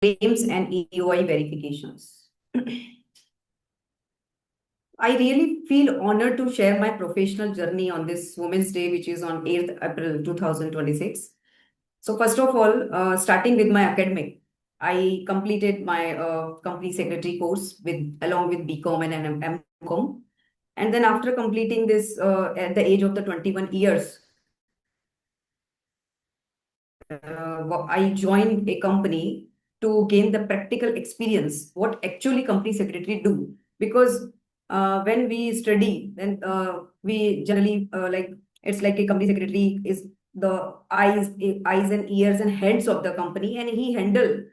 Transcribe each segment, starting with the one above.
claims and EOI verifications. I really feel honored to share my professional journey on this Women's Day, which is on 8th April 2026. So first of all, starting with my academic, I completed my company secretary course with along with BCom and MCom. And then after completing this at the age of the 21 years, I joined a company to gain the practical experience, what actually company secretary do. Because when we study, then we generally it's like a company secretary is the eyes and ears and heads of the company, and he handle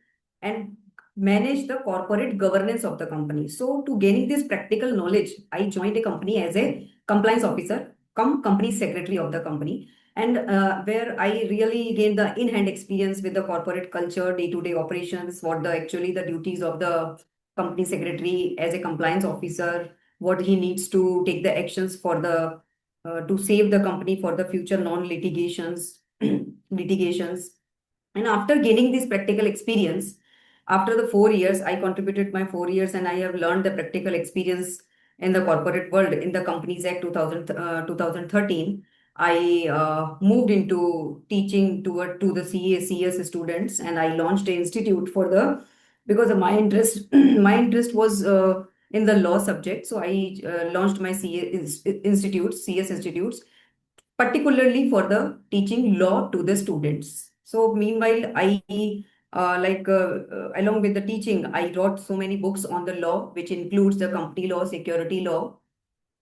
and manage the corporate governance of the company. So to gaining this practical knowledge, I joined a company as a compliance officer, come company secretary of the company, and where I really gained the in-hand experience with the corporate culture, day-to-day operations, what the actually the duties of the company secretary as a compliance officer, what he needs to take the actions for the to save the company for the future non-litigations litigations. And after gaining this practical experience, after the 4 years, I contributed my 4 years and I have learned the practical experience in the corporate world in the Companies Act 2013. I moved into teaching to the CS students, and I launched an institute for the because of my interest my interest was in the law subject. So I launched my institutes, CS institutes, particularly for the teaching law to the students. So meanwhile, I along with the teaching, I wrote so many books on the law, which includes the company law, security law,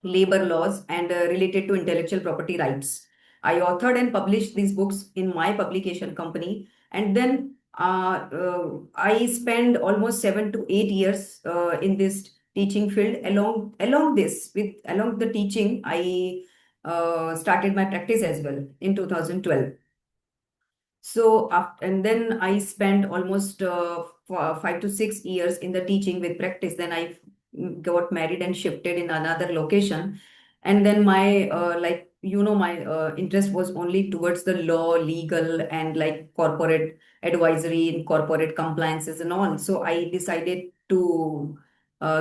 labor laws, and related to intellectual property rights. I authored and published these books in my publication company, and then I spent almost 7 to 8 years in this teaching field. Along the teaching, I started my practice as well in 2012. So after, and then I spent almost 5 to 6 years in the teaching with practice. Then I got married and shifted in another location. And then my my interest was only towards the law, legal, and like corporate advisory and corporate compliances and all. So I decided to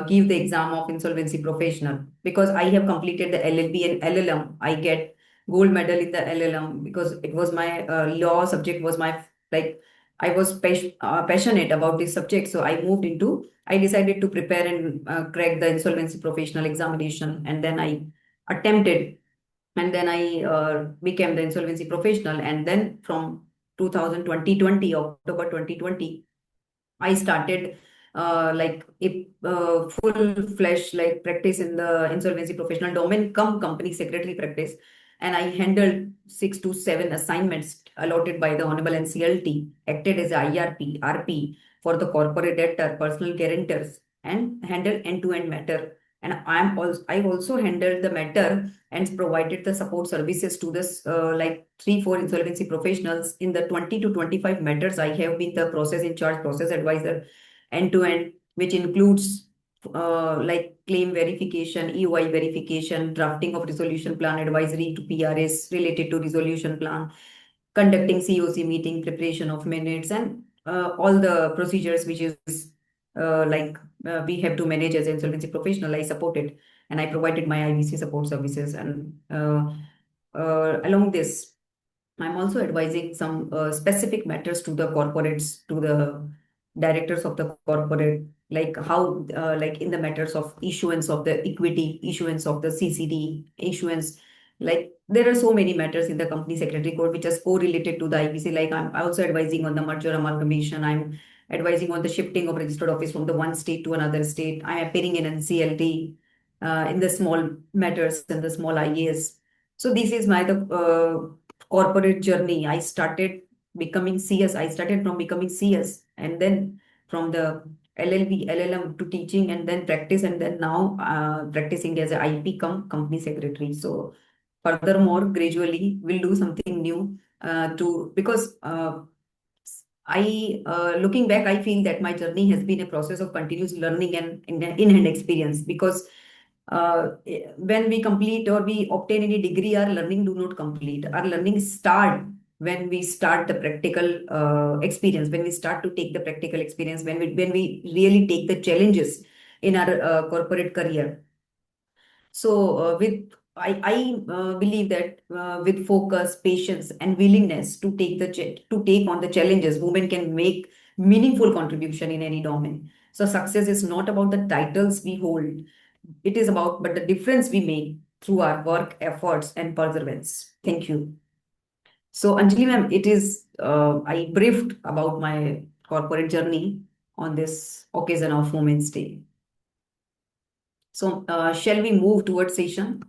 give the exam of insolvency professional because I have completed the LLB and LLM. I get gold medal in the LLM because it was my law subject was my like I was passionate about this subject. So I decided to prepare and crack the insolvency professional examination, and then I attempted, and then I became the insolvency professional. And then from 2020, October 2020, I started like a full-fledged like practice in the insolvency professional domain, come company secretary practice, and I handled 6 to 7 assignments allotted by the Honorable NCLT, acted as a IRP, RP for the corporate debtor, personal guarantors, and handled end-to-end matter. And I've also handled the matter and provided the support services to this like 3 4 insolvency professionals in the 20 to 25 matters. I have been the process in charge, process advisor, end to end, which includes like claim verification, EOI verification, drafting of resolution plan, advisory to PRS related to resolution plan, conducting COC meeting, preparation of minutes, and all the procedures which is we have to manage as an insolvency professional. I supported and I provided my IBC support services. And along this, I'm also advising some specific matters to the corporates, to the directors of the corporate, like how, like in the matters of issuance of the equity, issuance of the CCD, issuance. Like there are so many matters in the company secretary code which is correlated to the IBC. Like I'm also advising on the merger amalgamation. I'm advising on the shifting of registered office from the one state to another state. I'm appearing in NCLT in the small matters and the small IAS. So this is my the corporate journey. I started becoming CS. I started from becoming CS, and then from the LLB, LLM to teaching, and then practice, and then now practicing as a IP company secretary. So furthermore, gradually we'll do something new to because looking back, I feel that my journey has been a process of continuous learning and in-hand experience because when we complete or we obtain any degree, our learning do not complete. Our learning start when we start the practical experience, when we start to take the practical experience, when we really take the challenges in our corporate career. So, I believe that with focus, patience, and willingness to to take on the challenges, women can make meaningful contribution in any domain. So, success is not about the titles we hold; it is about but the difference we make through our work, efforts, and perseverance. Thank you. So, Anjali ma'am, it is I briefed about my corporate journey on this occasion of Women's Day. So, shall we move towards session?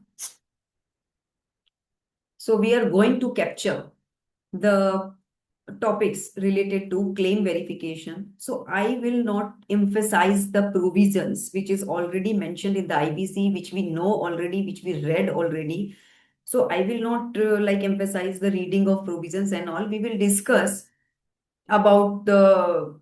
So we are going to capture the topics related to claim verification. So I will not emphasize the provisions which is already mentioned in the IBC, which we know already, which we read already. So I will not like emphasize the reading of provisions and all. We will discuss about the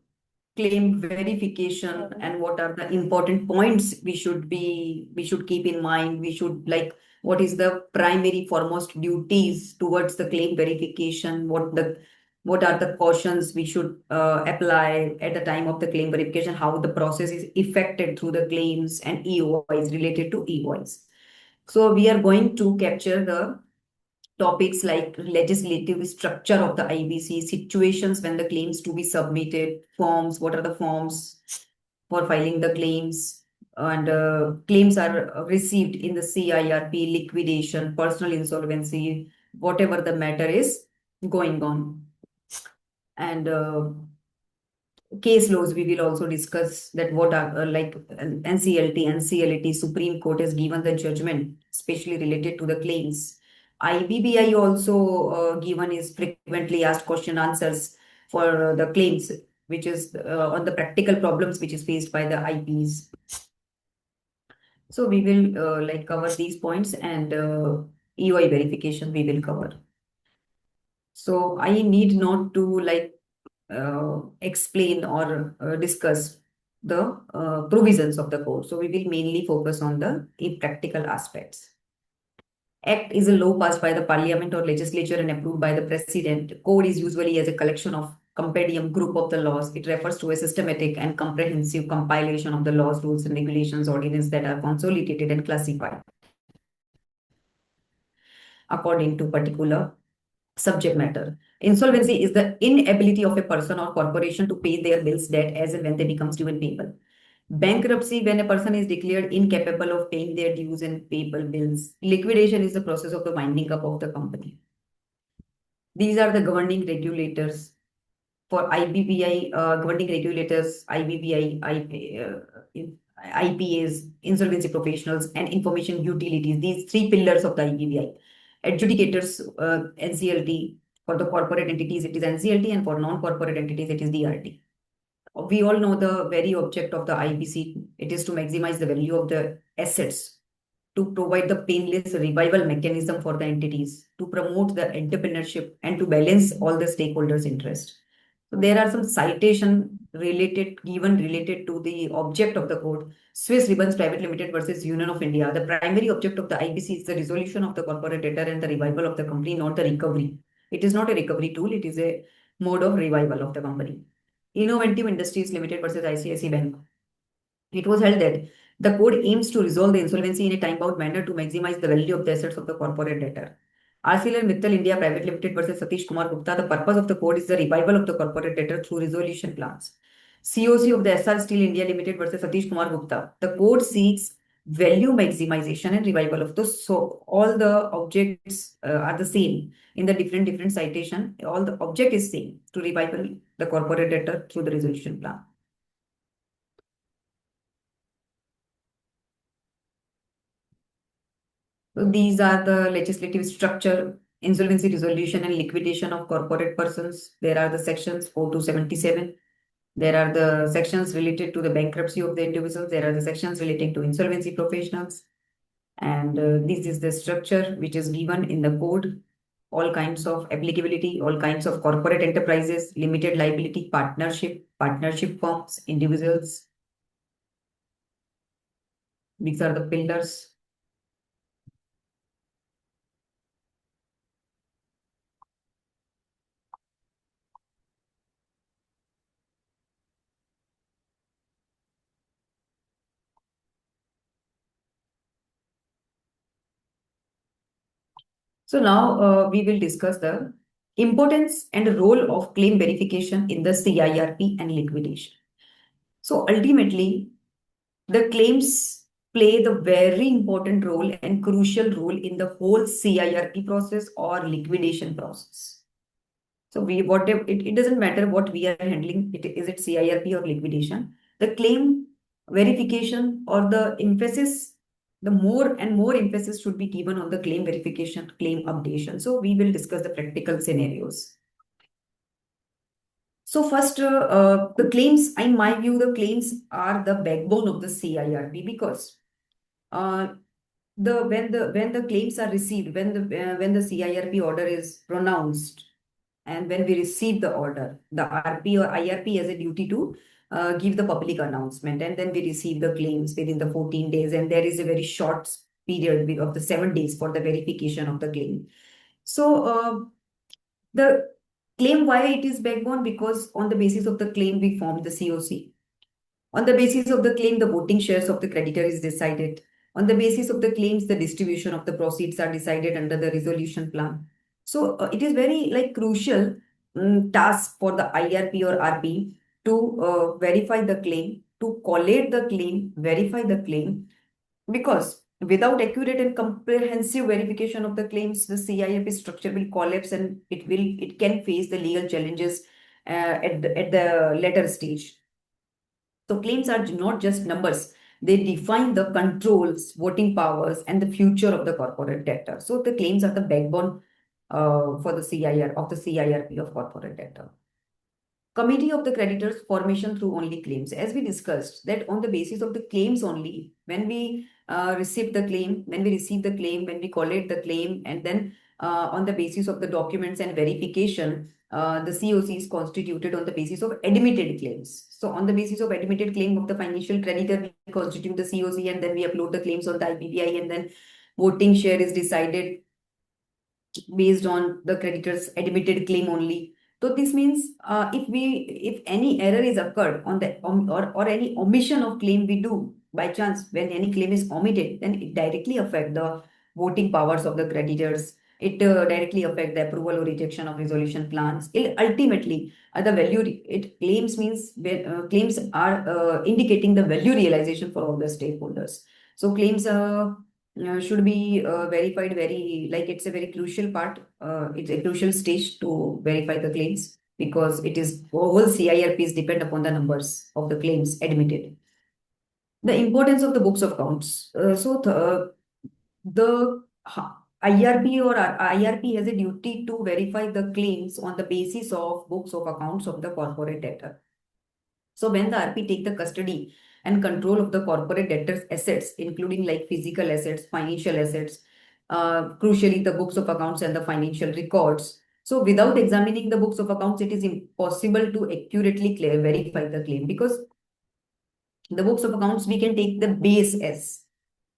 claim verification and what are the important points we should keep in mind. We should like what is the primary foremost duties towards the claim verification, what are the cautions we should apply at the time of the claim verification, how the process is effected through the claims and EOIs related to EOIs. So we are going to capture the topics like legislative structure of the IBC, situations when the claims to be submitted, forms, what are the forms for filing the claims, and claims are received in the CIRP, liquidation, personal insolvency, whatever the matter is going on. And case laws, we will also discuss that what are like NCLT, NCLT, Supreme Court has given the judgment, especially related to the claims. IBBI also given is frequently asked question answers for the claims, which is on the practical problems which is faced by the IPs. So we will like cover these points and EOI verification we will cover. So I need not to like explain or discuss the provisions of the code. So we will mainly focus on the practical aspects. Act is a law passed by the parliament or legislature and approved by the president. Code is usually as a collection of compendium group of the laws. It refers to a systematic and comprehensive compilation of the laws, rules, and regulations, ordinances that are consolidated and classified according to particular subject matter. Insolvency is the inability of a person or corporation to pay their bills, debt as and when they become due and payable. Bankruptcy, when a person is declared incapable of paying their dues and payable bills. Liquidation is the process of the winding up of the company. These are the governing regulators. For IBBI, governing regulators, IPAs, insolvency professionals, and information utilities. These three pillars of the IBBI. Adjudicators, NCLT. For the corporate entities, it is NCLT, and for non-corporate entities, it is DRT. We all know the very object of the IBC. It is to maximize the value of the assets, to provide the painless revival mechanism for the entities, to promote the entrepreneurship, and to balance all the stakeholders' interest. So there are some citation related to the object of the code. Swiss Ribbons Private Limited versus Union of India. The primary object of the IBC is the resolution of the corporate debtor and the revival of the company, not the recovery. It is not a recovery tool. It is a mode of revival of the company. Innovative Industries Limited versus ICICI Bank. It was held that the code aims to resolve the insolvency in a time-bound manner to maximize the value of the assets of the corporate debtor. ArcelorMittal India Private Limited versus Satish Kumar Gupta. The purpose of the code is the revival of the corporate debtor through resolution plans. COC of the SR Steel India Limited versus Satish Kumar Gupta. The code seeks value maximization and revival of those. So all the objects are the same in the different citation. All the object is same to revival the corporate debtor through the resolution plan. So these are the legislative structure, insolvency resolution and liquidation of corporate persons. There are the sections 4 to 77. There are the sections related to the bankruptcy of the individuals. There are the sections relating to insolvency professionals. And this is the structure which is given in the code. All kinds of applicability, all kinds of corporate enterprises, limited liability, partnership firms, individuals. These are the pillars. So now we will discuss the importance and role of claim verification in the CIRP and liquidation. So ultimately, the claims play the very important role and crucial role in the whole CIRP process or liquidation process. So we whatever it doesn't matter what we are handling, is it CIRP or liquidation. The claim verification or the emphasis, the more and more emphasis should be given on the claim verification, claim updation. So we will discuss the practical scenarios. So first, the claims, in my view, the claims are the backbone of the CIRP because uh, when the claims are received, when the CIRP order is pronounced, and when we receive the order, the RP or IRP has a duty to give the public announcement, and then we receive the claims within the 14 days, and there is a very short period of the 7 days for the verification of the claim. So the claim, why it is backbone? Because on the basis of the claim we form the COC. On the basis of the claim, the voting shares of the creditor is decided. On the basis of the claims, the distribution of the proceeds are decided under the resolution plan. So it is very like crucial task for the IRP or RP to verify the claim, to collate the claim, verify the claim, because without accurate and comprehensive verification of the claims, the CIRP structure will collapse and it can face the legal challenges at the later stage. So claims are not just numbers. They define the controls, voting powers, and the future of the corporate debtor. So the claims are the backbone for the CIR of the CIRP of corporate debtor. Committee of the creditors formation through only claims. As we discussed, that on the basis of the claims only, when we receive the claim, when we collate the claim, and then on the basis of the documents and verification, the COC is constituted on the basis of admitted claims. So on the basis of admitted claim of the financial creditor, we constitute the COC, and then we upload the claims on the IPPI, and then voting share is decided based on the creditor's admitted claim only. So this means if any error is occurred on the or any omission of claim we do by chance, when any claim is omitted, then it directly affect the voting powers of the creditors. It directly affect the approval or rejection of resolution plans. It ultimately, the value it claims means claims are indicating the value realization for all the stakeholders. So claims should be verified very, like it's a very crucial part. It's a crucial stage to verify the claims because it is whole CIRPs depend upon the numbers of the claims admitted. The importance of the books of accounts. The IRP or IRP has a duty to verify the claims on the basis of books of accounts of the corporate debtor. So when the RP take the custody and control of the corporate debtors' assets, including like physical assets, financial assets, crucially the books of accounts and the financial records. So without examining the books of accounts, it is impossible to accurately verify the claim because the books of accounts we can take the base as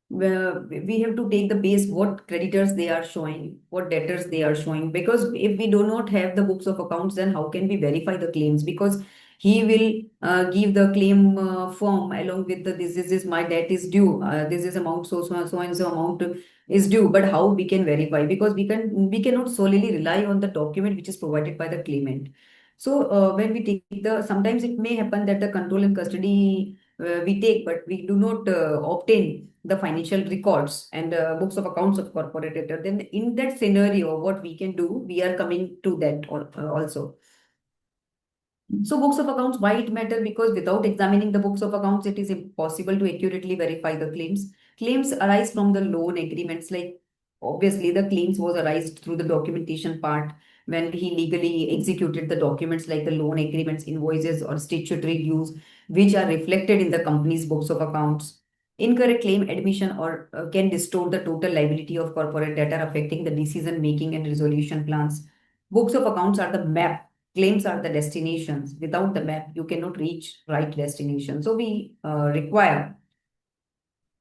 we have to take the base what creditors they are showing, what debtors they are showing. Because if we do not have the books of accounts, then how can we verify the claims? Because he will give the claim form along with the this is my debt is due, this is amount so and so amount is due. But how we can verify? Because we cannot solely rely on the document which is provided by the claimant. So when we take the sometimes it may happen that the control and custody we take, but we do not obtain the financial records and books of accounts of corporate debtor. Then in that scenario, what we can do, we are coming to that also. So books of accounts, why it matter? Because without examining the books of accounts, it is impossible to accurately verify the claims. Claims arise from the loan agreements. Like obviously the claims was arised through the documentation part when he legally executed the documents like the loan agreements, invoices or statutory dues, which are reflected in the company's books of accounts. Incorrect claim admission or can distort the total liability of corporate debtor, affecting the decision making and resolution plans. Books of accounts are the map. Claims are the destinations. Without the map, you cannot reach right destination. So we require,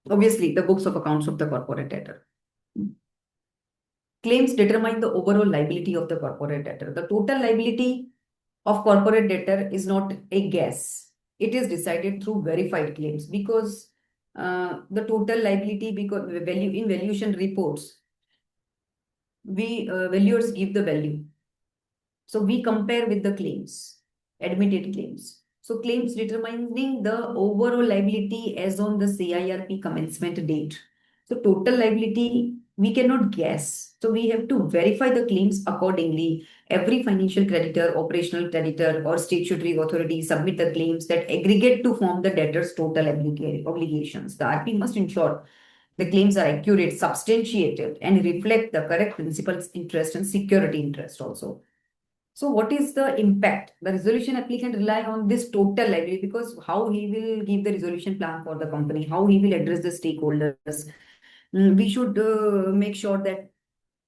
obviously, the books of accounts of the corporate debtor. Claims determine the overall liability of the corporate debtor. The total liability of corporate debtor is not a guess. It is decided through verified claims because the total liability, because value in valuation reports, we valuers give the value. So we compare with the claims, admitted claims. So claims determining the overall liability as on the CIRP commencement date. So total liability we cannot guess. So we have to verify the claims accordingly. Every financial creditor, operational creditor, or statutory authority submit the claims that aggregate to form the debtor's total obligations. The RP must ensure the claims are accurate, substantiated, and reflect the correct principal's interest and security interest also. So what is the impact? The resolution applicant rely on this total liability because how he will give the resolution plan for the company, how he will address the stakeholders. We should make sure that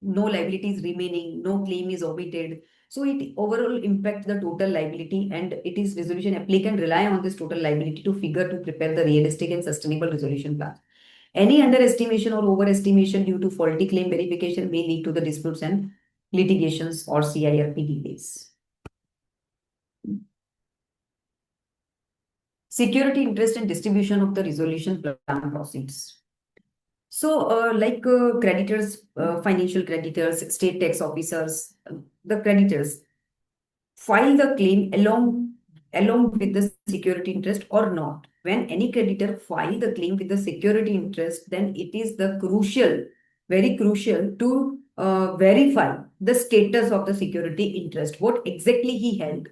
no liability is remaining, no claim is omitted. So it overall impact the total liability, and it is resolution applicant rely on this total liability to figure to prepare the realistic and sustainable resolution plan. Any underestimation or overestimation due to faulty claim verification may lead to the disputes and litigations or CIRP delays. Security interest and distribution of the resolution plan proceeds. So, creditors, financial creditors, state tax officers, the creditors file the claim along with the security interest or not. When any creditor file the claim with the security interest, then it is the crucial, very crucial to verify the status of the security interest, what exactly he held.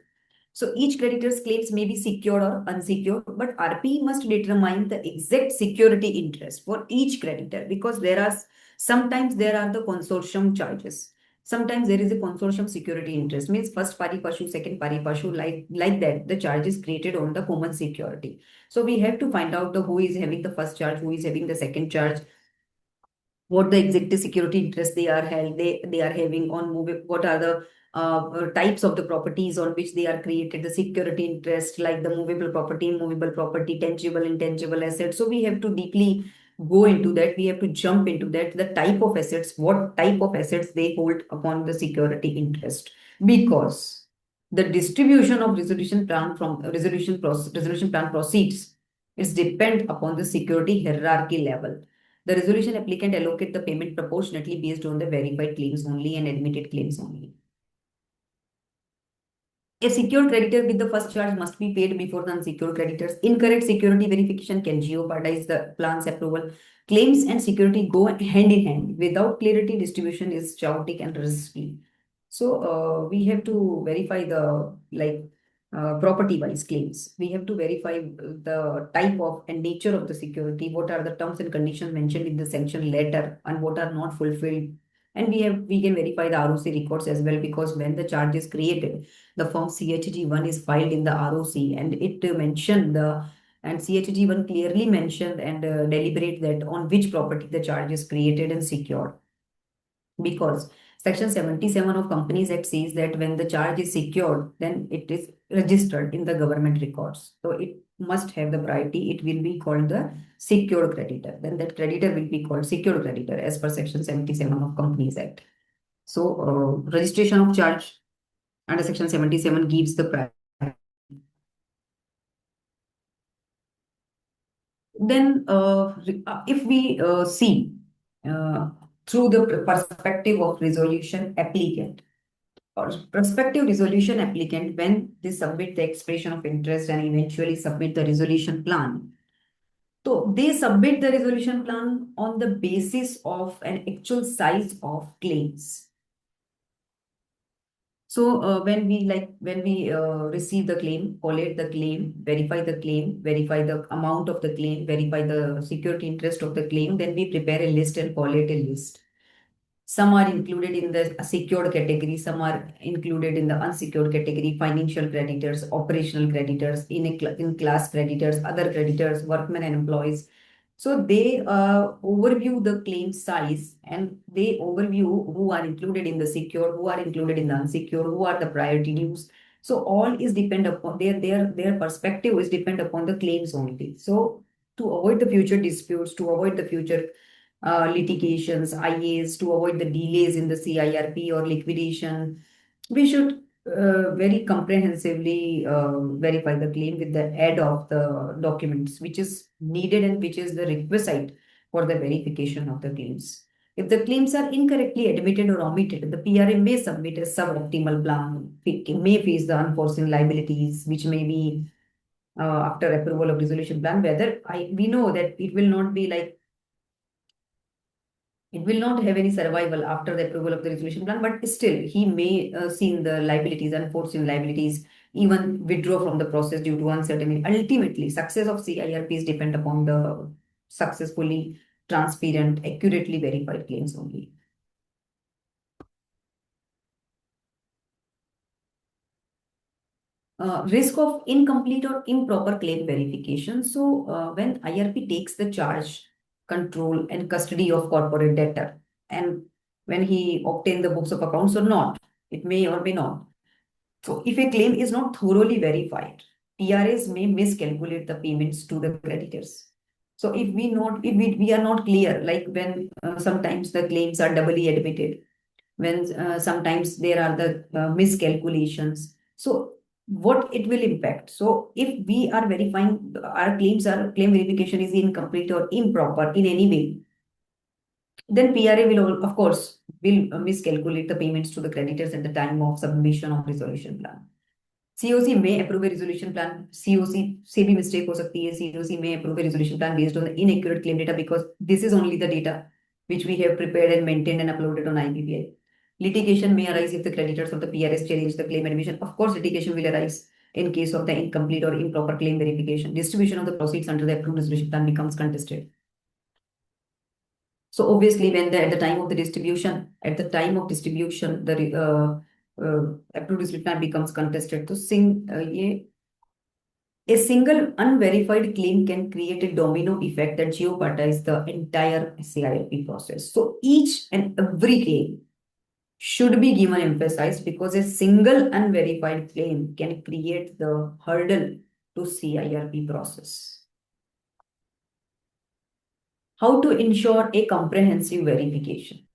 So each creditor's claims may be secured or unsecured, but RP must determine the exact security interest for each creditor because sometimes there are the consortium charges. Sometimes there is a consortium security interest, means first pari passu, second pari passu, like that. The charge is created on the common security. So we have to find out the who is having the first charge, who is having the second charge, what the exact security interest they are having on what are the types of the properties on which they are created, the security interest like the movable property, immovable property, tangible, intangible assets. So we have to deeply go into that. We have to jump into that, the type of assets, what type of assets they hold upon the security interest, because the distribution of resolution plan proceeds is depend upon the security hierarchy level. The resolution applicant allocate the payment proportionately based on the verified claims only and admitted claims only. A secured creditor with the first charge must be paid before the unsecured creditors. Incorrect security verification can jeopardize the plan's approval. Claims and security go hand in hand. Without clarity, distribution is chaotic and risky. So we have to verify the property-wise claims. We have to verify the type of and nature of the security. What are the terms and conditions mentioned in the sanction letter, and what are not fulfilled. And we can verify the ROC records as well, because when the charge is created, the form CHG1 is filed in the ROC, and it mentioned the and CHG1 clearly mentioned and deliberate that on which property the charge is created and secured. Because Section 77 of Companies Act says that when the charge is secured, then it is registered in the government records. So it must have the priority. It will be called the secured creditor. Then that creditor will be called secured creditor as per Section 77 of Companies Act. So registration of charge under Section 77 gives the priority. Then, if we see uh, through the perspective of resolution applicant or prospective resolution applicant, when they submit the expression of interest and eventually submit the resolution plan, so they submit the resolution plan on the basis of an actual size of claims. So when we receive the claim, collate the claim, verify the amount of the claim, verify the security interest of the claim, then we prepare a list and collate a list. Some are included in the secured category, some are included in the unsecured category, financial creditors, operational creditors, in class creditors, other creditors, workmen and employees. So they overview the claim size, and they overview who are included in the secure, who are included in the unsecured, who are the priority dues. So all is depend upon their perspective is depend upon the claims only. So to avoid the future disputes, to avoid the future litigations, IAs, to avoid the delays in the CIRP or liquidation, we should very comprehensively verify the claim with the aid of the documents which is needed and which is the requisite for the verification of the claims. If the claims are incorrectly admitted or omitted, the PRA may submit a suboptimal plan. It may face the unforeseen liabilities, which may be after approval of resolution plan. Whether we know that it will not be like it will not have any survival after the approval of the resolution plan, but still he may see the liabilities, unforeseen liabilities, even withdraw from the process due to uncertainty. Ultimately, success of CIRPs depend upon the successfully transparent, accurately verified claims only. Risk of incomplete or improper claim verification. So, when IRP takes the charge, control, and custody of corporate debtor, and when he obtain the books of accounts or not, it may or may not. So, if a claim is not thoroughly verified, PRAs may miscalculate the payments to the creditors. So, if we are not clear, like when sometimes the claims are doubly admitted, when sometimes there are the miscalculations. So what it will impact? So if we are verifying our claims, our claim verification is incomplete or improper in any way, then PRA will, of course, will miscalculate the payments to the creditors at the time of submission of resolution plan. COC may approve a resolution plan. COC से भी mistake हो सकती है. COC may approve a resolution plan based on the inaccurate claim data because this is only the data which we have prepared and maintained and uploaded on IBPI. Litigation may arise if the creditors of the PRS challenge the claim admission. Of course, litigation will arise in case of the incomplete or improper claim verification. Distribution of the proceeds under the approved resolution plan becomes contested. So obviously, when at the time of the distribution, the approved resolution plan becomes contested. So a single unverified claim can create a domino effect that jeopardizes the entire CIRP process. So each and every claim should be given emphasis because a single unverified claim can create the hurdle to CIRP process. How to ensure a comprehensive verification?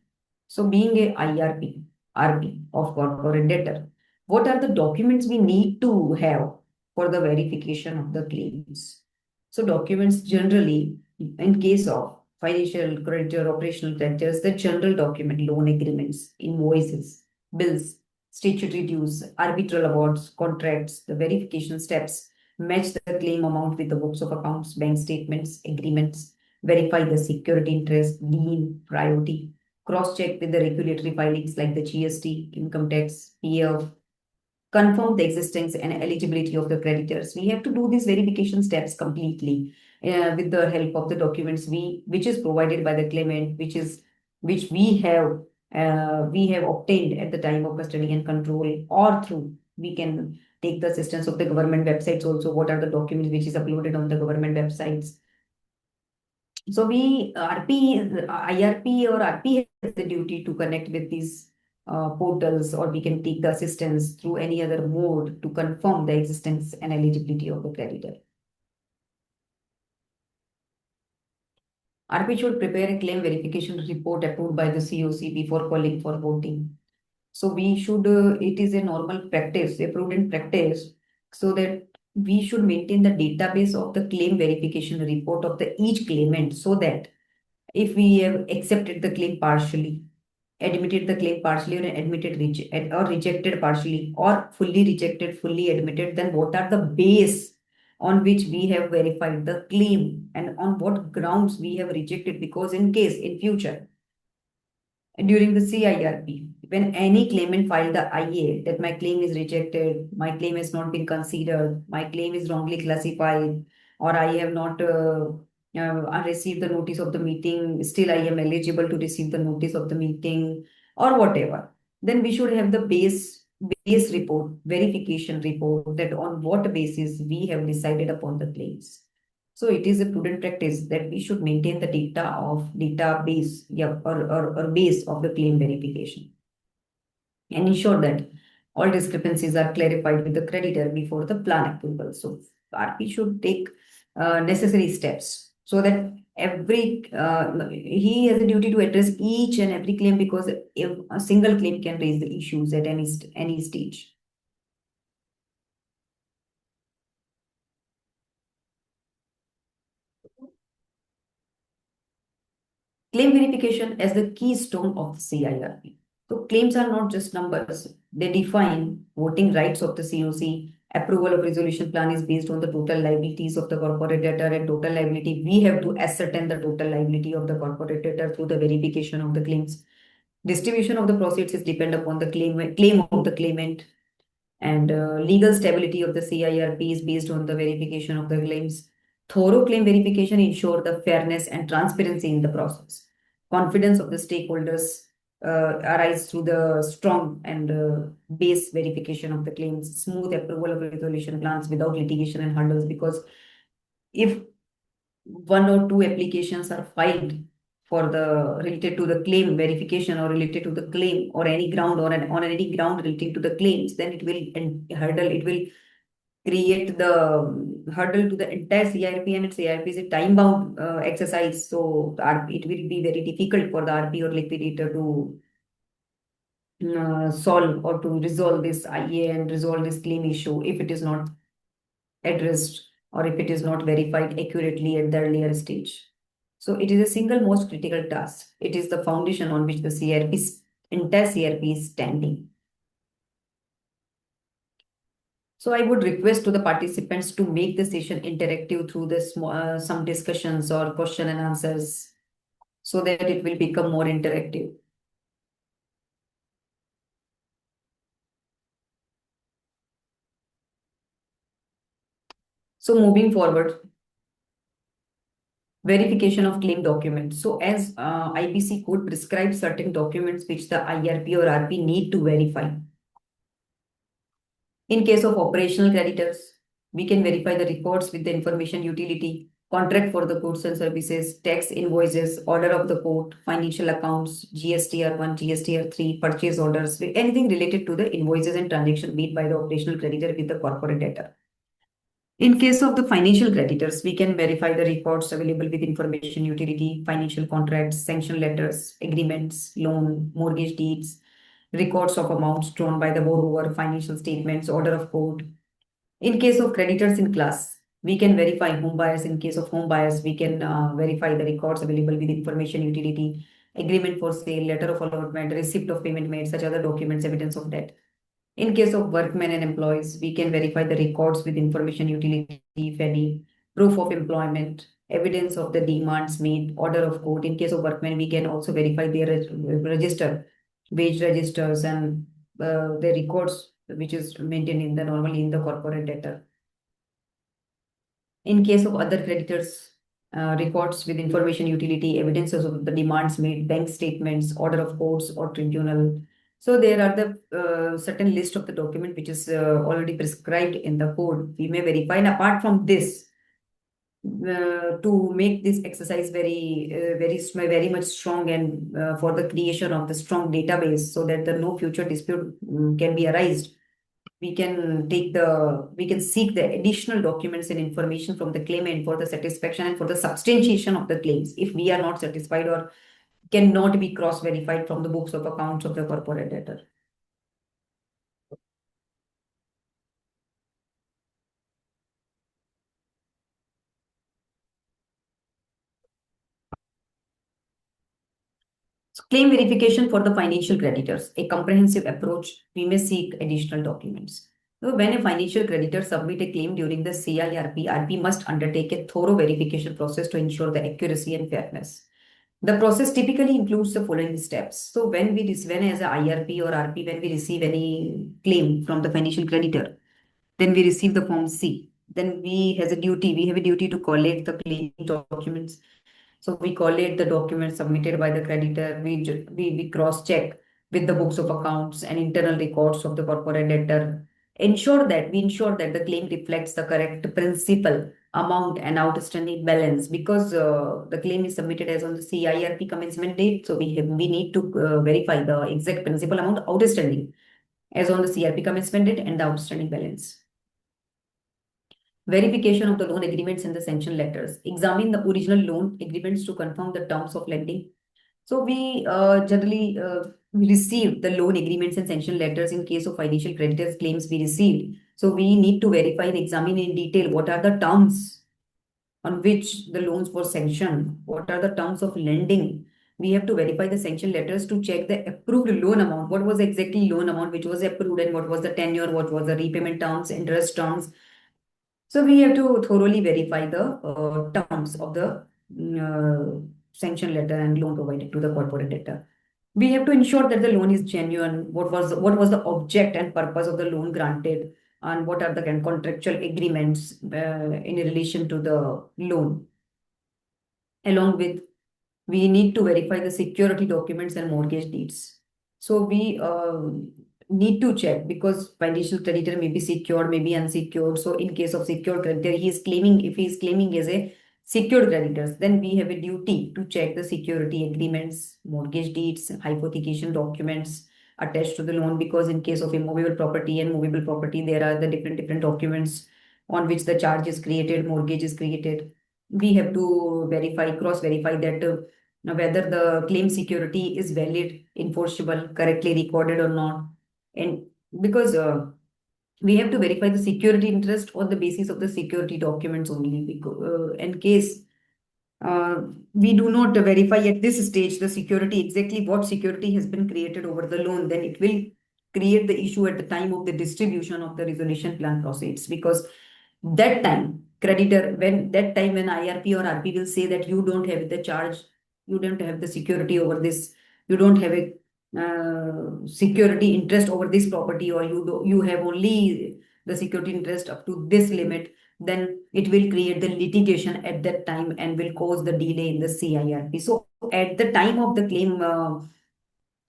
So being a IRP, RP of corporate debtor, what are the documents we need to have for the verification of the claims? So documents generally, in case of financial creditor, operational creditors, the general document, loan agreements, invoices, bills, statutory dues, arbitral awards, contracts, the verification steps, match the claim amount with the books of accounts, bank statements, agreements, verify the security interest, lien, priority, cross-check with the regulatory filings like the GST, income tax, PF, confirm the existence and eligibility of the creditors. We have to do these verification steps completely with the help of the documents which is provided by the claimant, which we have obtained at the time of custody and control, or through we can take the assistance of the government websites also. What are the documents which is uploaded on the government websites? So IRP or RP has the duty to connect with these portals, or we can take the assistance through any other mode to confirm the existence and eligibility of the creditor. RP should prepare a claim verification report approved by the COC before calling for voting. So we should, it is a normal practice, a prudent practice, so that we should maintain the database of the claim verification report of the each claimant, so that if we have accepted the claim partially, admitted the claim partially, or or rejected partially, or fully rejected, fully admitted, then what are the base on which we have verified the claim and on what grounds we have rejected? Because in case in future during the CIRP, when any claimant filed the IA that my claim is rejected, my claim has not been considered, my claim is wrongly classified, or I have not I received the notice of the meeting, still I am eligible to receive the notice of the meeting, or whatever, then we should have the base report, verification report, that on what basis we have decided upon the claims. So it is a prudent practice that we should maintain the database, yeah, or base of the claim verification, and ensure that all discrepancies are clarified with the creditor before the plan approval. So RP should take necessary steps so that he has a duty to address each and every claim, because if a single claim can raise the issues at any stage. Claim verification as the keystone of the CIRP. So claims are not just numbers. They define voting rights of the COC. Approval of resolution plan is based on the total liabilities of the corporate debtor and total liability. We have to ascertain the total liability of the corporate debtor through the verification of the claims. Distribution of the proceeds is depend upon the claim of the claimant, and legal stability of the CIRP is based on the verification of the claims. Thorough claim verification ensure the fairness and transparency in the process. Confidence of the stakeholders arise through the strong and base verification of the claims, smooth approval of resolution plans without litigation and hurdles. Because if one or two applications are filed for the related to the claim verification or related to the claim or any ground or on any ground relating to the claims, then it will hurdle, it will create the hurdle to the entire CIRP, and its CIRP is a time bound exercise. So it will be very difficult for the RP or liquidator to solve or to resolve this IA and resolve this claim issue if it is not addressed or if it is not verified accurately at the earlier stage. So it is a single most critical task. It is the foundation on which the entire CRP is standing. So I would request to the participants to make the session interactive through this some discussions or question and answers so that it will become more interactive. So moving forward, verification of claim documents. So as IBC code prescribes certain documents which the IRP or RP need to verify. In case of operational creditors, we can verify the records with the information utility, contract for the goods and services, tax invoices, order of the court, financial accounts, GSTR1, GSTR3, purchase orders, anything related to the invoices and transaction made by the operational creditor with the corporate debtor. In case of the financial creditors, we can verify the records available with information utility, financial contracts, sanction letters, agreements, loan, mortgage deeds, records of amounts drawn by the borrower, financial statements, order of court. In case of creditors in class, we can verify home buyers. In case of home buyers, we can verify the records available with information utility, agreement for sale, letter of allotment, receipt of payment made, such other documents, evidence of debt. In case of workmen and employees, we can verify the records with information utility, if any, proof of employment, evidence of the demands made, order of court. In case of workmen, we can also verify their register, wage registers, and the records which is maintained in the normally in the corporate debtor. In case of other creditors, records with information utility, evidences of the demands made, bank statements, order of courts or tribunal. So there are the certain list of the document which is already prescribed in the code. We may verify. And apart from this, to make this exercise very much strong and for the creation of the strong database so that the no future dispute can be arised, we can seek the additional documents and information from the claimant for the satisfaction and for the substantiation of the claims if we are not satisfied or cannot be cross verified from the books of accounts of the corporate debtor. So claim verification for the financial creditors, a comprehensive approach. We may seek additional documents. So when a financial creditor submit a claim during the CIRP, RP must undertake a thorough verification process to ensure the accuracy and fairness. The process typically includes the following steps. So when as a IRP or RP, when we receive any claim from the financial creditor, then we receive the form C. Then we have a duty to collate the claim documents. So we collate the documents submitted by the creditor. We cross-check with the books of accounts and internal records of the corporate debtor. We ensure that the claim reflects the correct principal, amount, and outstanding balance because the claim is submitted as on the CIRP commencement date. So we need to verify the exact principal amount outstanding as on the CRP commencement date and the outstanding balance. Verification of the loan agreements and the sanction letters. Examine the original loan agreements to confirm the terms of lending. So we generally receive the loan agreements and sanction letters in case of financial creditors claims we received. So we need to verify and examine in detail what are the terms on which the loans were sanctioned, what are the terms of lending, we have to verify the sanction letters to check the approved loan amount. What was exactly loan amount which was approved, and what was the tenure, what was the repayment terms, interest terms. So we have to thoroughly verify the terms of the sanction letter and loan provided to the corporate debtor. We have to ensure that the loan is genuine. What was the object and purpose of the loan granted, and what are the contractual agreements in relation to the loan. Along with, we need to verify the security documents and mortgage deeds. So we need to check, because financial creditor may be secured, may be unsecured. So in case of secured creditor, he is claiming, if he is claiming as a secured creditors, then we have a duty to check the security agreements, mortgage deeds, hypothecation documents attached to the loan, because in case of immovable property and movable property, there are the different documents on which the charge is created, mortgage is created. We have to cross verify that whether the claim security is valid, enforceable, correctly recorded or not. And because we have to verify the security interest on the basis of the security documents only. Because, in case uh, we do not verify at this stage the security, exactly what security has been created over the loan, then it will create the issue at the time of the distribution of the resolution plan proceeds. Because that time, creditor, when that time when IRP or RP will say that you don't have the charge, you don't have the security over this, you don't have a security interest over this property, or you have only the security interest up to this limit, then it will create the litigation at that time and will cause the delay in the CIRP. So at the time of the claim,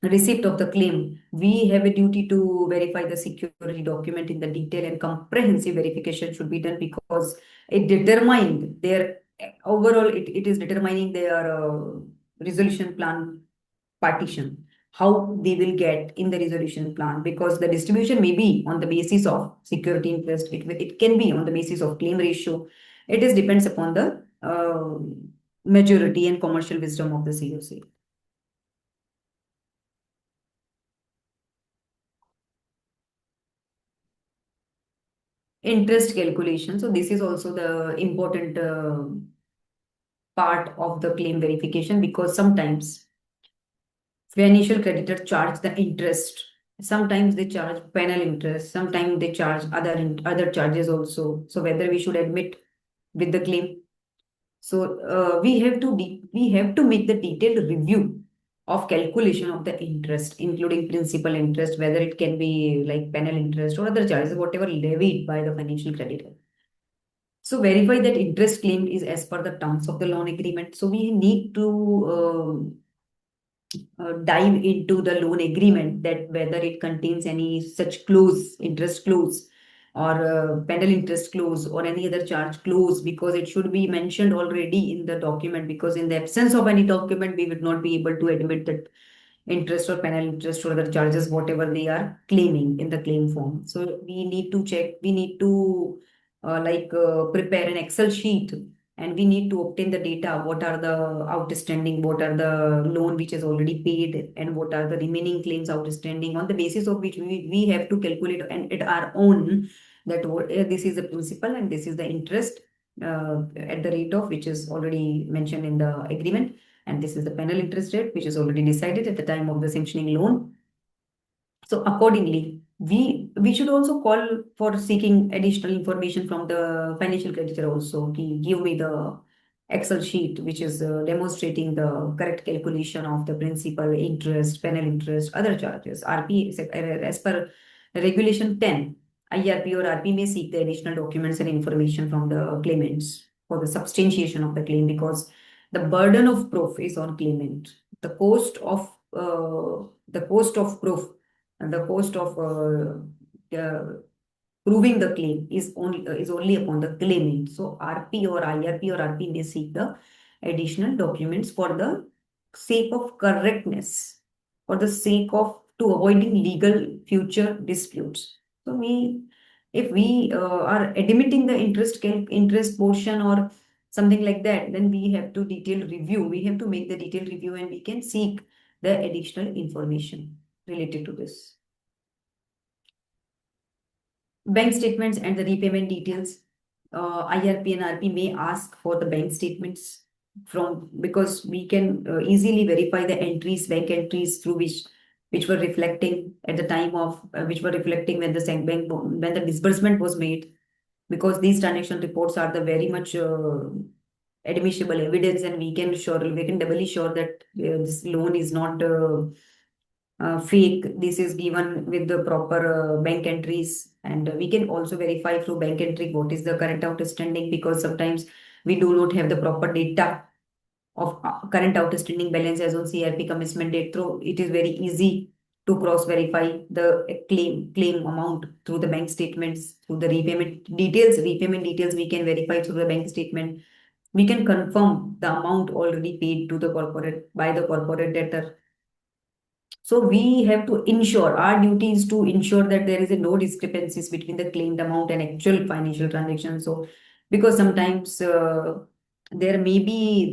receipt of the claim, we have a duty to verify the security document in the detail, and comprehensive verification should be done, because it determined their overall, it is determining their resolution plan partition, how they will get in the resolution plan. Because the distribution may be on the basis of security interest, it can be on the basis of claim ratio. It is depends upon the majority and commercial wisdom of the COC. Interest calculation. So this is also the important part of the claim verification, because sometimes financial creditor charge the interest. Sometimes they charge penal interest. Sometimes they charge other charges also. So whether we should admit with the claim. So we have to make the detailed review of calculation of the interest, including principal interest, whether it can be like penal interest or other charges, whatever levied by the financial creditor. So verify that interest claimed is as per the terms of the loan agreement. So we need to dive into the loan agreement, that whether it contains any such clause, interest clause, or penal interest clause, or any other charge clause, because it should be mentioned already in the document. Because in the absence of any document, we would not be able to admit that interest or penal interest or other charges, whatever they are claiming in the claim form. So we need to check, we need to prepare an Excel sheet, and we need to obtain the data. What are the outstanding, what are the loan which is already paid, and what are the remaining claims outstanding, on the basis of which we have to calculate and at our own that this is the principal and this is the interest at the rate of which is already mentioned in the agreement, and this is the penal interest rate which is already decided at the time of the sanctioning loan. So accordingly, we should also call for seeking additional information from the financial creditor also. Give me the Excel sheet which is demonstrating the correct calculation of the principal, interest, penal interest, other charges. RP, as per Regulation 10, IRP or RP may seek the additional documents and information from the claimants for the substantiation of the claim, because the burden of proof is on claimant. The cost of proof and the cost of proving the claim is only upon the claimant. So RP or IRP or RP may seek the additional documents for the sake of correctness, for the sake of to avoiding legal future disputes. So if we are admitting the interest portion or something like that, then we have to detailed review. We have to make the detailed review, and we can seek the additional information related to this. Bank statements and the repayment details. IRP and RP may ask for the bank statements from, because we can easily verify the entries, bank entries through which were reflecting at the time of which were reflecting when the bank when the disbursement was made, because these transaction reports are the very much admissible evidence, and we can doubly sure that this loan is not fake. This is given with the proper bank entries, and we can also verify through bank entry what is the current outstanding, because sometimes we do not have the proper data of current outstanding balance as on CRP commencement date. Through it is very easy to cross verify the claim amount through the bank statements, through the repayment details we can verify through the bank statement. We can confirm the amount already paid to the corporate by the corporate debtor. So we have to ensure, our duty is to ensure that there is a no discrepancies between the claimed amount and actual financial transaction. So because sometimes there can be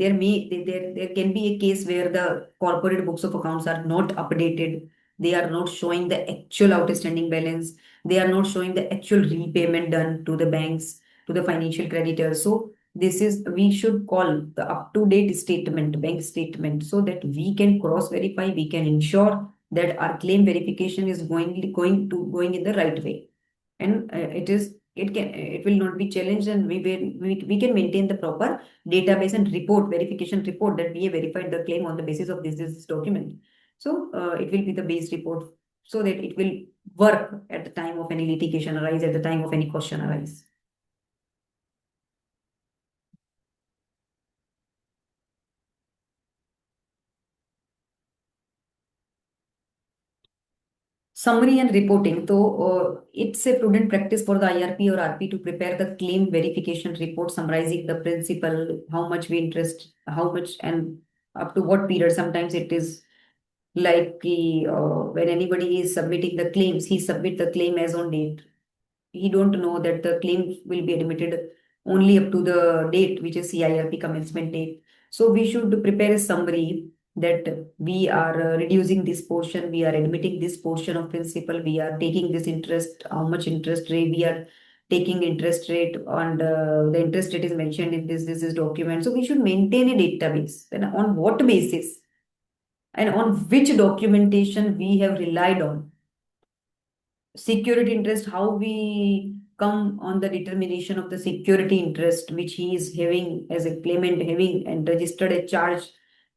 a case where the corporate books of accounts are not updated. They are not showing the actual outstanding balance. They are not showing the actual repayment done to the banks, to the financial creditors. So this is, we should call the up-to-date statement, bank statement, so that we can cross verify, we can ensure that our claim verification is going in the right way, and it will not be challenged, and we can maintain the proper database and report, verification report, that we have verified the claim on the basis of this document. So it will be the base report, so that it will work at the time of any litigation arise, at the time of any question arise. Summary and reporting. So, it's a prudent practice for the IRP or RP to prepare the claim verification report summarizing the principal, how much we interest, how much, and up to what period. Sometimes it is like when anybody is submitting the claims, he submit the claim as on date. He don't know that the claim will be admitted only up to the date, which is CIRP commencement date. So we should prepare a summary that we are reducing this portion, we are admitting this portion of principal, we are taking this interest, how much interest rate we are taking interest rate, and the interest rate is mentioned in this is document. So we should maintain a database, and on what basis and on which documentation we have relied on security interest, how we come on the determination of the security interest which he is having as a claimant having and registered a charge.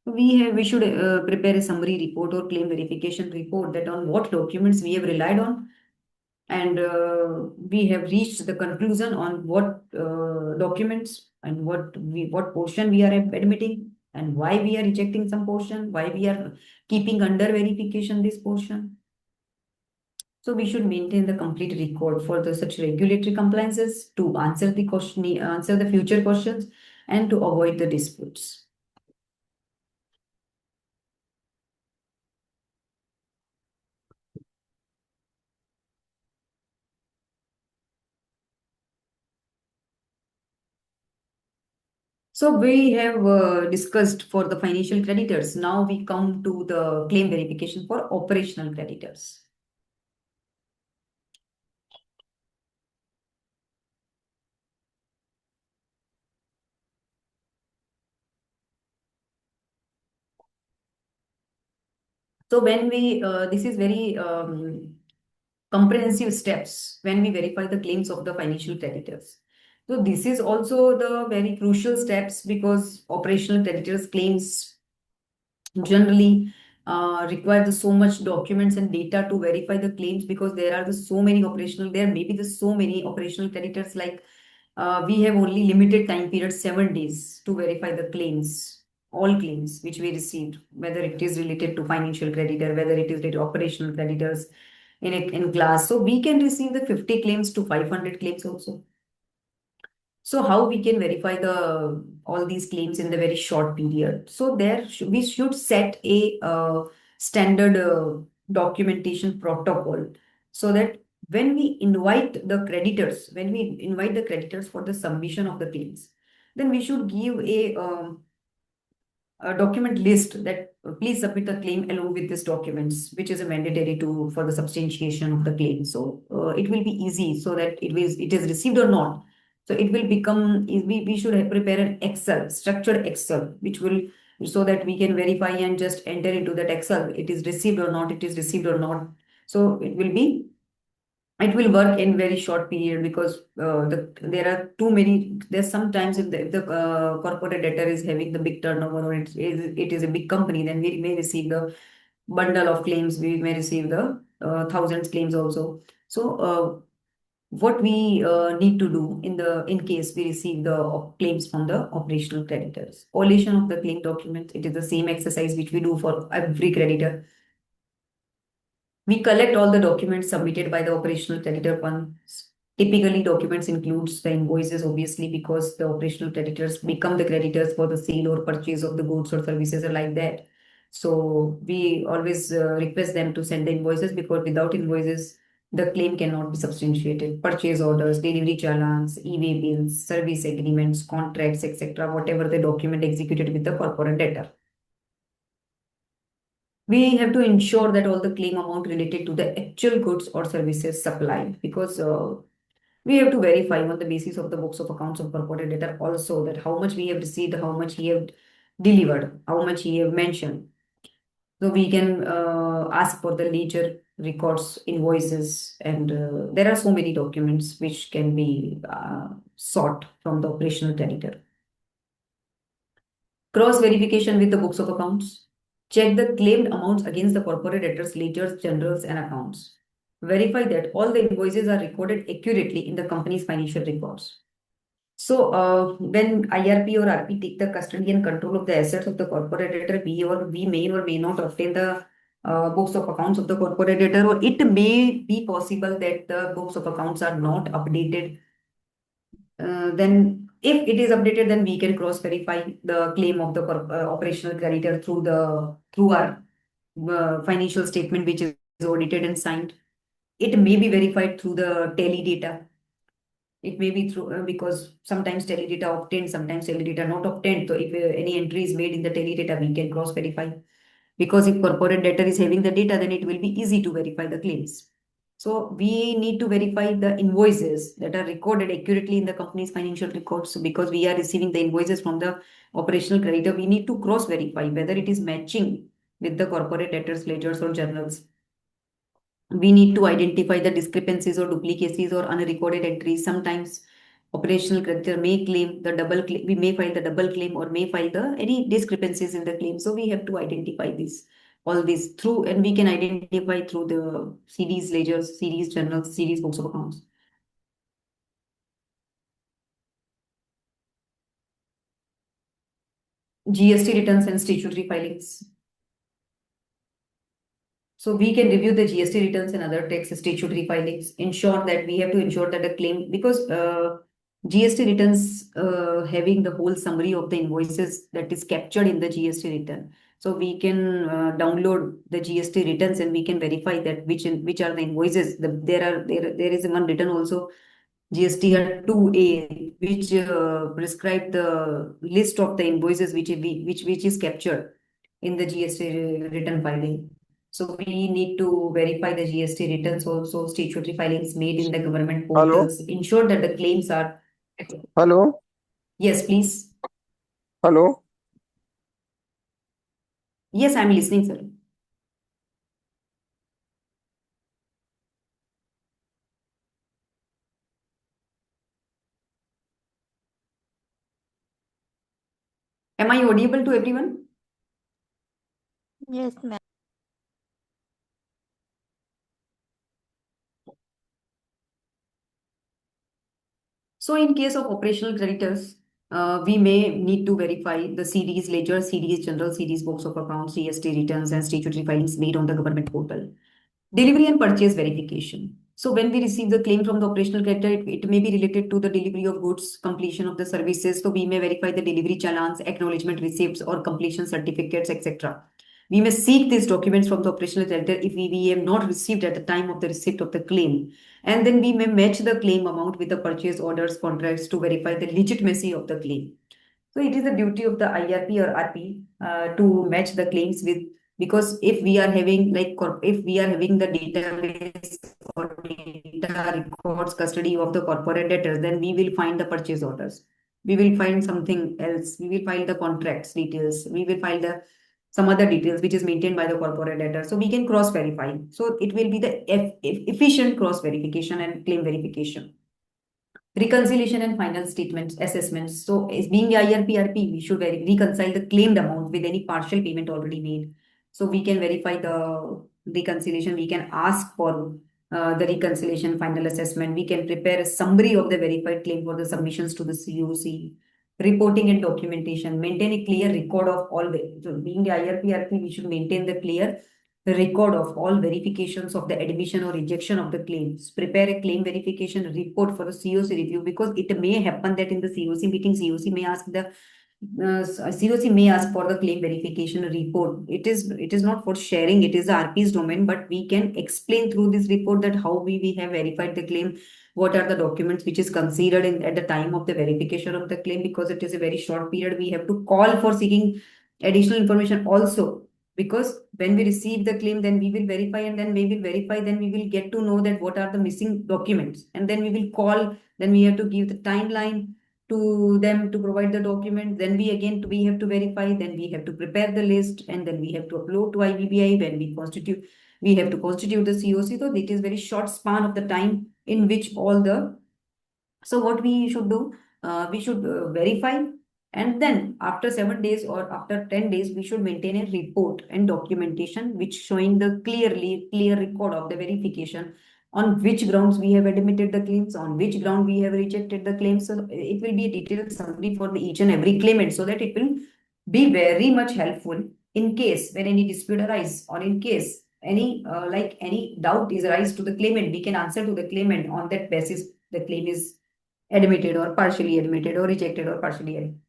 We should prepare a summary report or claim verification report, that on what documents we have relied on, and we have reached the conclusion on what documents and what portion we are admitting, and why we are rejecting some portion, why we are keeping under verification this portion. So we should maintain the complete record for the such regulatory compliances to answer the question, answer the future questions, and to avoid the disputes. So we have discussed for the financial creditors. Now we come to the claim verification for operational creditors. So when this is very comprehensive steps when we verify the claims of the financial creditors. So this is also the very crucial steps, because operational creditors claims generally require so much documents and data to verify the claims, because there may be so many operational creditors, like we have only limited time period, 7 days, to verify the claims, all claims which we received, whether it is related to financial creditor, whether it is related to operational creditors in class. So we can receive the 50 claims to 500 claims also. So how we can verify the all these claims in the very short period? So we should set a standard documentation protocol, so that when we invite the creditors for the submission of the claims, then we should give a document list that please submit the claim along with these documents, which is a mandatory to for the substantiation of the claim. So it will be easy, so that it is received or not. So it will become, we should prepare an Excel, structured Excel, which will, so that we can verify and just enter into that Excel. It is received or not, it is received or not. So it will work in very short period because there are too many. There's sometimes if the corporate debtor is having the big turnover or it is a big company, then we may receive the bundle of claims. We may receive the thousands claims also. So what we need to do in case we receive the claims from the operational creditors, collation of the claim documents. It is the same exercise which we do for every creditor. We collect all the documents submitted by the operational creditor funds. Typically, documents includes the invoices, obviously, because the operational creditors become the creditors for the sale or purchase of the goods or services or like that. So we always request them to send the invoices, because without invoices, the claim cannot be substantiated. Purchase orders, delivery challans, e-way bills, service agreements, contracts, etc. Whatever the document executed with the corporate debtor. We have to ensure that all the claim amount related to the actual goods or services supplied, because we have to verify on the basis of the books of accounts of corporate debtor also that how much we have received, how much he have delivered, how much he have mentioned. So we can ask for the ledger records, invoices, and there are so many documents which can be sought from the operational creditor. Cross verification with the books of accounts. Check the claimed amounts against the corporate debtors, ledgers, generals, and accounts. Verify that all the invoices are recorded accurately in the company's financial records. So, when IRP or RP take the custody and control of the assets of the corporate debtor, we may or may not obtain the books of accounts of the corporate debtor, or it may be possible that the books of accounts are not updated. Then if it is updated, then we can cross verify the claim of the operational creditor through our financial statement, which is audited and signed. It may be verified through the tally data. It may be through because sometimes tally data obtained, sometimes tally data not obtained. So if any entry is made in the tally data, we can cross verify. Because if corporate debtor is having the data, then it will be easy to verify the claims. So we need to verify the invoices that are recorded accurately in the company's financial records. So because we are receiving the invoices from the operational creditor, we need to cross verify whether it is matching with the corporate debtors, ledgers, or journals. We need to identify the discrepancies or duplicacies or unrecorded entries. Sometimes operational creditor may claim the double claim, we may file the double claim or may file the any discrepancies in the claim. So we have to identify this, all this through, and we can identify through the series ledgers, series journals, series books of accounts. GST returns and statutory filings. So we can review the GST returns and other tax statutory filings. Ensure that we have to ensure that the claim, because GST returns having the whole summary of the invoices that is captured in the GST return. So we can download the GST returns and we can verify that which are the invoices. There is one written also, GSTR 2A, which prescribe the list of the invoices which is captured in the GST return filing. So we need to verify the GST returns also, statutory filings made in the government Hello, portals. Ensure that the claims are. hello, Yes, please. hello. Yes, I'm listening, sir. Am I audible to everyone? Yes, ma'am. So in case of operational creditors, we may need to verify the CDs, ledger, CDs, general CDs, books of accounts, GST returns, and statutory filings made on the government portal. Delivery and purchase verification. So when we receive the claim from the operational creditor, it may be related to the delivery of goods, completion of the services. So we may verify the delivery challans, acknowledgement receipts, or completion certificates, etc. We may seek these documents from the operational creditor if we have not received at the time of the receipt of the claim. And then we may match the claim amount with the purchase orders, contracts to verify the legitimacy of the claim. So it is the duty of the IRP or RP to match the claims with Because if we are having if we are having the database or data records custody of the corporate debtors, then we will find the purchase orders, we will find something else, we will file the contracts details, we will file the some other details which is maintained by the corporate debtor, so we can cross verify. So it will be the efficient cross verification and claim verification. Reconciliation and final statements assessments. So as being IRPRP, we should reconcile the claimed amount with any partial payment already made. So we can verify the reconciliation. We can ask for the reconciliation final assessment. We can prepare a summary of the verified claim for the submissions to the COC. Reporting and documentation. Maintain a clear record of all. So being the IRPRP, we should maintain the clear record of all verifications of the admission or rejection of the claims. Prepare a claim verification report for the COC review, because it may happen that in the COC meeting, COC may ask for the claim verification report. It is not for sharing. It is the RP's domain, but we can explain through this report that how we have verified the claim, what are the documents which is considered in at the time of the verification of the claim, because it is a very short period. We have to call for seeking additional information also, because when we receive the claim, then we will verify, and then we will verify, then we will get to know that what are the missing documents, and then we will call, then we have to give the timeline to them to provide the document, then we have to verify, then we have to prepare the list, and then we have to upload to IBBI. When we have to constitute the COC. So it is very short span of the time in which all the, so what we should do, we should verify, and then after 7 days or after 10 days, we should maintain a report and documentation which showing the clear record of the verification, on which grounds we have admitted the claims, on which ground we have rejected the claims. So it will be a detailed summary for each and every claimant, so that it will be very much helpful in case when any dispute arise, or in case any doubt is arise to the claimant, we can answer to the claimant on that basis the claim is admitted or partially admitted or rejected or partially admitted.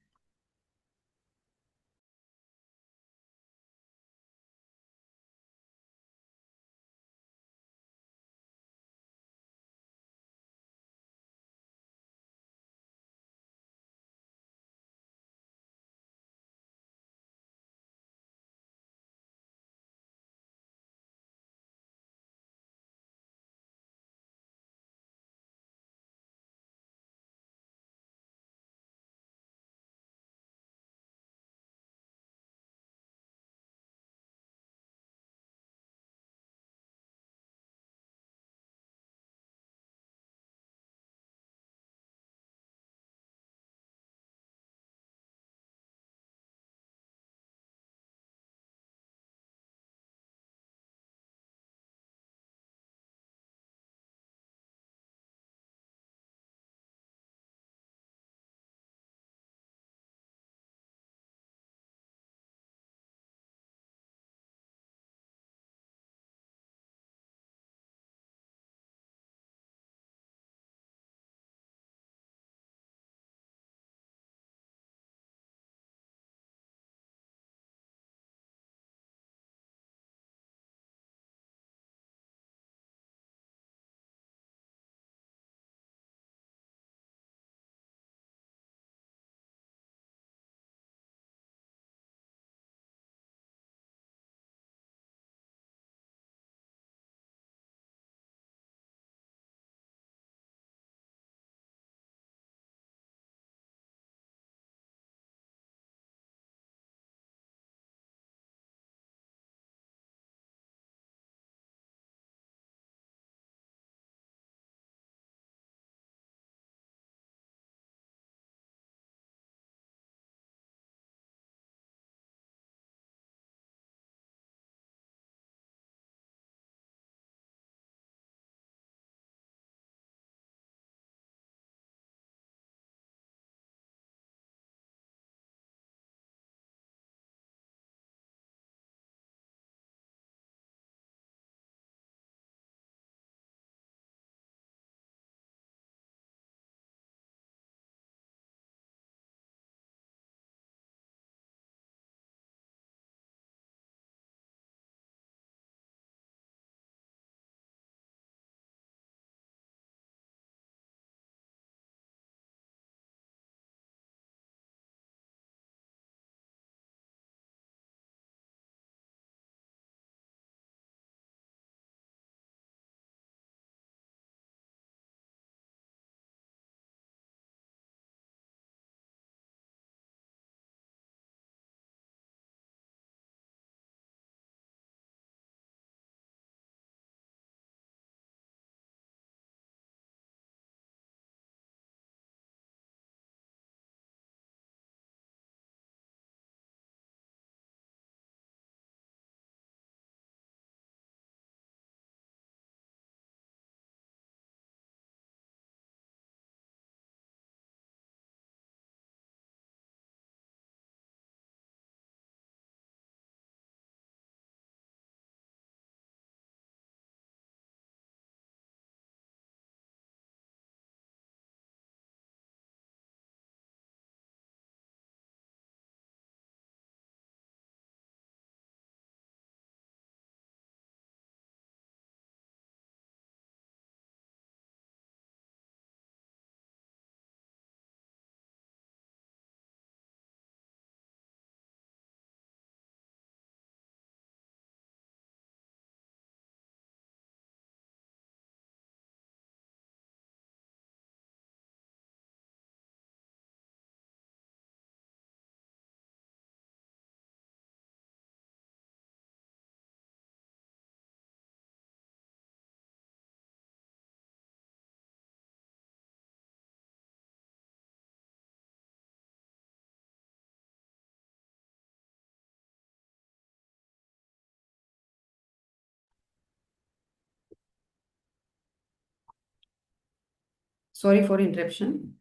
Sorry for interruption.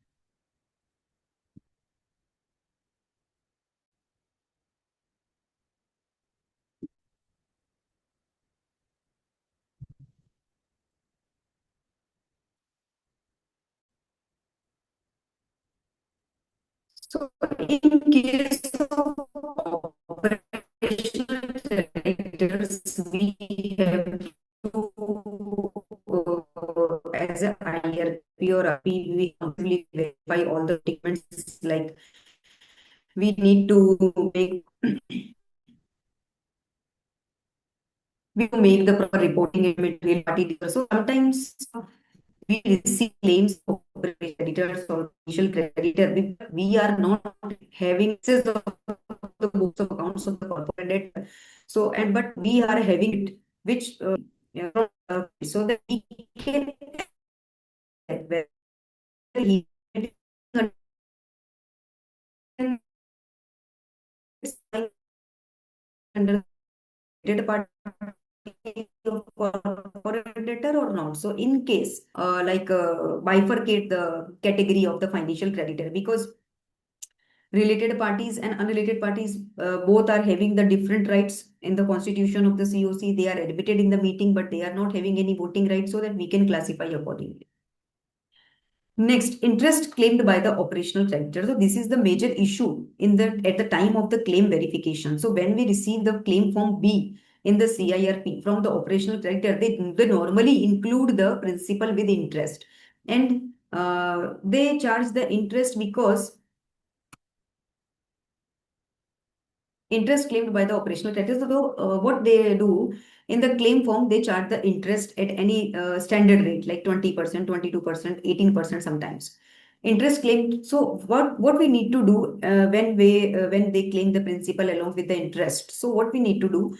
So in case of operational creditors, we have to, as a IRP or RP, we completely verify all the documents. Like we need to make the proper reporting in material party. So sometimes we receive claims of creditors or initial creditor. We are not having access of the books of accounts of the corporate debt. So, and but we are having it, which so that we can whether he under part of corporate debtor or not. So in case bifurcate the category of the financial creditor, because related parties and unrelated parties both are having the different rights in the constitution of the COC. They are admitted in the meeting, but they are not having any voting rights, so that we can classify accordingly. Next, interest claimed by the operational creditor. So this is the major issue in the at the time of the claim verification. So when we receive the claim form B in the CIRP from the operational creditor, they normally include the principal with interest, and they charge the interest because interest claimed by the operational creditors. So what they do in the claim form, they charge the interest at any standard rate like 20%, 22%, 18% sometimes. Interest claimed. So what we need to do when they claim the principal along with the interest. So what we need to do,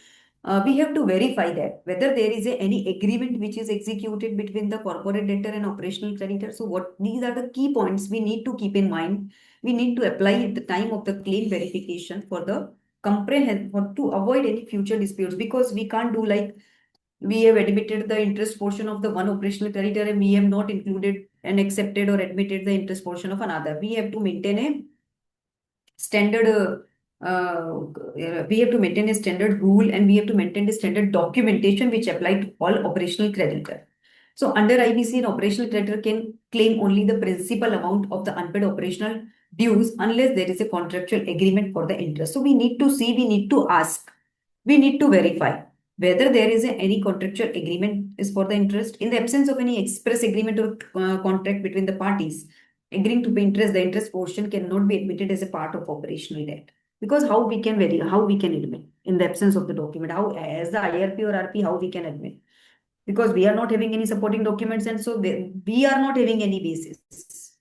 we have to verify that whether there is any agreement which is executed between the corporate debtor and operational creditor. So what these are the key points we need to keep in mind. We need to apply at the time of the claim verification for the comprehend or to avoid any future disputes, because we can't do like we have admitted the interest portion of the one operational creditor and we have not included and accepted or admitted the interest portion of another. We have to maintain a standard we have to maintain a standard rule, and we have to maintain a standard documentation which apply to all operational creditor. So under IBC, an operational creditor can claim only the principal amount of the unpaid operational dues unless there is a contractual agreement for the interest. So we need to see, we need to ask, we need to verify whether there is any contractual agreement is for the interest. In the absence of any express agreement or contract between the parties agreeing to pay interest, the interest portion cannot be admitted as a part of operational debt. Because how we can how we can admit in the absence of the document? How as the IRP or RP, how we can admit? Because we are not having any supporting documents, and so we are not having any basis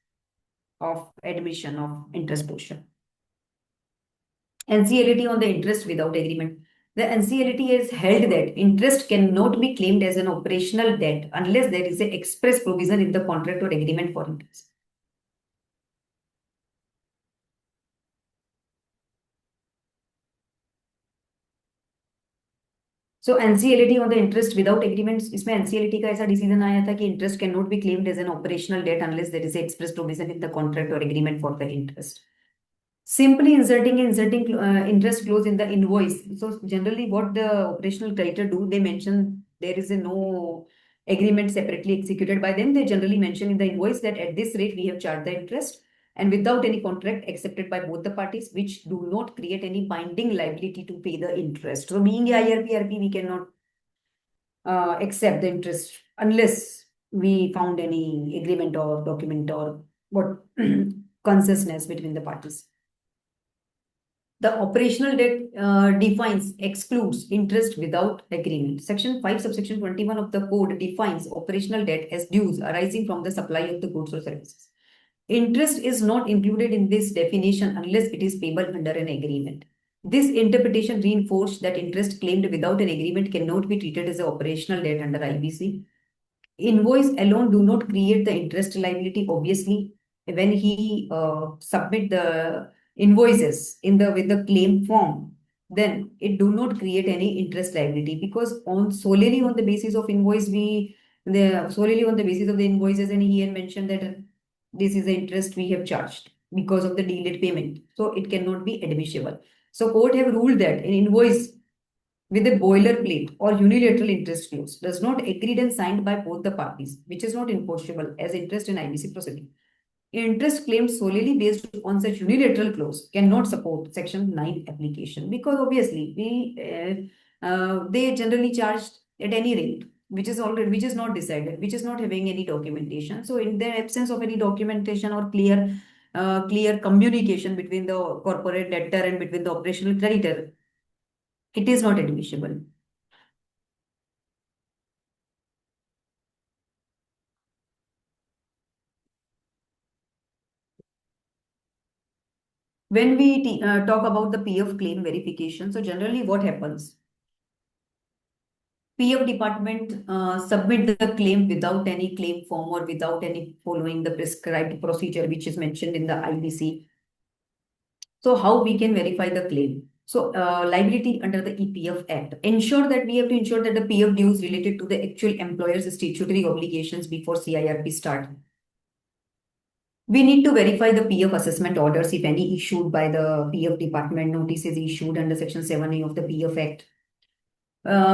of admission of interest portion. NCLT on the interest without agreement. The NCLT has held that interest cannot be claimed as an operational debt unless there is an express provision in the contract or agreement for interest. So NCLT on the interest without agreements, इसमें NCLT का ऐसा decision आया था कि interest cannot be claimed as an operational debt unless there is an express provision in the contract or agreement for the interest. Simply inserting interest clause in the invoice. So generally what the operational creditor do, they mention there is a no agreement separately executed by them. They generally mention in the invoice that at this rate we have charged the interest, and without any contract accepted by both the parties, which do not create any binding liability to pay the interest. So being a IRP, we cannot accept the interest unless we found any agreement or document or what consensus between the parties. The operational debt defines, excludes interest without agreement. Section 5, subsection 21 of the code defines operational debt as dues arising from the supply of the goods or services. Interest is not included in this definition unless it is payable under an agreement. This interpretation reinforced that interest claimed without an agreement cannot be treated as an operational debt under IBC. Invoice alone do not create the interest liability. Obviously, when he submit the invoices in the with the claim form, then it do not create any interest liability, because on solely on the basis of invoice we the solely on the basis of the invoices, and he had mentioned that This is the interest we have charged because of the delayed payment. So it cannot be admissible. So court have ruled that an invoice with a boilerplate or unilateral interest clause does not agreed and signed by both the parties, which is not enforceable as interest in IBC proceeding. Interest claimed solely based on such unilateral clause cannot support Section 9 application because obviously they generally charged at any rate, which is not decided, which is not having any documentation. So in the absence of any documentation or clear communication between the corporate debtor and between the operational creditor, it is not admissible. When we talk about the PF claim verification, so generally what happens? PF department submit the claim without any claim form or without any following the prescribed procedure which is mentioned in the IBC. So how we can verify the claim? So liability under the EPF Act ensure that we have to ensure that the PF dues related to the actual employer's statutory obligations before CIRP start. We need to verify the PF assessment orders, if any, issued by the PF department. Notices issued under Section 7A of the PF Act.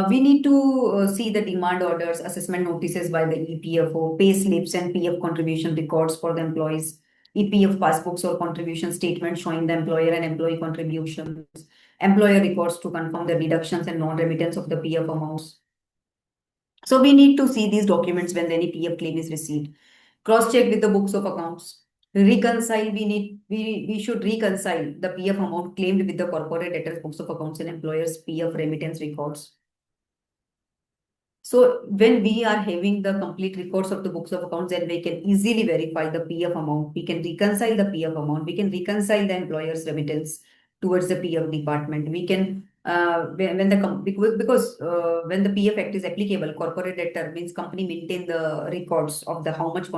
We need to see the demand orders, assessment notices by the EPFO, pay slips and PF contribution records for the employees, EPF passbooks or contribution statements showing the employer and employee contributions, employer records to confirm the deductions and non-remittance of the PF amounts. So we need to see these documents when any PF claim is received. Cross-check with the books of accounts. Reconcile, we should reconcile the PF amount claimed with the corporate debtors books of accounts and employers PF remittance records. So when we are having the complete records of the books of accounts, then we can easily verify the PF amount. We can reconcile the PF amount. We can reconcile the employer's remittance towards the PF department. We can when the when the PF Act is applicable, corporate debtor means company maintain the records of the how much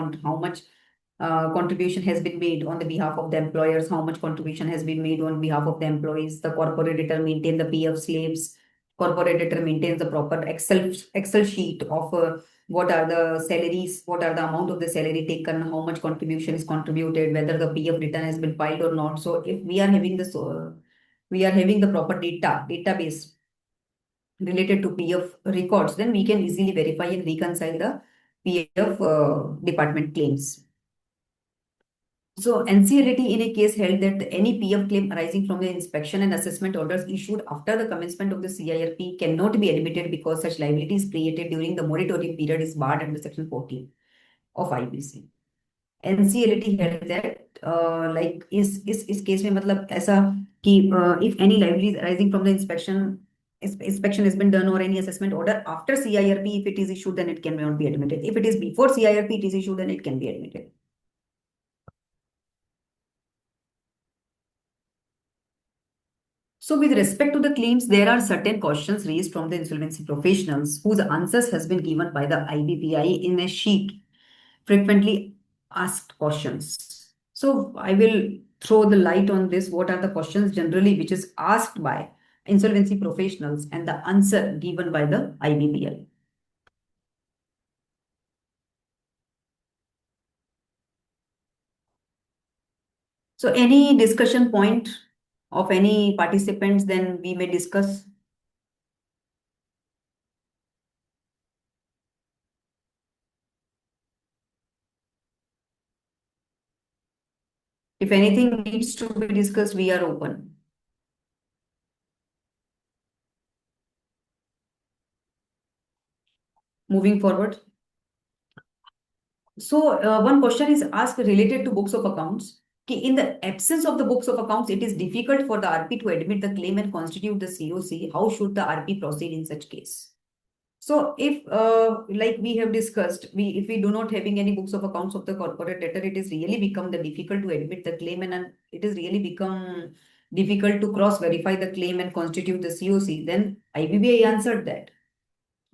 contribution has been made on the behalf of the employers, how much contribution has been made on behalf of the employees. The corporate debtor maintain the PF slaves. Corporate debtor maintains the proper Excel sheet of what are the salaries, what are the amount of the salary taken, how much contribution is contributed, whether the PF return has been filed or not. So if we are having this, we are having the proper database related to PF records, then we can easily verify and reconcile the PF department claims. So NCLT in a case held that any PF claim arising from the inspection and assessment orders issued after the commencement of the CIRP cannot be admitted because such liabilities created during the moratorium period is barred under Section 14 of IBC. NCLT held that like इस case में मतलब ऐसा कि if any liabilities arising from the inspection has been done or any assessment order after CIRP, if it is issued, then it cannot be admitted. If it is before CIRP, it is issued, then it can be admitted. So with respect to the claims, there are certain questions raised from the insolvency professionals whose answers has been given by the IBPI in a sheet, frequently asked questions. So I will throw the light on this. What are the questions generally which is asked by insolvency professionals and the answer given by the IBPI? So any discussion point of any participants, then we may discuss. If anything needs to be discussed, we are open. Moving forward. So one question is asked related to books of accounts. In the absence of the books of accounts, it is difficult for the RP to admit the claim and constitute the COC. How should the RP proceed in such case? So if, like we have discussed, if we do not having any books of accounts of the corporate debtor, it is really become the difficult to admit the claim, and it is really become difficult to cross verify the claim and constitute the COC. Then IBBI answered that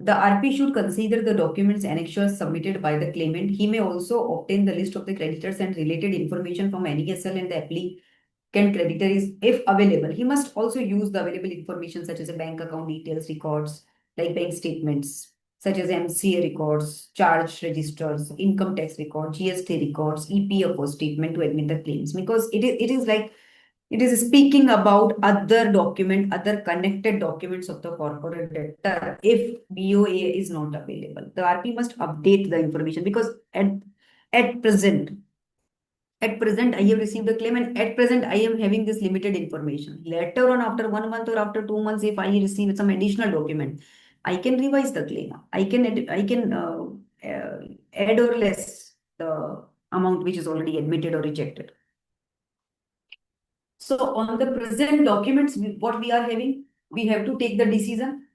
the RP should consider the documents annexures submitted by the claimant. He may also obtain the list of the creditors and related information from NESL and the applicant creditor is if available. He must also use the available information such as a bank account details, records, like bank statements. such as MCA records, charge registers, income tax records, GST records, EPFO statement to admit the claims. Because it is like it is speaking about other connected documents of the corporate debtor. If BOA is not available, the RP must update the information because at present, at present, I have received the claim, and at present, I am having this limited information. Later on, after 1 month or after 2 months, if I receive some additional document, I can revise the claim. I can add or less the amount which is already admitted or rejected. So on the present documents, what we are having, we have to take the decision.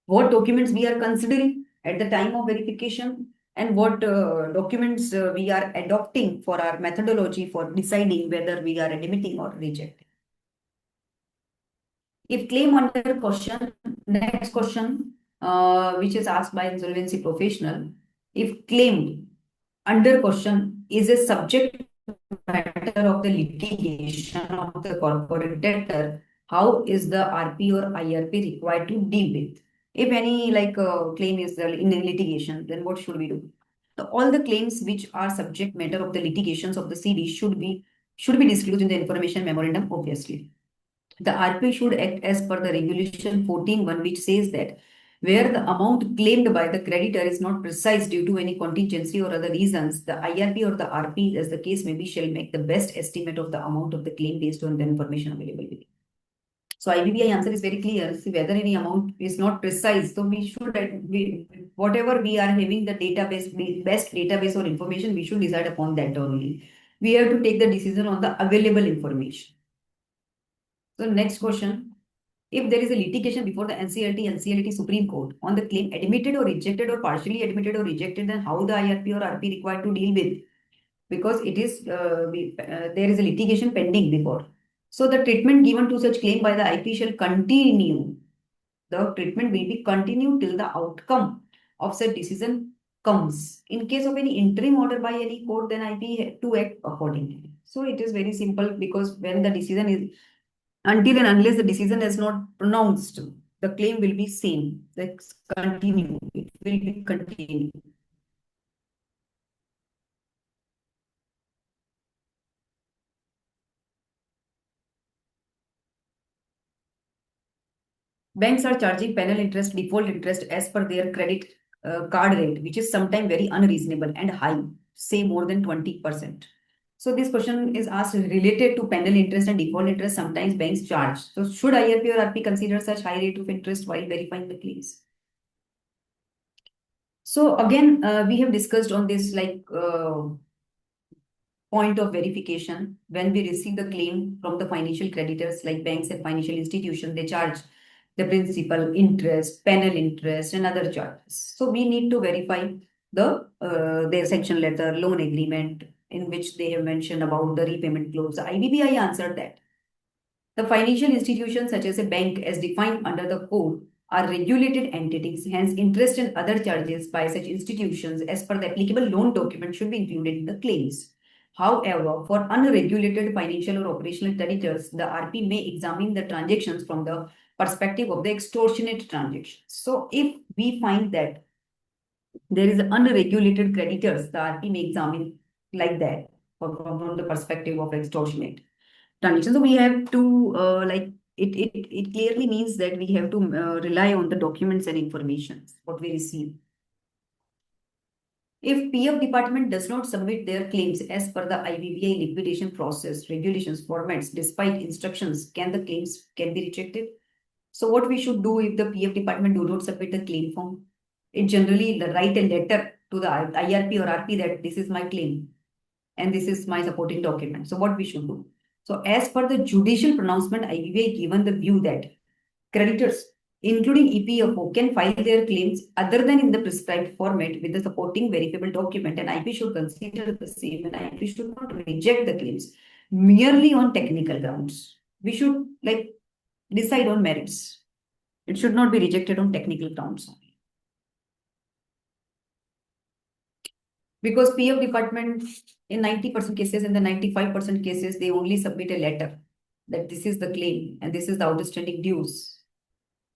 What documents we are considering at the time of verification, and what documents we are adopting for our methodology for deciding whether we are admitting or rejecting. If claim under question, next question, which is asked by insolvency professional, if claim under question is a subject matter of the litigation of the corporate debtor, how is the RP or IRP required to deal with? If any claim is in a litigation, then what should we do? All the claims which are subject matter of the litigations of the CD should be disclosed in the information memorandum, obviously. The RP should act as per the regulation 14(1), which says that where the amount claimed by the creditor is not precise due to any contingency or other reasons, the IRP or the RP, as the case may be, shall make the best estimate of the amount of the claim based on the information available with it. So IBBI answer is very clear. See, whether any amount is not precise, so whatever we are having the database, best database or information, we should decide upon that only. We have to take the decision on the available information. So next question. If there is a litigation before the NCLT Supreme Court on the claim admitted or rejected or partially admitted or rejected, then how the IRP or RP required to deal with? Because there is a litigation pending before. So the treatment given to such claim by the IP shall continue. The treatment will be continued till the outcome of such decision comes. In case of any interim order by any court, then IP have to act accordingly. So it is very simple, because when the decision is, until and unless the decision is not pronounced, the claim will be same. Let's continue. It will be continued. Banks are charging penal interest, default interest as per their credit card rate, which is sometimes very unreasonable and high, say more than 20%. So this question is asked related to penal interest and default interest. Sometimes banks charge. So should IRP or RP consider such high rate of interest while verifying the claims? So again, we have discussed on this point of verification. When we receive the claim from the financial creditors like banks and financial institutions, they charge the principal, interest, penal interest, and other charges. So we need to verify their sanction letter, loan agreement, in which they have mentioned about the repayment clause. The IBBI answered that the financial institutions, such as a bank as defined under the code, are regulated entities. Hence, interest and other charges by such institutions as per the applicable loan document should be included in the claims. However, for unregulated financial or operational creditors, the RP may examine the transactions from the perspective of the extortionate transactions. So, if we find that there is unregulated creditors, the RP may examine like that from the perspective of extortionate transaction. So we have to it clearly means that we have to rely on the documents and information what we receive. If PF department does not submit their claims as per the IBBI liquidation process regulations formats despite instructions, can the claims can be rejected? So what we should do if the PF department do not submit the claim form? It generally write a letter to the IRP or RP that this is my claim and this is my supporting document. So what we should do? So as per the judicial pronouncement, IBBI given the view that creditors, including EPFO, can file their claims other than in the prescribed format with the supporting verifiable document, and IP should consider the same, and IP should not reject the claims merely on technical grounds. We should decide on merits. It should not be rejected on technical grounds. Because PF department in 90% cases and the 95% cases, they only submit a letter that this is the claim and this is the outstanding dues.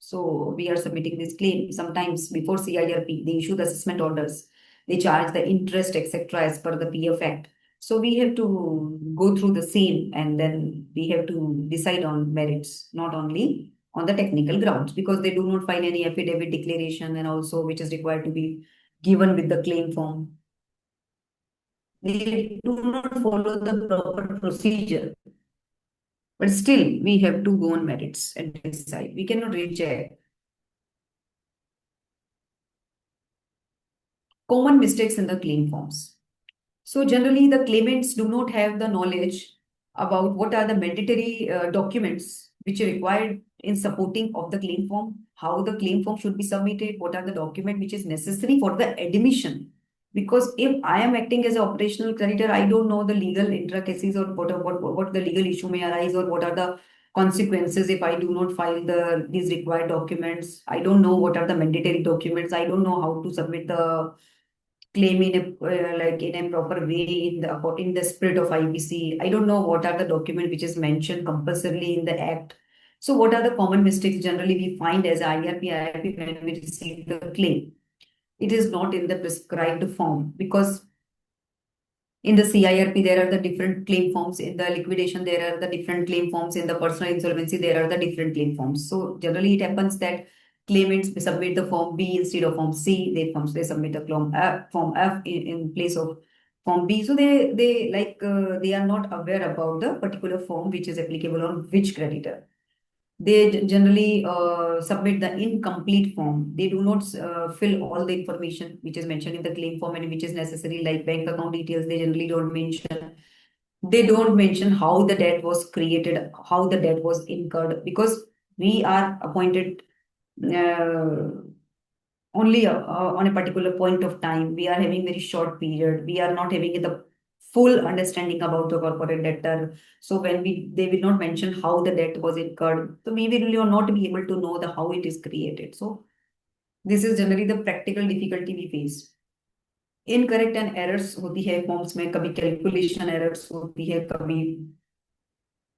So we are submitting this claim. Sometimes before CIRP, they issue the assessment orders. They charge the interest, etc., as per the PF Act. So we have to go through the same, and then we have to decide on merits, not only on the technical grounds, because they do not file any affidavit declaration, and also which is required to be given with the claim form. They do not follow the proper procedure. But still, we have to go on merits and decide. We cannot reject. Common mistakes in the claim forms. So generally, the claimants do not have the knowledge about what are the mandatory documents which are required in supporting of the claim form, how the claim form should be submitted, what are the document which is necessary for the admission. Because if I am acting as an operational creditor, I don't know the legal intricacies or what the legal issue may arise or what are the consequences if I do not file these required documents. I don't know what are the mandatory documents. I don't know how to submit the claim in a like in a proper way in the spirit of IBC. I don't know what are the document which is mentioned compulsorily in the act. So what are the common mistakes generally we find as IRP when we receive the claim? It is not in the prescribed form because in the CIRP, there are the different claim forms. In the liquidation, there are the different claim forms. In the personal insolvency, there are the different claim forms. So generally, it happens that claimants submit the form B instead of form C. They submit a form F in place of form B. So they are not aware about the particular form which is applicable on which creditor. They generally submit the incomplete form. They do not fill all the information which is mentioned in the claim form and which is necessary, like bank account details. They generally don't mention. They don't mention how the debt was created, how the debt was incurred, because we are appointed uh, only on a particular point of time. We are having very short period. We are not having the full understanding about the corporate debtor. So when they will not mention how the debt was incurred, so we will not be able to know the how it is created. So this is generally the practical difficulty we face. Incorrect and errors होती है forms में, कभी calculation errors होती है, कभी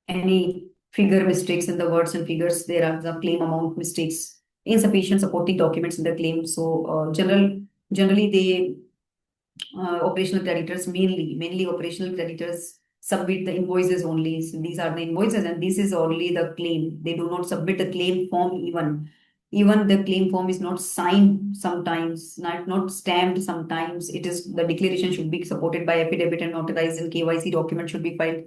any figure mistakes in the words and figures. There are the claim amount mistakes, insufficient supporting documents in the claim. So generally they operational creditors mainly operational creditors submit the invoices only. So these are the invoices and this is only the claim. They do not submit a claim form even. Even the claim form is not signed sometimes, not stamped sometimes. It is the declaration should be supported by affidavit and notarized and KYC document should be filed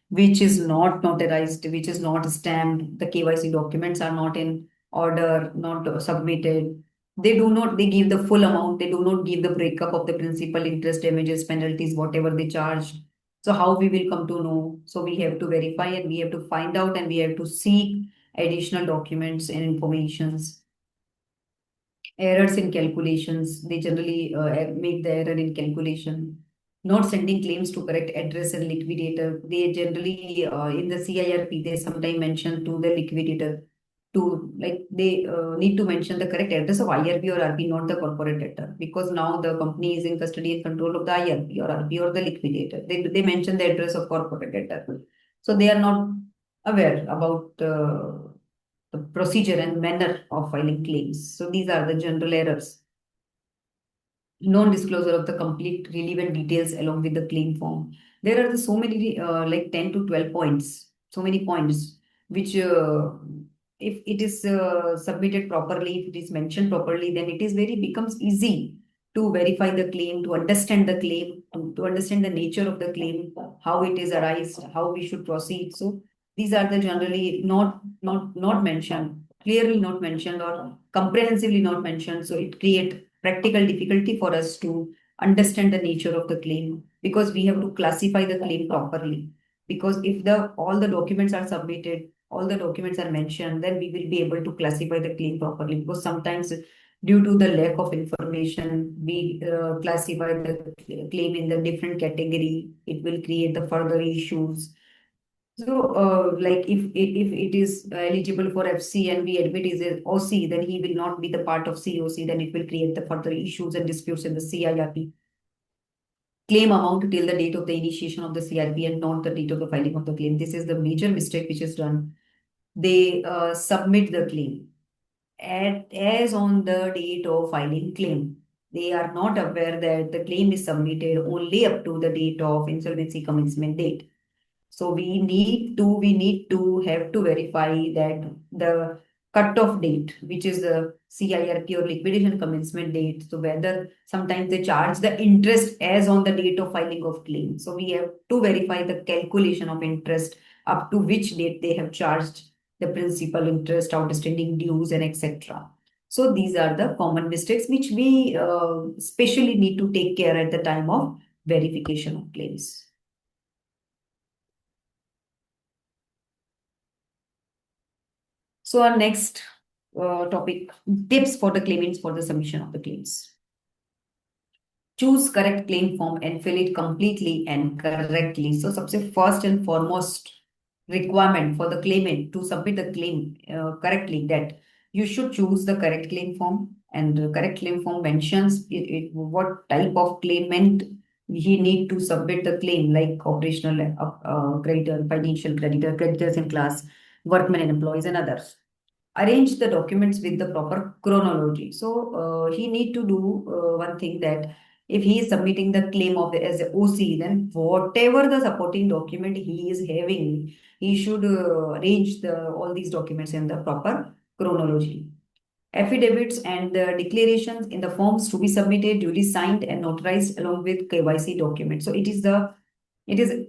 which is not notarized, which is not stamped. The KYC documents are not in order, not submitted. They give the full amount. They do not give the breakup of the principal, interest, damages, penalties, whatever they charge. So how we will come to know? So we have to verify and we have to find out and we have to seek additional documents and informations. Errors in calculations. They generally make the error in calculation. Not sending claims to correct address and liquidator. They generally, in the CIRP, they sometimes mention to the liquidator to like they need to mention the correct address of IRP or RP, not the corporate debtor, because now the company is in custody and control of the IRP or RP or the liquidator. They mention the address of corporate debtor. So they are not aware about the procedure and manner of filing claims. So these are the general errors. Non-disclosure of the complete relevant details along with the claim form. There are so many, like 10 to 12 points, so many points, which if it is submitted properly, if it is mentioned properly, then it is very becomes easy to verify the claim, to understand the claim, to understand the nature of the claim, how it is arised, how we should proceed. So these are the generally not mentioned, clearly not mentioned or comprehensively not mentioned. So it create practical difficulty for us to understand the nature of the claim because we have to classify the claim properly. Because if the all the documents are submitted, all the documents are mentioned, then we will be able to classify the claim properly. Because sometimes, due to the lack of information, we classify the claim in the different category. It will create the further issues. So, like if it is eligible for FC and we admit is an OC, then he will not be the part of COC. Then it will create the further issues and disputes in the CIRP. Claim amount till the date of the initiation of the CRP and not the date of the filing of the claim. This is the major mistake which is done. They submit the claim. as on the date of filing claim. They are not aware that the claim is submitted only up to the date of insolvency commencement date. So we need to have to verify that the cut-off date, which is the CIRP or liquidation commencement date. So whether sometimes they charge the interest as on the date of filing of claim. So we have to verify the calculation of interest up to which date they have charged the principal, interest, outstanding dues, and etc. So these are the common mistakes which we especially need to take care at the time of verification of claims. So our next topic, tips for the claimants for the submission of the claims. Choose correct claim form and fill it completely and correctly. So सबसे first and foremost requirement for the claimant to submit the claim correctly, that you should choose the correct claim form, and the correct claim form mentions what type of claimant he need to submit the claim, like operational creditor, financial creditor, creditors in class, workmen and employees, and others. Arrange the documents with the proper chronology. So he need to do one thing, that if he is submitting the claim of as a OC, then whatever the supporting document he is having, he should arrange all these documents in the proper chronology. Affidavits and declarations in the forms to be submitted, duly signed and notarized along with KYC documents. So it is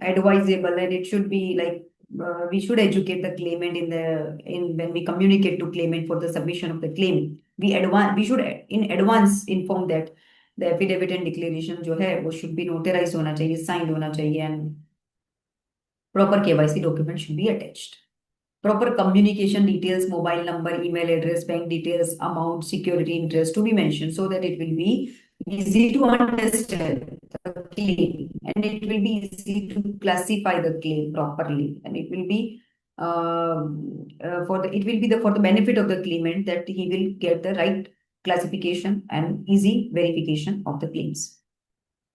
advisable, and it should be like we should educate the claimant in when we communicate to claimant for the submission of the claim. We should in advance inform that the affidavit and declaration जो है वो should be notarized होना चाहिए, signed होना चाहिए, and proper KYC document should be attached. Proper communication details, mobile number, email address, bank details, amount, security interest to be mentioned, so that it will be easy to understand the claim, and it will be easy to classify the claim properly, and it will be for the benefit of the claimant, that he will get the right classification and easy verification of the claims.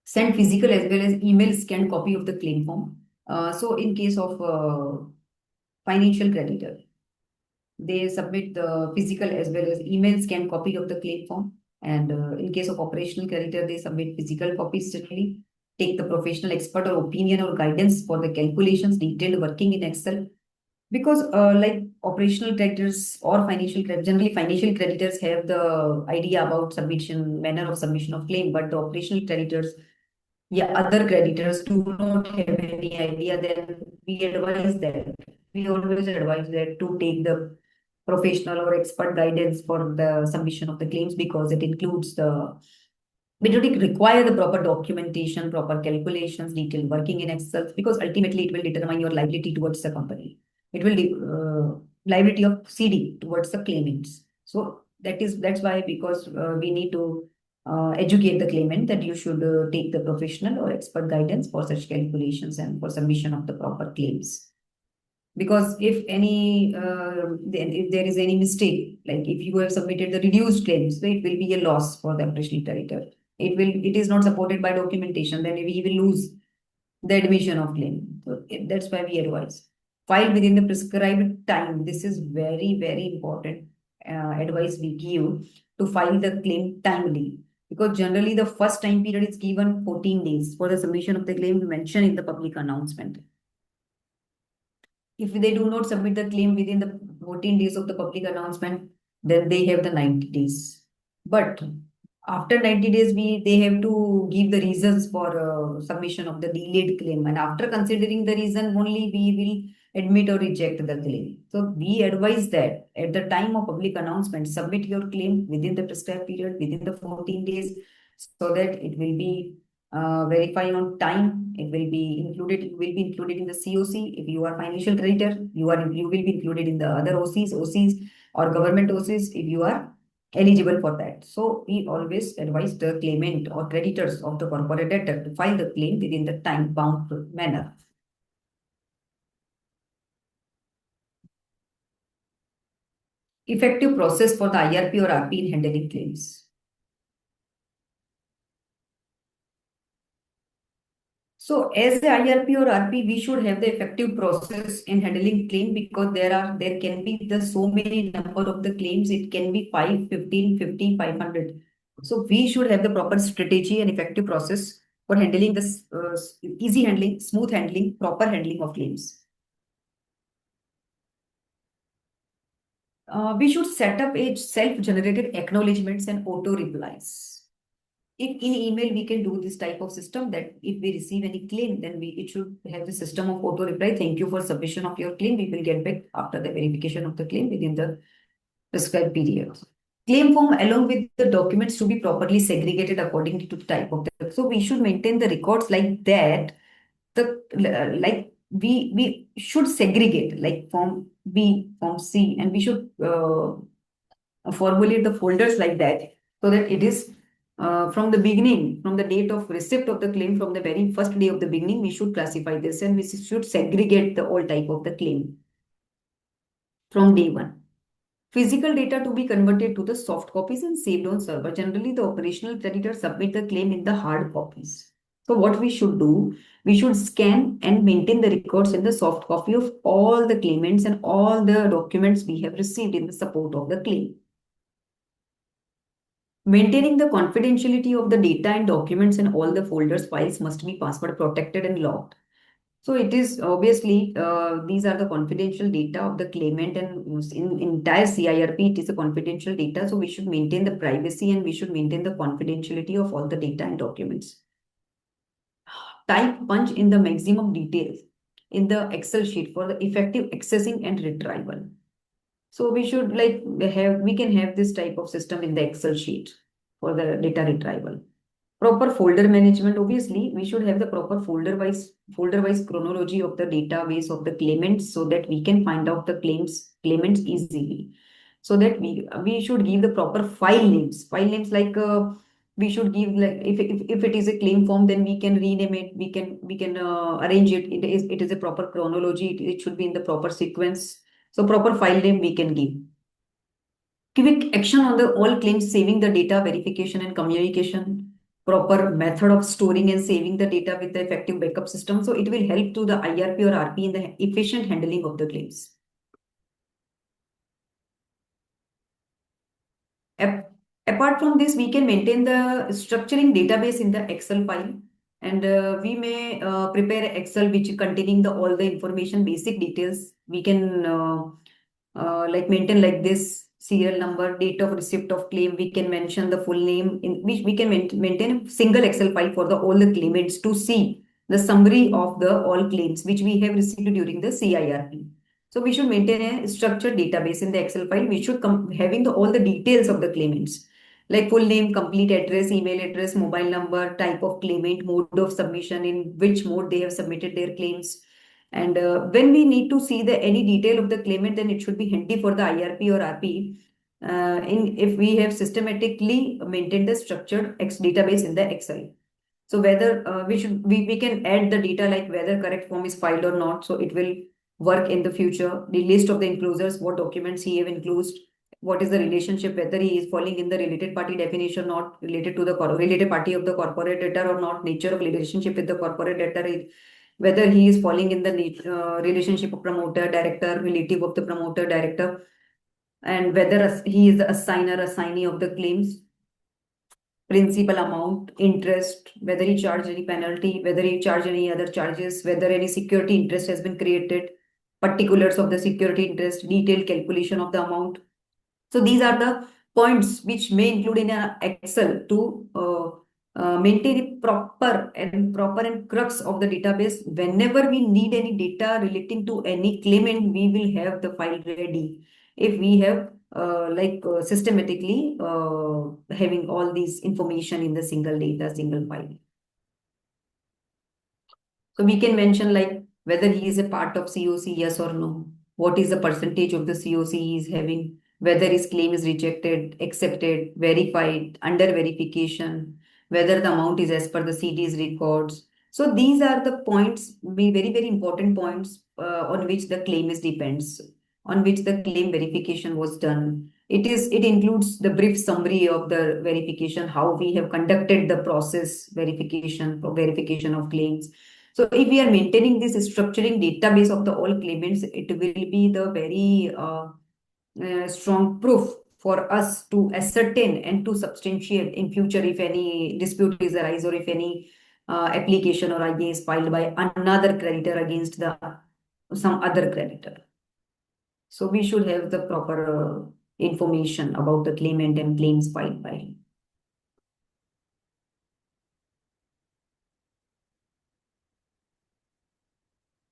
Send physical as well as email scanned copy of the claim form. So in case of financial creditor, they submit the physical as well as email scanned copy of the claim form. And in case of operational creditor, they submit physical copies generally. Take the professional expert or opinion or guidance for the calculations, detailed working in Excel. Because like operational creditors or generally financial creditors have the idea about submission, manner of submission of claim, but the operational creditors, yeah, other creditors do not have any idea, then we always advise that to take the professional or expert guidance for the submission of the claims, because it includes the we do require the proper documentation, proper calculations, detailed working in Excel, because ultimately it will determine your liability towards the company. It will liability of CD towards the claimants. So that's why, because we need to educate the claimant that you should take the professional or expert guidance for such calculations and for submission of the proper claims. Because if there is any mistake, like if you have submitted the reduced claims, so it will be a loss for the operational creditor. It is not supported by documentation, then he will lose the admission of claim. So that's why we advise file within the prescribed time. This is very, very important advice we give, to file the claim timely, because generally the first time period is given 14 days for the submission of the claim mentioned in the public announcement. If they do not submit the claim within the 14 days of the public announcement, then they have the 90 days. But after 90 days, they have to give the reasons for submission of the delayed claim. And after considering the reason, only we will admit or reject the claim. So we advise that at the time of public announcement, submit your claim within the prescribed period, within the 14 days, so that it will be verified on time. It will be included in the COC. If you are financial creditor, you will be included in the other OCs or government OCs if you are eligible for that. So we always advise the claimant or creditors of the corporate debtor to file the claim within the time-bound manner. Effective process for the IRP or RP in handling claims. So as a IRP or RP, we should have the effective process in handling claim because there can be the so many number of the claims. It can be 5, 15, 50, 500. So we should have the proper strategy and effective process for handling this easy handling, smooth handling, proper handling of claims. We should set up a self-generated acknowledgements and auto replies. If in email we can do this type of system that if we receive any claim, then it should have the system of auto reply. Thank you for submission of your claim. We will get back after the verification of the claim within the prescribed period. Claim form along with the documents to be properly segregated according to the type of the. So we should maintain the records like that. Like we should segregate like form B, form C, and we should formulate the folders like that so that it is from the beginning, from the date of receipt of the claim, from the very first day of the beginning, we should classify this and we should segregate the all type of the claim from day one. Physical data to be converted to the soft copies and saved on server. Generally, the operational creditor submit the claim in the hard copies. So what we should do, we should scan and maintain the records in the soft copy of all the claimants and all the documents we have received in the support of the claim. Maintaining the confidentiality of the data and documents in all the folders files must be password protected and locked. So it is obviously these are the confidential data of the claimant and in entire CIRP it is a confidential data. So we should maintain the privacy and we should maintain the confidentiality of all the data and documents. Type punch in the maximum details in the Excel sheet for the effective accessing and retrieval. So we should we can have this type of system in the Excel sheet for the data retrieval. Proper folder management, obviously, we should have the proper folder wise chronology of the database of the claimants so that we can find out the claimants easily. So that we should give the proper file names. File names like we should give like if it is a claim form, then we can rename it. We can arrange it. It is a proper chronology. It should be in the proper sequence. So proper file name we can give. Quick action on the all claims, saving the data, verification and communication, proper method of storing and saving the data with the effective backup system. So it will help to the IRP or RP in the efficient handling of the claims. Apart from this, we can maintain the structuring database in the Excel file, and we may prepare Excel which containing the all the information, basic details. We can like maintain like this serial number, date of receipt of claim. We can mention the full name in which we can maintain a single Excel file for the all the claimants to see the summary of the all claims which we have received during the CIRP. So we should maintain a structured database in the Excel file. We should come having all the details of the claimants like full name, complete address, email address, mobile number, type of claimant, mode of submission, in which mode they have submitted their claims. And when we need to see the any detail of the claimant, then it should be handy for the IRP or RP. In if we have systematically maintained the structured X database in the Excel. So whether we can add the data like whether correct form is filed or not. So it will work in the future. The list of the enclosures, what documents he have enclosed, what is the relationship, whether he is falling in the related party definition, not related to the related party of the corporate debtor or not, nature of relationship with the corporate debtor, whether he is falling in the relationship of promoter, director, relative of the promoter, director, and whether he is the assigner, assignee of the claims, principal amount, interest, whether he charged any penalty, whether he charged any other charges, whether any security interest has been created, particulars of the security interest, detailed calculation of the amount. So these are the points which may include in an Excel to maintain a proper and crux of the database. Whenever we need any data relating to any claimant, we will have the file ready. If we have systematically having all these information in the single data, single file. So we can mention like whether he is a part of COC, yes or no. What is the percentage of the COC he is having? Whether his claim is rejected, accepted, verified, under verification, whether the amount is as per the CD's records. So these are the points, very, very important points on which the claim is depends, on which the claim verification was done. It includes the brief summary of the verification, how we have conducted the process verification for verification of claims, So if we are maintaining this structuring database of the all claimants, it will be the very strong proof for us to ascertain and to substantiate in future if any dispute is arise or if any application or IA is filed by another creditor against the some other creditor. So we should have the proper information about the claimant and claims filed by him.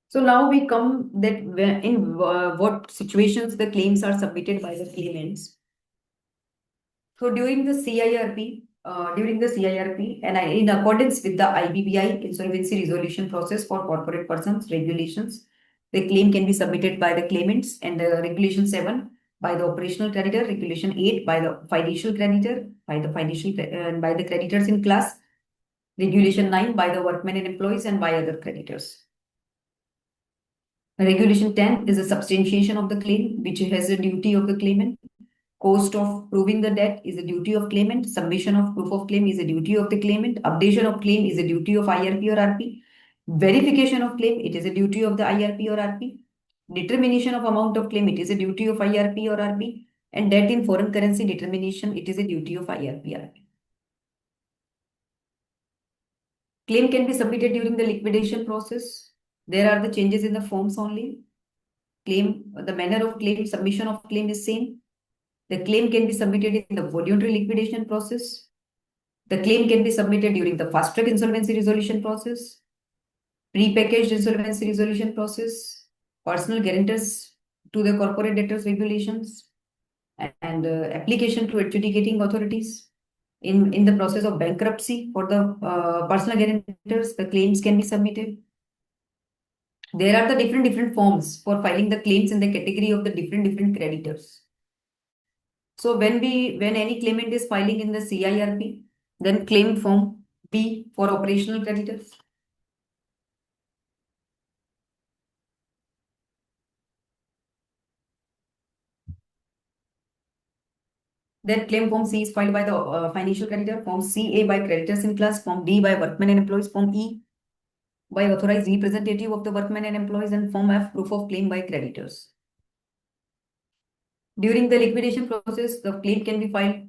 So now we come that in what situations the claims are submitted by the claimants. So during the CIRP, and in accordance with the IBBI insolvency resolution process for corporate persons regulations, the claim can be submitted by the claimants, and Regulation 7 by the operational creditor, Regulation 8 by the financial creditor, by the creditors in class, Regulation 9 by the workmen and employees, and by other creditors. Regulation 10 is a substantiation of the claim, which has a duty of the claimant. Cost of proving the debt is a duty of claimant. Submission of proof of claim is a duty of the claimant. Updation of claim is a duty of IRP or RP. Verification of claim, it is a duty of the IRP or RP. Determination of amount of claim, it is a duty of IRP or RP. And debt in foreign currency determination, it is a duty of IRP or RP. Claim can be submitted during the liquidation process. There are the changes in the forms only. The manner of claim, submission of claim is same. The claim can be submitted in the voluntary liquidation process. The claim can be submitted during the fast track insolvency resolution process, pre-packaged insolvency resolution process, personal guarantors to the corporate debtors regulations, and application to adjudicating authorities. In the process of bankruptcy for the personal guarantors, the claims can be submitted. There are the different forms for filing the claims in the category of the different creditors. So when any claimant is filing in the CIRP, then claim form B for operational creditors. Then claim form C is filed by the financial creditor, form CA by creditors in class, form D by workmen and employees, form E by authorized representative of the workmen and employees, and form F proof of claim by creditors. During the liquidation process, the claim can be filed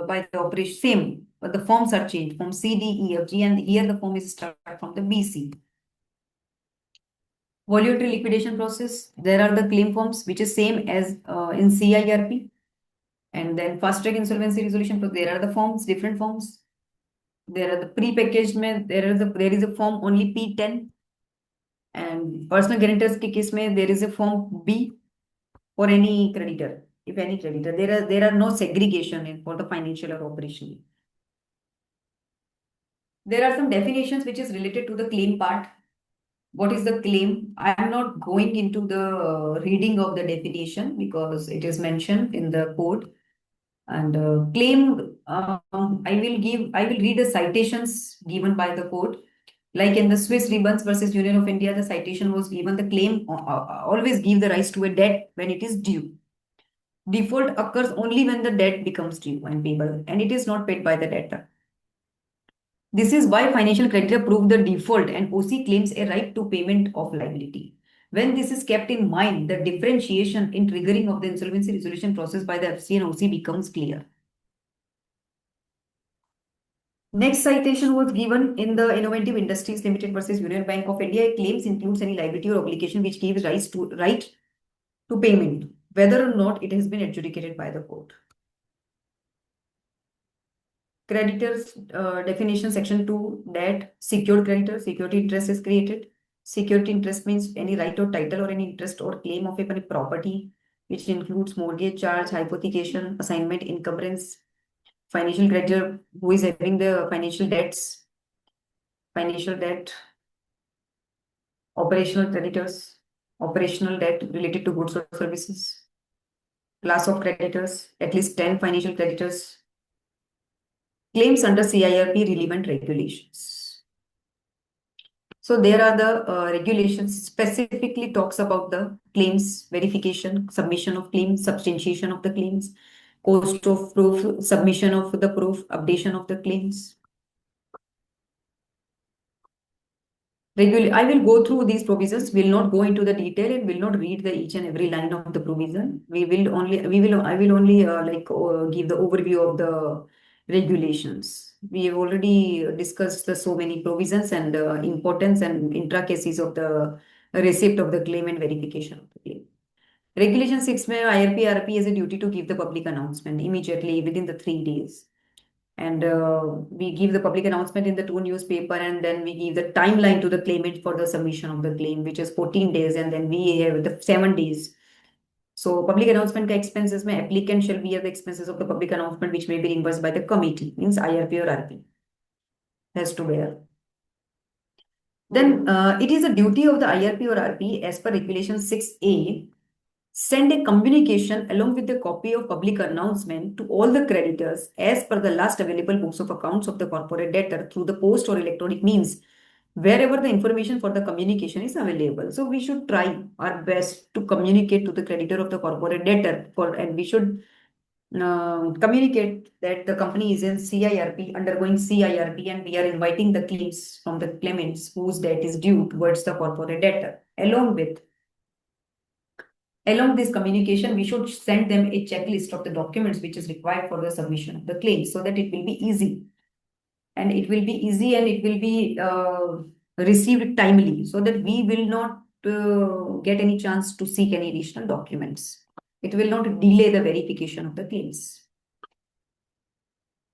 by the operation same, but the forms are changed, form C, D, E, F, G, and here the form is start from the BC. Voluntary liquidation process, there are the claim forms which is same as in CIRP. And then fast track insolvency resolution, so there are the forms, different forms. There are the pre-packaged there is a form only P10. And personal guarantors के case में there is a form B for any creditor. If any creditor, there are no segregation for the financial or operational. There are some definitions which is related to the claim part. What is the claim? I am not going into the reading of the definition because it is mentioned in the code. And claim, I will read the citations given by the court. Like in the Swiss Ribbons versus Union of India, the citation was given. The claim always give the rise to a debt when it is due. Default occurs only when the debt becomes due and payable, and it is not paid by the debtor. This is why financial creditor prove the default and OC claims a right to payment of liability. When this is kept in mind, the differentiation in triggering of the insolvency resolution process by the FC and OC becomes clear. Next citation was given in the Innovative Industries Limited versus Union Bank of India. Claims includes any liability or obligation which gives rise to right to payment, whether or not it has been adjudicated by the court. Creditors definition section 2, that secured creditor, security interest is created. Security interest means any right or title or any interest or claim of a property which includes mortgage charge, hypothecation, assignment, encumbrance. Financial creditor who is having the financial debt, operational creditors, operational debt related to goods or services. Class of creditors, at least 10 financial creditors. Claims under CIRP relevant regulations. So there are the regulations specifically talks about the claims verification, submission of claims, substantiation of the claims, cost of proof, submission of the proof, updation of the claims. I will go through these provisions, will not go into the detail and will not read the each and every line of the provision. I will only give the overview of the regulations. We have already discussed the so many provisions and importance and intricacies of the receipt of the claim and verification of the claim. Regulation 6 में IRP has a duty to give the public announcement immediately within the 3 days. And we give the public announcement in the two newspaper, and then we give the timeline to the claimant for the submission of the claim, which is 14 days, and then we have the 7 days. So public announcement का expenses में applicant shall bear the expenses of the public announcement, which may be reimbursed by the committee, means IRP or RP has to bear. Then it is a duty of the IRP or RP as per regulation 6A, send a communication along with a copy of public announcement to all the creditors as per the last available books of accounts of the corporate debtor through the post or electronic means, wherever the information for the communication is available. So we should try our best to communicate to the creditor of the corporate debtor and we should communicate that the company is in CIRP, undergoing CIRP, and we are inviting the claims from the claimants whose debt is due towards the corporate debtor. Along this communication, we should send them a checklist of the documents which is required for the submission of the claim so that it will be easy. And it will be easy and it will be received timely so that we will not get any chance to seek any additional documents. It will not delay the verification of the claims.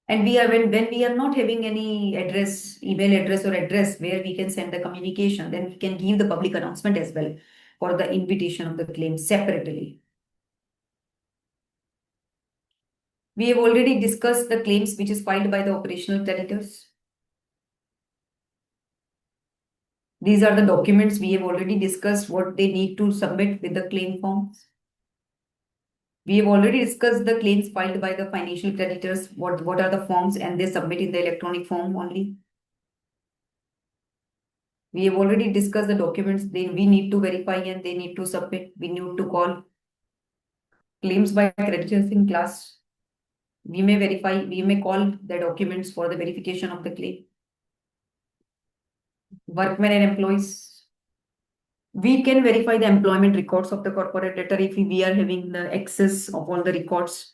And when we are not having any email address or address where we can send the communication, then we can give the public announcement as well for the invitation of the claim separately. We have already discussed the claims which is filed by the operational creditors. These are the documents we have already discussed what they need to submit with the claim forms. We have already discussed the claims filed by the financial creditors, what are the forms, and they submit in the electronic form only. We have already discussed the documents we need to verify and they need to submit. We need to call claims by creditors in class. We may call the documents for the verification of the claim. Workmen and employees. We can verify the employment records of the corporate debtor if we are having the access of all the records.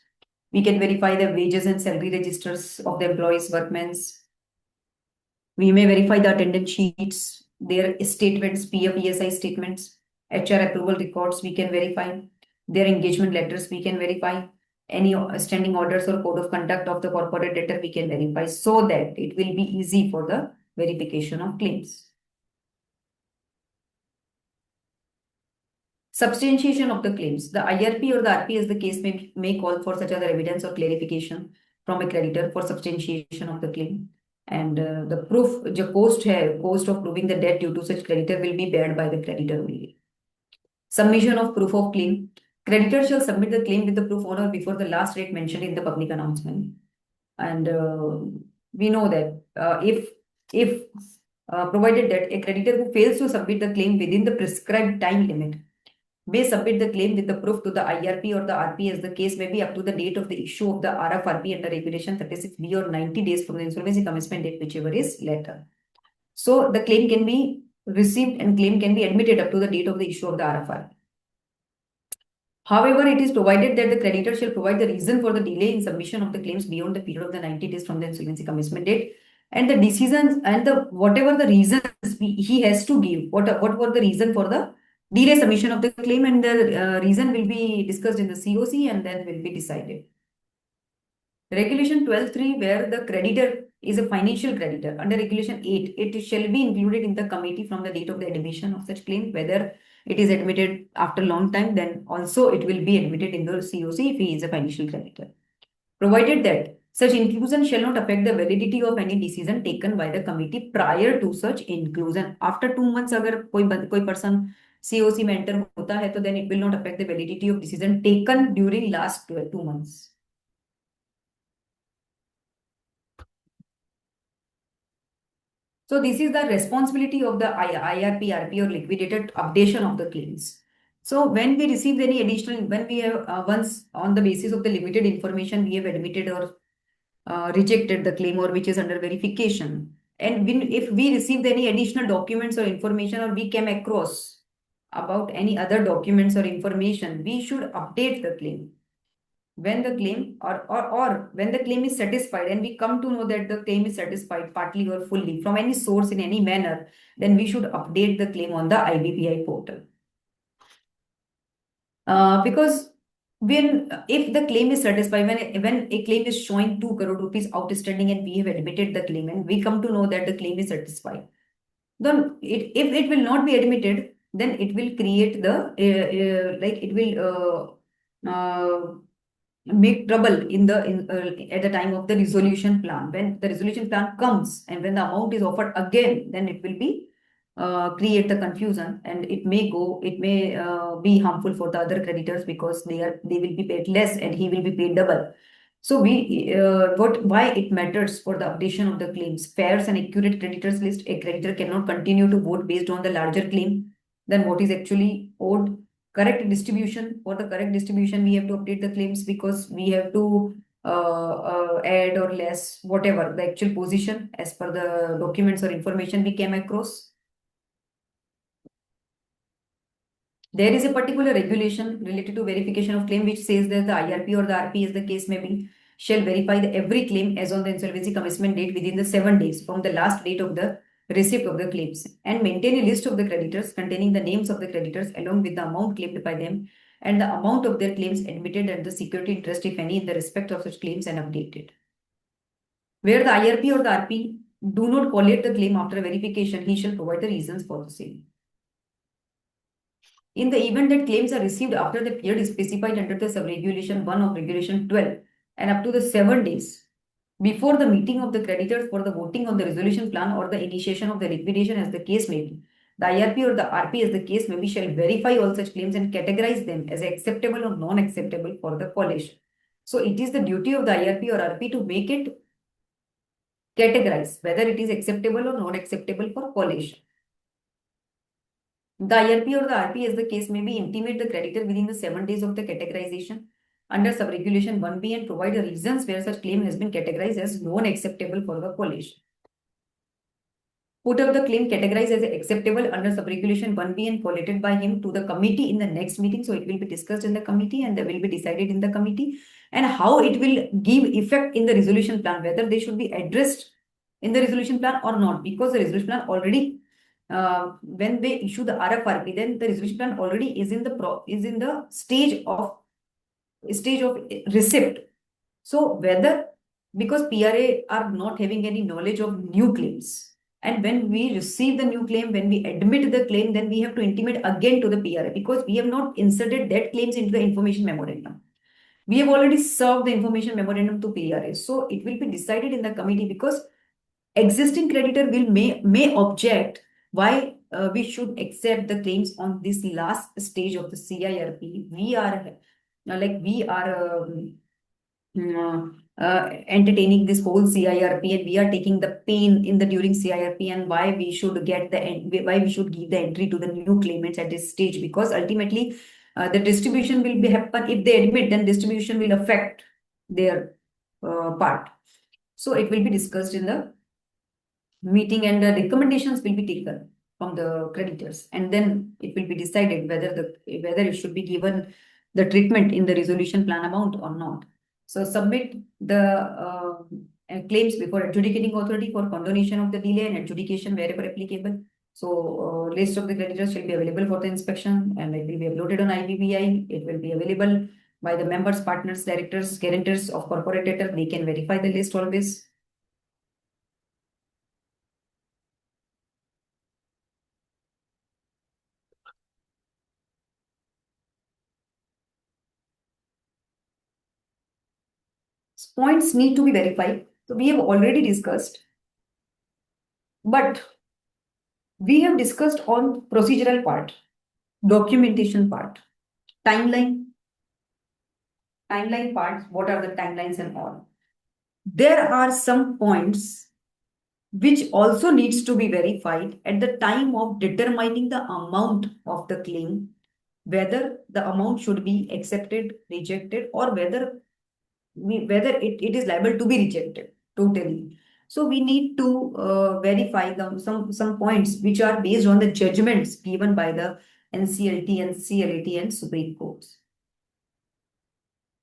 We can verify the wages and salary registers of the employees, workmen's. We may verify the attendance sheets, their statements, PF, ESI statements, HR approval records, we can verify. Their engagement letters, we can verify. Any standing orders or code of conduct of the corporate debtor, we can verify so that it will be easy for the verification of claims. Substantiation of the claims. The IRP or the RP, as the case may call for such other evidence or clarification from a creditor for substantiation of the claim. And the proof, the cost of proving the debt due to such creditor will be borne by the creditor only. Submission of proof of claim. Creditor shall submit the claim with the proof on or before the last date mentioned in the public announcement. And we know that if provided that a creditor who fails to submit the claim within the prescribed time limit may submit the claim with the proof to the IRP or the RP, as the case may be, up to the date of the issue of the RFRP under regulation 36B or 90 days from the insolvency commencement date, whichever is later. So the claim can be received and claim can be admitted up to the date of the issue of the RFRP. However, it is provided that the creditor shall provide the reason for the delay in submission of the claims beyond the period of the 90 days from the insolvency commencement date, and the decisions and the whatever the reasons he has to give. What were the reason for the delay submission of the claim, and the reason will be discussed in the COC and then will be decided. Regulation 12(3), where the creditor is a financial creditor, under Regulation 8, it shall be included in the committee from the date of the admission of such claim, whether it is admitted after long time, then also it will be admitted in the COC if he is a financial creditor. Provided that such inclusion shall not affect the validity of any decision taken by the committee prior to such inclusion. After 2 months, अगर कोई person COC में enter होता है, तो then it will not affect the validity of decision taken during last 2 months. So this is the responsibility of the IRP, RP or liquidated updation of the claims. So when we receive any additional, when we have once on the basis of the limited information, we have admitted or rejected the claim or which is under verification. And if we received any additional documents or information, or we came across about any other documents or information, we should update the claim. When the claim or when the claim is satisfied and we come to know that the claim is satisfied partly or fully from any source in any manner, then we should update the claim on the IBPI portal. Because when if the claim is satisfied, when a claim is showing 2 crore rupees outstanding and we have admitted the claim and we come to know that the claim is satisfied, then if it will not be admitted, then it will create the like it will make trouble at the time of the resolution plan. When the resolution plan comes and when the amount is offered again, then it will be create the confusion, and it may be harmful for the other creditors, because they will be paid less and he will be paid double. So what why it matters for the updation of the claims. Fair and accurate creditors list. A creditor cannot continue to vote based on the larger claim than what is actually owed. Correct distribution. For the correct distribution, we have to update the claims, because we have to add or less whatever the actual position as per the documents or information we came across. There is a particular regulation related to verification of claim which says that the IRP or the RP, as the case may be, shall verify every claim as on the insolvency commencement date within the 7 days from the last date of the receipt of the claims, and maintain a list of the creditors containing the names of the creditors along with the amount claimed by them and the amount of their claims admitted and the security interest, if any, in the respect of such claims, and updated. Where the IRP or the RP do not collate the claim after verification, he shall provide the reasons for the same. In the event that claims are received after the period specified under the sub-regulation 1 of regulation 12 and up to the 7 days before the meeting of the creditors for the voting on the resolution plan or the initiation of the liquidation, as the case may be, the IRP or the RP, as the case may be, shall verify all such claims and categorize them as acceptable or non-acceptable for the collation. So it is the duty of the IRP or RP to make it categorize whether it is acceptable or non-acceptable for collation. The IRP or the RP, as the case may be, intimate the creditor within the 7 days of the categorization under sub-regulation 1B and provide the reasons where such claim has been categorized as non-acceptable for the collation. Put up the claim categorized as acceptable under sub-regulation 1B and collated by him to the committee in the next meeting. So it will be discussed in the committee and they will be decided in the committee, and how it will give effect in the resolution plan, whether they should be addressed in the resolution plan or not, because the resolution plan already when they issue the RFRP, then the resolution plan already is in the stage of receipt. So whether, because PRA are not having any knowledge of new claims, and when we receive the new claim, when we admit the claim, then we have to intimate again to the PRA, because we have not inserted that claims into the information memorandum. We have already served the information memorandum to PRA. So it will be decided in the committee, because existing creditor may object why we should accept the claims on this last stage of the CIRP. We are entertaining this whole CIRP, and we are taking the pain in the during CIRP, and why we should why we should give the entry to the new claimants at this stage, because ultimately the distribution will be happen. If they admit, then distribution will affect their part. So it will be discussed in the meeting, and the recommendations will be taken from the creditors, and then it will be decided whether it should be given the treatment in the resolution plan amount or not. So submit the claims before adjudicating authority for condonation of the delay and adjudication wherever applicable. So list of the creditors shall be available for the inspection, and it will be uploaded on IBPI. It will be available by the members, partners, directors, guarantors of corporate debtor. They can verify the list always. Points need to be verified. So we have already discussed, but we have discussed on procedural part, documentation part, timeline, timeline parts, what are the timelines and all. There are some points which also needs to be verified at the time of determining the amount of the claim, whether the amount should be accepted, rejected, or whether it is liable to be rejected totally. So we need to verify some points which are based on the judgments given by the NCLT and CLAT and Supreme Courts.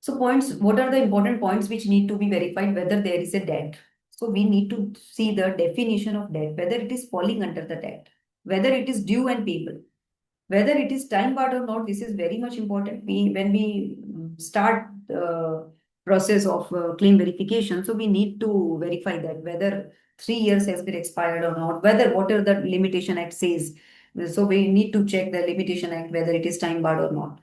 So points, what are the important points which need to be verified whether there is a debt? So we need to see the definition of debt, whether it is falling under the debt, whether it is due and payable, whether it is time barred or not. This is very much important. When we start the process of claim verification, so we need to verify that whether 3 years has been expired or not, whether whatever the limitation act says. So we need to check the limitation act whether it is time barred or not.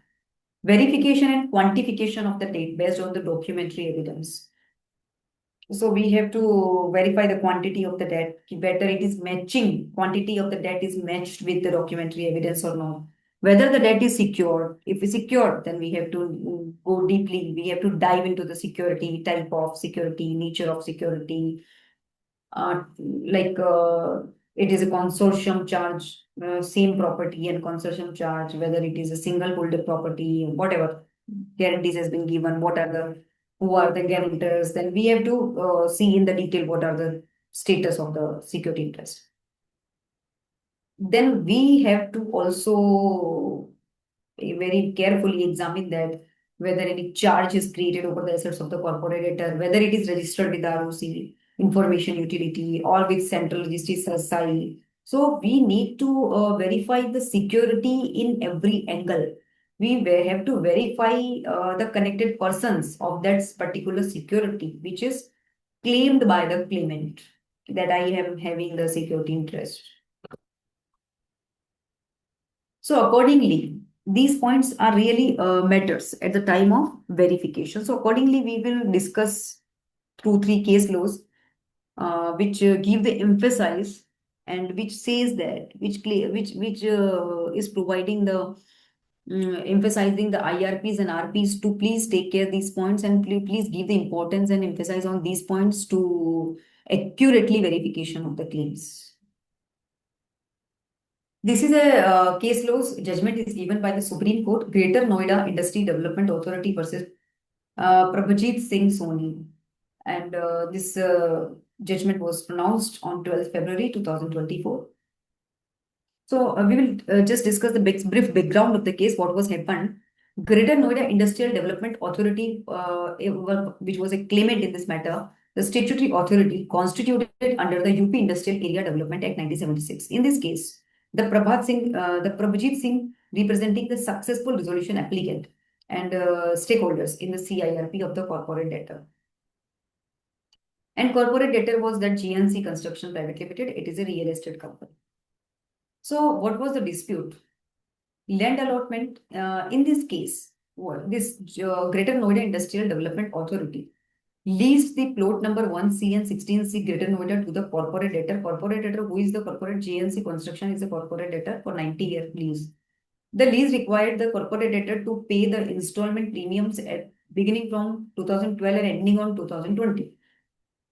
Verification and quantification of the date based on the documentary evidence. So we have to verify the quantity of the debt, whether it is matching, quantity of the debt is matched with the documentary evidence or not. Whether the debt is secured. If it's secured, then we have to go deeply. We have to dive into the security, type of security, nature of security, like it is a consortium charge, same property and consortium charge, whether it is a single holder property, whatever guarantees has been given, what are the who are the guarantors, then we have to see in the detail what are the status of the security interest. Then we have to also very carefully examine that whether any charge is created over the assets of the corporate debtor, whether it is registered with ROC, information utility, or with central registry society. So we need to verify the security in every angle. Have to verify the connected persons of that particular security, which is claimed by the claimant that I am having the security interest. So accordingly, these points are really matters at the time of verification. So accordingly, we will discuss 2, 3 case laws which give the emphasis and which says that which is providing the emphasizing the IRPs and RPs to please take care of these points and please give the importance and emphasize on these points to accurately verification of the claims. This is a case law's judgment is given by the Supreme Court, Greater Noida Industry Development Authority versus Prabhajit Singh Soni. And this judgment was pronounced on 12th February 2024. So we will just discuss the brief background of the case, what was happened. Greater Noida Industrial Development Authority, which was a claimant in this matter, the statutory authority constituted under the UP Industrial Area Development Act 1976. In this case, the Prabhajit Singh representing the successful resolution applicant and stakeholders in the CIRP of the corporate debtor. And corporate debtor was that GNC Construction Private Limited. It is a real estate company. So what was the dispute? Land allotment. In this case, this Greater Noida Industrial Development Authority leased the plot number 1C and 16C Greater Noida to the corporate debtor. Corporate debtor, who is the corporate GNC Construction, is the corporate debtor for 90-year lease. The lease required the corporate debtor to pay the installment premiums at beginning from 2012 and ending on 2020.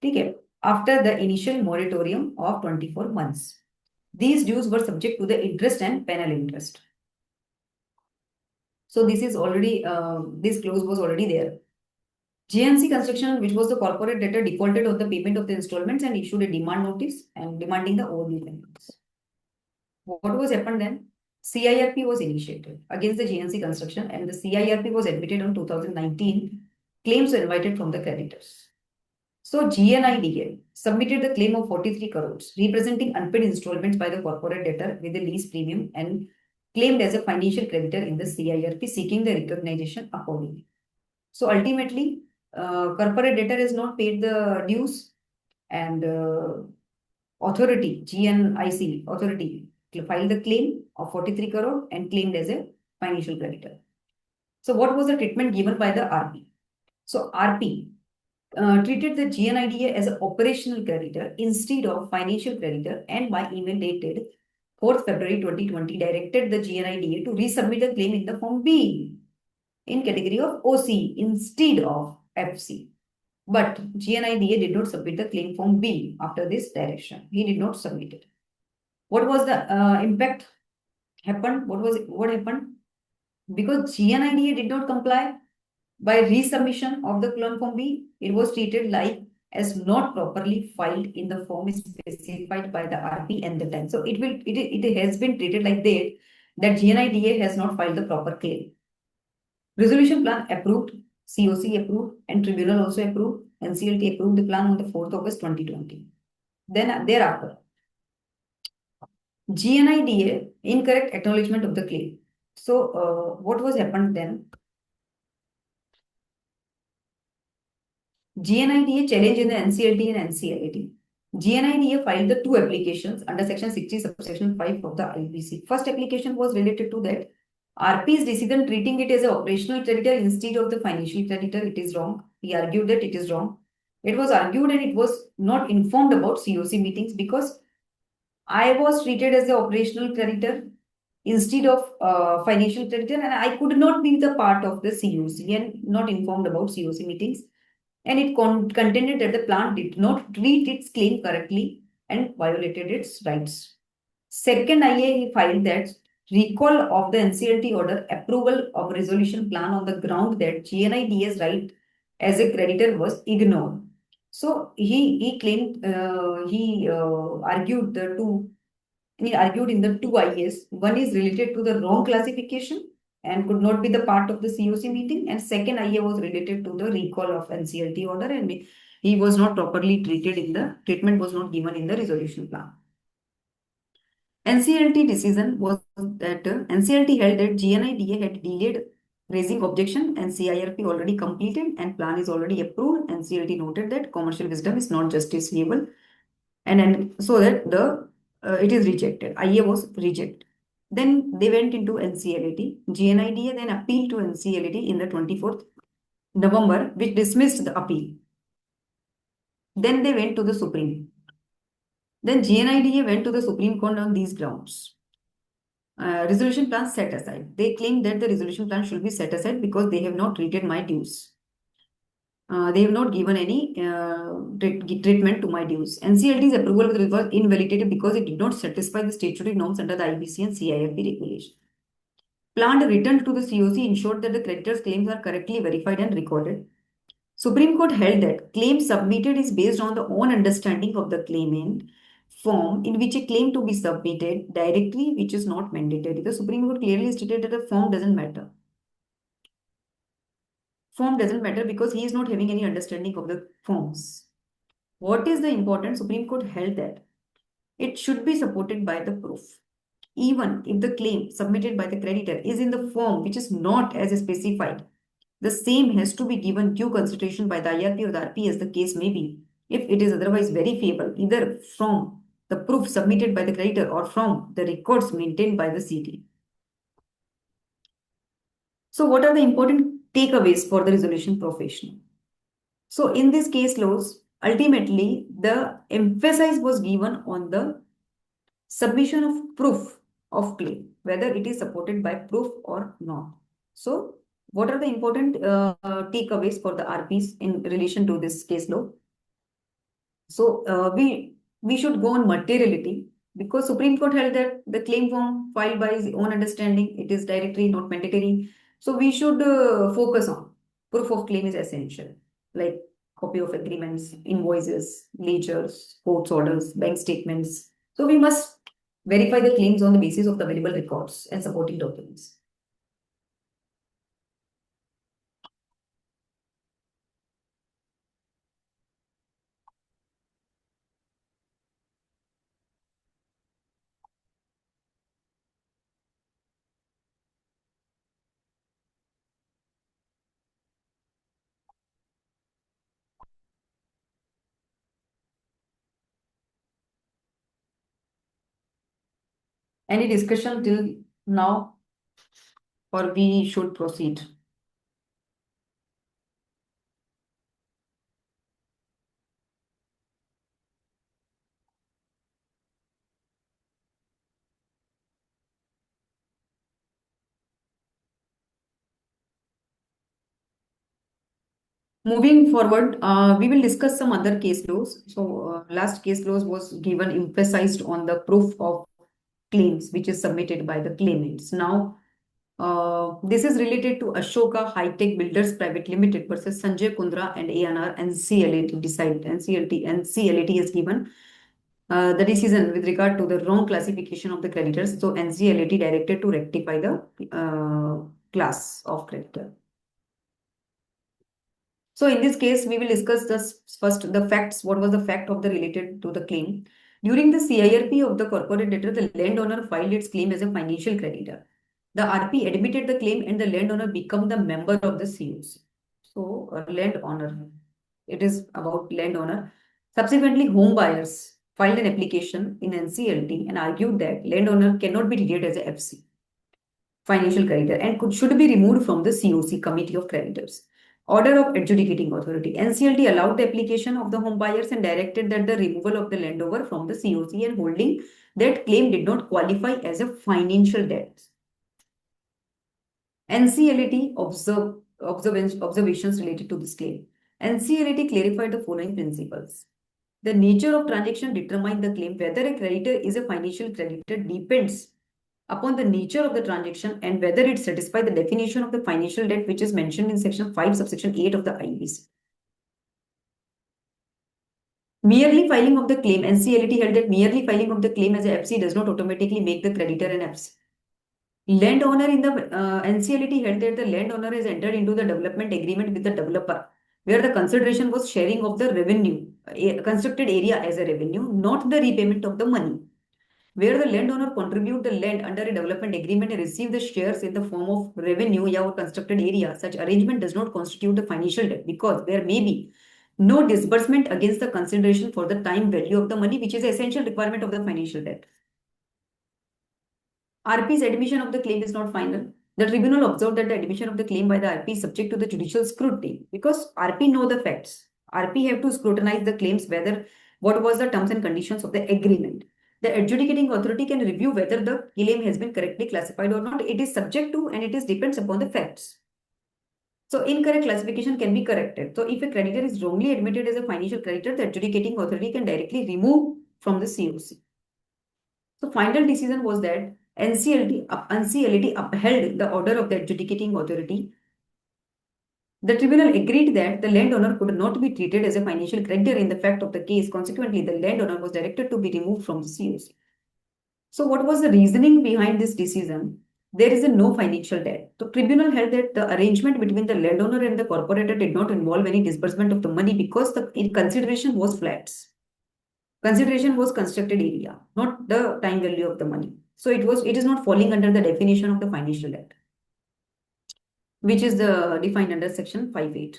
Okay. After the initial moratorium of 24 months. These dues were subject to the interest and penal interest. So this is already, this clause was already there. GNC Construction, which was the corporate debtor, defaulted on the payment of the installments and issued a demand notice and demanding the overdue payments. What was happened then? CIRP was initiated against the GNC Construction and the CIRP was admitted on 2019. Claims were invited from the creditors. So GNIDA submitted the claim of 43 crores, representing unpaid installments by the corporate debtor with the lease premium and claimed as a financial creditor in the CIRP, seeking the recognition accordingly. So ultimately, corporate debtor has not paid the dues and authority, GNIC authority, filed the claim of 43 crore and claimed as a financial creditor. So what was the treatment given by the RP? So RP treated the GNIDA as an operational creditor instead of financial creditor and by email dated 4th February 2020 directed the GNIDA to resubmit the claim in the form B in category of OC instead of FC. But GNIDA did not submit the claim form B after this direction. He did not submit it. What was the impact happened? What happened? Because GNIDA did not comply by resubmission of the claim form B, it was treated like as not properly filed in the form specified by the RP and the time. So it has been treated like that GNIDA has not filed the proper claim. Resolution plan approved, COC approved, and tribunal also approved. NCLT approved the plan on the 4th August 2020. Then thereafter, GNIDA incorrect acknowledgement of the claim. So what was happened then? GNIDA challenge in the NCLT and NCLT. GNIDA filed the two applications under section 60 subsection 5 of the IBC. First application was related to that RP's decision treating it as an operational creditor instead of the financial creditor. It is wrong. He argued that it is wrong. It was argued and it was not informed about COC meetings because I was treated as the operational creditor instead of financial creditor, and I could not be the part of the COC and not informed about COC meetings. And it contended that the plant did not treat its claim correctly and violated its rights. Second, IA filed that recall of the NCLT order approval of resolution plan on the ground that GNIDA's right as a creditor was ignored. So he claimed he argued in the two IAs. One is related to the wrong classification and could not be the part of the COC meeting, and second IA was related to the recall of NCLT order, and he was not properly treated in the treatment was not given in the resolution plan. NCLT decision was that NCLT held that GNIDA had delayed raising objection and CIRP already completed and plan is already approved. NCLT noted that commercial wisdom is not justiciable and so that the it is rejected. IA was rejected. Then they went into NCLT. GNIDA then appealed to NCLT in the 24th November, which dismissed the appeal. Then they went to the Supreme. Then GNIDA went to the Supreme Court on these grounds. Resolution plan set aside. They claim that the resolution plan should be set aside because they have not treated my dues. They have not given any treatment to my dues. NCLT's approval was invalidated because it did not satisfy the statutory norms under the IBC and CIRP regulation. Plant returned to the COC ensured that the creditor's claims are correctly verified and recorded. Supreme Court held that claim submitted is based on the own understanding of the claimant form in which a claim to be submitted directly, which is not mandatory. The Supreme Court clearly stated that the form doesn't matter. Form doesn't matter because he is not having any understanding of the forms. What is the important? Supreme Court held that it should be supported by the proof. Even if the claim submitted by the creditor is in the form which is not as specified, the same has to be given due consideration by the IRP or the RP as the case may be, if it is otherwise verifiable, either from the proof submitted by the creditor or from the records maintained by the CD. So what are the important takeaways for the resolution professional? So in this case laws, ultimately the emphasis was given on the submission of proof of claim, whether it is supported by proof or not. So what are the important takeaways for the RPs in relation to this case law? So we should go on materiality because Supreme Court held that the claim form filed by his own understanding, it is directory, not mandatory. So we should focus on proof of claim is essential, like copy of agreements, invoices, ledgers, courts orders, bank statements. So we must verify the claims on the basis of the available records and supporting documents. Any discussion till now, or we should proceed? Moving forward, we will discuss some other case laws. So, last case laws was given emphasized on the proof of claims which is submitted by the claimants. Now, This is related to Ashoka High-Tech Builders Private Limited versus Sanjay Kundra and ANR and CLAT decide NCLT and CLAT has given the decision with regard to the wrong classification of the creditors. So NCLAT directed to rectify the class of creditor. So in this case, we will discuss this first the facts. What was the fact of the related to the claim? During the CIRP of the corporate debtor, the landowner filed its claim as a financial creditor. The RP admitted the claim and the landowner become the member of the COC. So landowner, it is about landowner. Subsequently, home buyers filed an application in NCLT and argued that landowner cannot be treated as a FC financial creditor and should be removed from the COC Committee of Creditors. Order of Adjudicating Authority. NCLT allowed the application of the home buyers and directed that the removal of the landowner from the COC and holding that claim did not qualify as a financial debt. NCLT observations related to this claim. NCLT clarified the following principles. The nature of transaction determines the claim. Whether a creditor is a financial creditor depends upon the nature of the transaction and whether it satisfies the definition of the financial debt which is mentioned in section 5 subsection 8 of the IBC. Merely filing of the claim, NCLT held that merely filing of the claim as a FC does not automatically make the creditor an FC. Landowner in the NCLT held that the landowner has entered into the development agreement with the developer where the consideration was sharing of the revenue, constructed area as a revenue, not the repayment of the money. Where the landowner contribute the land under a development agreement and receive the shares in the form of revenue or constructed area, such arrangement does not constitute the financial debt because there may be no disbursement against the consideration for the time value of the money, which is the essential requirement of the financial debt. RP's admission of the claim is not final. The tribunal observed that the admission of the claim by the RP is subject to the judicial scrutiny because RP know the facts. RP have to scrutinize the claims whether what was the terms and conditions of the agreement. The adjudicating authority can review whether the claim has been correctly classified or not. It is subject to and it is depends upon the facts. So incorrect classification can be corrected. So if a creditor is wrongly admitted as a financial creditor, the adjudicating authority can directly remove from the COC. So final decision was that NCLT upheld the order of the adjudicating authority. The tribunal agreed that the landowner could not be treated as a financial creditor in the fact of the case. Consequently, the landowner was directed to be removed from the COC. So what was the reasoning behind this decision? There is a no financial debt. The tribunal held that the arrangement between the landowner and the corporator did not involve any disbursement of the money because the consideration was flats. Consideration was constructed area, not the time value of the money. So it is not falling under the definition of the financial debt, which is defined under section 5.8.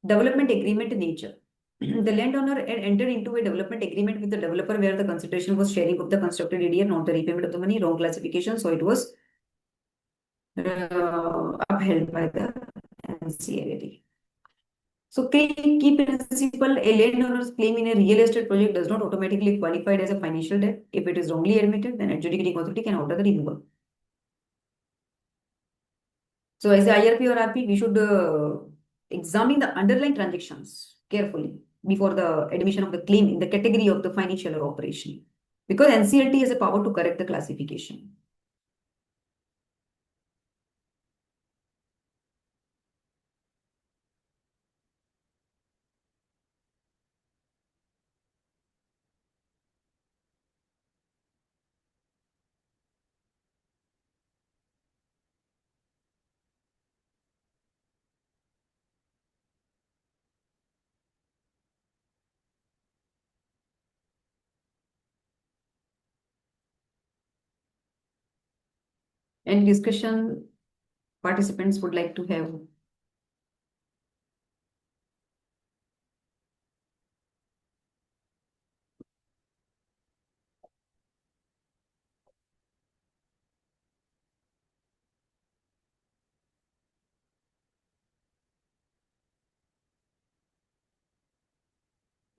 Development agreement nature. The landowner had entered into a development agreement with the developer where the consideration was sharing of the constructed area, not the repayment of the money, wrong classification. So it was upheld by the NCLAT. So key principle, a landowner's claim in a real estate project does not automatically qualify as a financial debt. If it is wrongly admitted, then adjudicating authority can order the removal. So as a IRP or RP, we should examine the underlying transactions carefully before the admission of the claim in the category of the financial or operation. Because NCLT has a power to correct the classification. Any discussion participants would like to have?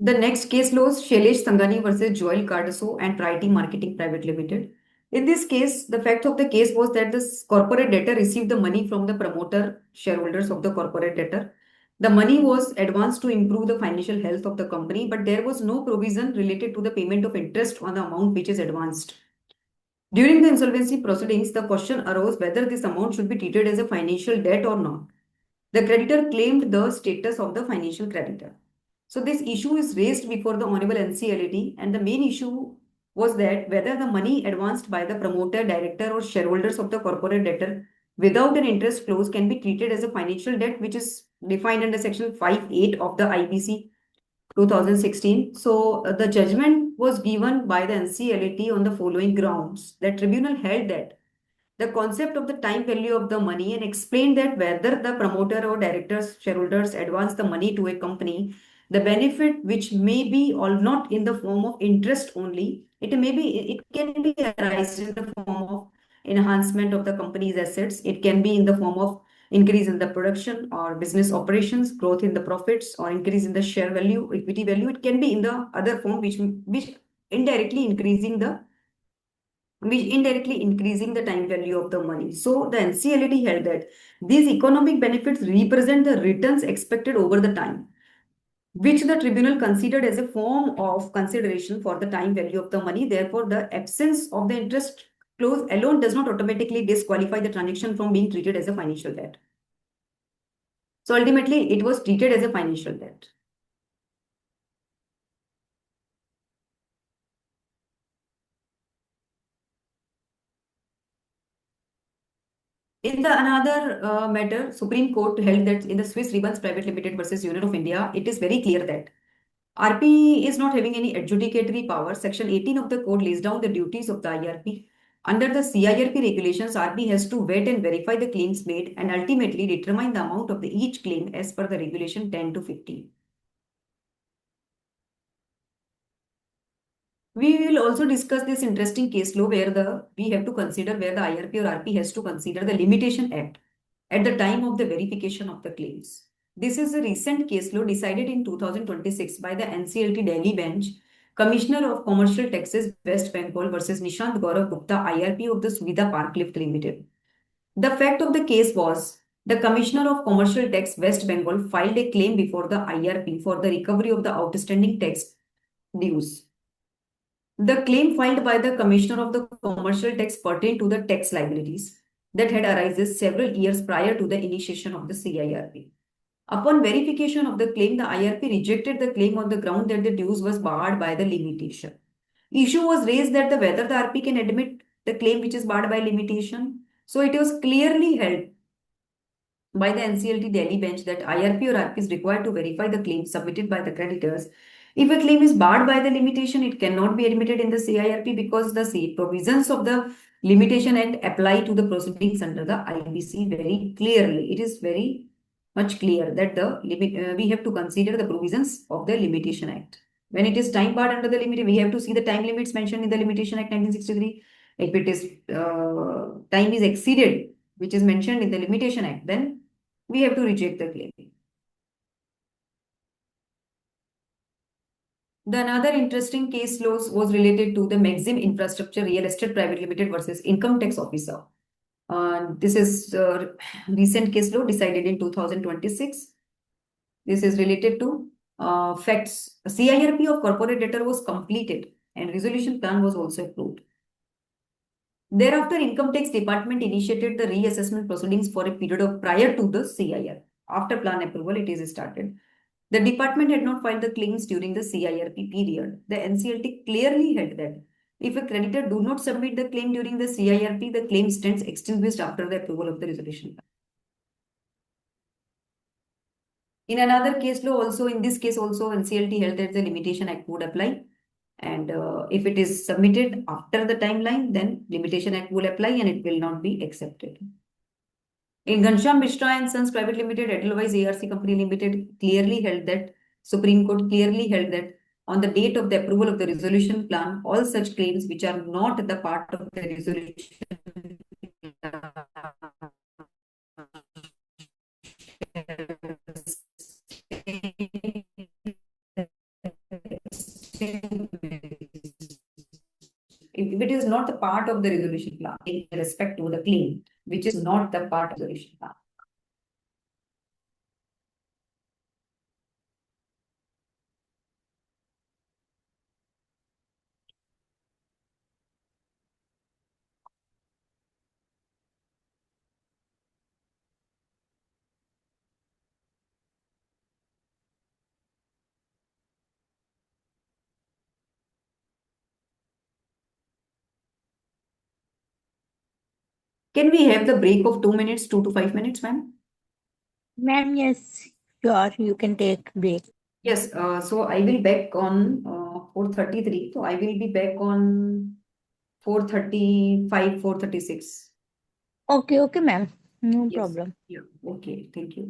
The next case law is Shailesh Sangani versus Goyal Cardoso and Priority Marketing Private Limited. In this case, the fact of the case was that this corporate debtor received the money from the promoter shareholders of the corporate debtor. The money was advanced to improve the financial health of the company, but there was no provision related to the payment of interest on the amount which is advanced. During the insolvency proceedings, the question arose whether this amount should be treated as a financial debt or not. The creditor claimed the status of the financial creditor. So this issue is raised before the Honorable NCLAT, and the main issue was that whether the money advanced by the promoter, director, or shareholders of the corporate debtor without an interest clause can be treated as a financial debt, which is defined under Section 5(8) of the IBC 2016. So the judgment was given by the NCLAT on the following grounds. The tribunal held that the concept of the time value of the money and explained that whether the promoter or directors, shareholders advance the money to a company, the benefit which may be or not in the form of interest only, it can be arise in the form of enhancement of the company's assets. It can be in the form of increase in the production or business operations, growth in the profits, or increase in the share value, equity value. It can be in the other form which indirectly increasing the which indirectly increasing the time value of the money. So the NCLAT held that these economic benefits represent the returns expected over the time, which the tribunal considered as a form of consideration for the time value of the money. Therefore, the absence of the interest clause alone does not automatically disqualify the transaction from being treated as a financial debt. So ultimately, it was treated as a financial debt. In the another matter, Supreme Court held that in the Swiss Ribbons Private Limited versus Union of India, it is very clear that RP is not having any adjudicatory power. Section 18 of the code lays down the duties of the IRP. Under the CIRP regulations, RP has to vet and verify the claims made and ultimately determine the amount of each claim as per the regulation 10 to 15. We will also discuss this interesting case law where we have to consider where the IRP or RP has to consider the Limitation Act at the time of the verification of the claims. This is a recent case law decided in 2026 by the NCLT Delhi bench, Commissioner of Commercial Taxes West Bengal versus Nishant Gaurav Gupta, IRP of the Suvidha Park Lift Limited. The fact of the case was the Commissioner of Commercial Tax West Bengal filed a claim before the IRP for the recovery of the outstanding tax dues. The claim filed by the Commissioner of the Commercial Tax pertained to the tax liabilities that had arisen several years prior to the initiation of the CIRP. Upon verification of the claim, the IRP rejected the claim on the ground that the dues was barred by the limitation. Issue was raised that whether the RP can admit the claim which is barred by limitation. So it was clearly held by the NCLT Delhi bench that IRP or RP is required to verify the claim submitted by the creditors. If a claim is barred by the limitation, it cannot be admitted in the CIRP because the provisions of the Limitation Act apply to the proceedings under the IBC very clearly. It is very much clear that we have to consider the provisions of the Limitation Act. When it is time barred under the limit, we have to see the time limits mentioned in the Limitation Act 1963. If it is time is exceeded, which is mentioned in the Limitation Act, then we have to reject the claim. The another interesting case law was related to the Maxim Infrastructure Real Estate Private Limited versus Income Tax Officer. This is recent case law decided in 2026. This is related to facts. CIRP of corporate debtor was completed and resolution plan was also approved. Thereafter, Income Tax Department initiated the reassessment proceedings for a period of prior to the CIR. After plan approval, it is started. The department had not filed the claims during the CIRP period. The NCLT clearly held that if a creditor do not submit the claim during the CIRP, the claim stands extinguished after the approval of the resolution. In another case law, also in this case, also NCLT held that the Limitation Act would apply. And if it is submitted after the timeline, then Limitation Act will apply and it will not be accepted. In Ghanshyam Mishra and Sons Private Limited, Edelweiss ARC Company Limited clearly held that, Supreme Court clearly held that on the date of the approval of the resolution plan, all such claims which are not the part of the resolution if it is not the part of the resolution plan, in respect to the claim, which is not the part of the resolution plan. Can we have the break of 2 minutes, 2 to 5 minutes, ma'am? Ma'am, yes, sure, you can take break. Yes, so I will back on 4:33. So I will be back on 4:35, 4:36. Okay, okay, ma'am. No Yes. problem. Yeah. Okay. Thank you.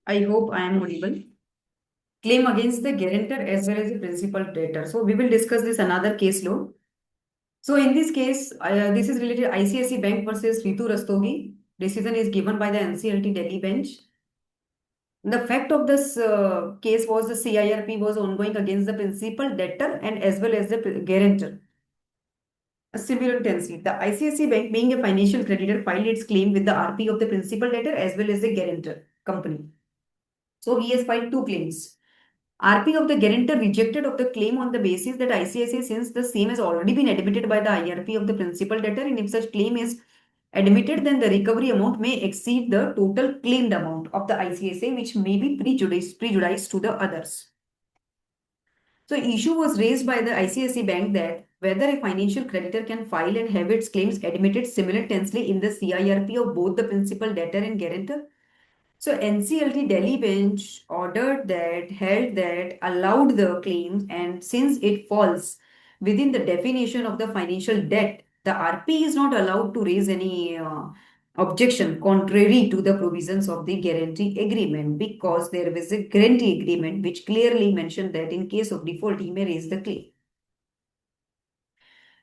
I hope I am audible. Claim against the guarantor as well as the principal debtor. So we will discuss this another case law. So in this case, this is related ICICI Bank versus Ritu Rastogi. Decision is given by the NCLT Delhi bench. The fact of this case was the CIRP was ongoing against the principal debtor and as well as the guarantor. Simultaneously, the ICICI Bank, being a financial creditor, filed its claim with the RP of the principal debtor as well as the guarantor company. So he has filed two claims. RP of the guarantor rejected of the claim on the basis that ICICI, since the same has already been admitted by the IRP of the principal debtor, and if such claim is admitted, then the recovery amount may exceed the total claimed amount of the ICICI, which may be prejudiced to the others. So issue was raised by the ICICI Bank that whether a financial creditor can file and have its claims admitted simultaneously in the CIRP of both the principal debtor and guarantor. So NCLT Delhi bench ordered that, held that, allowed the claim, and since it falls within the definition of the financial debt, the RP is not allowed to raise any objection contrary to the provisions of the guarantee agreement, because there was a guarantee agreement which clearly mentioned that in case of default he may raise the claim.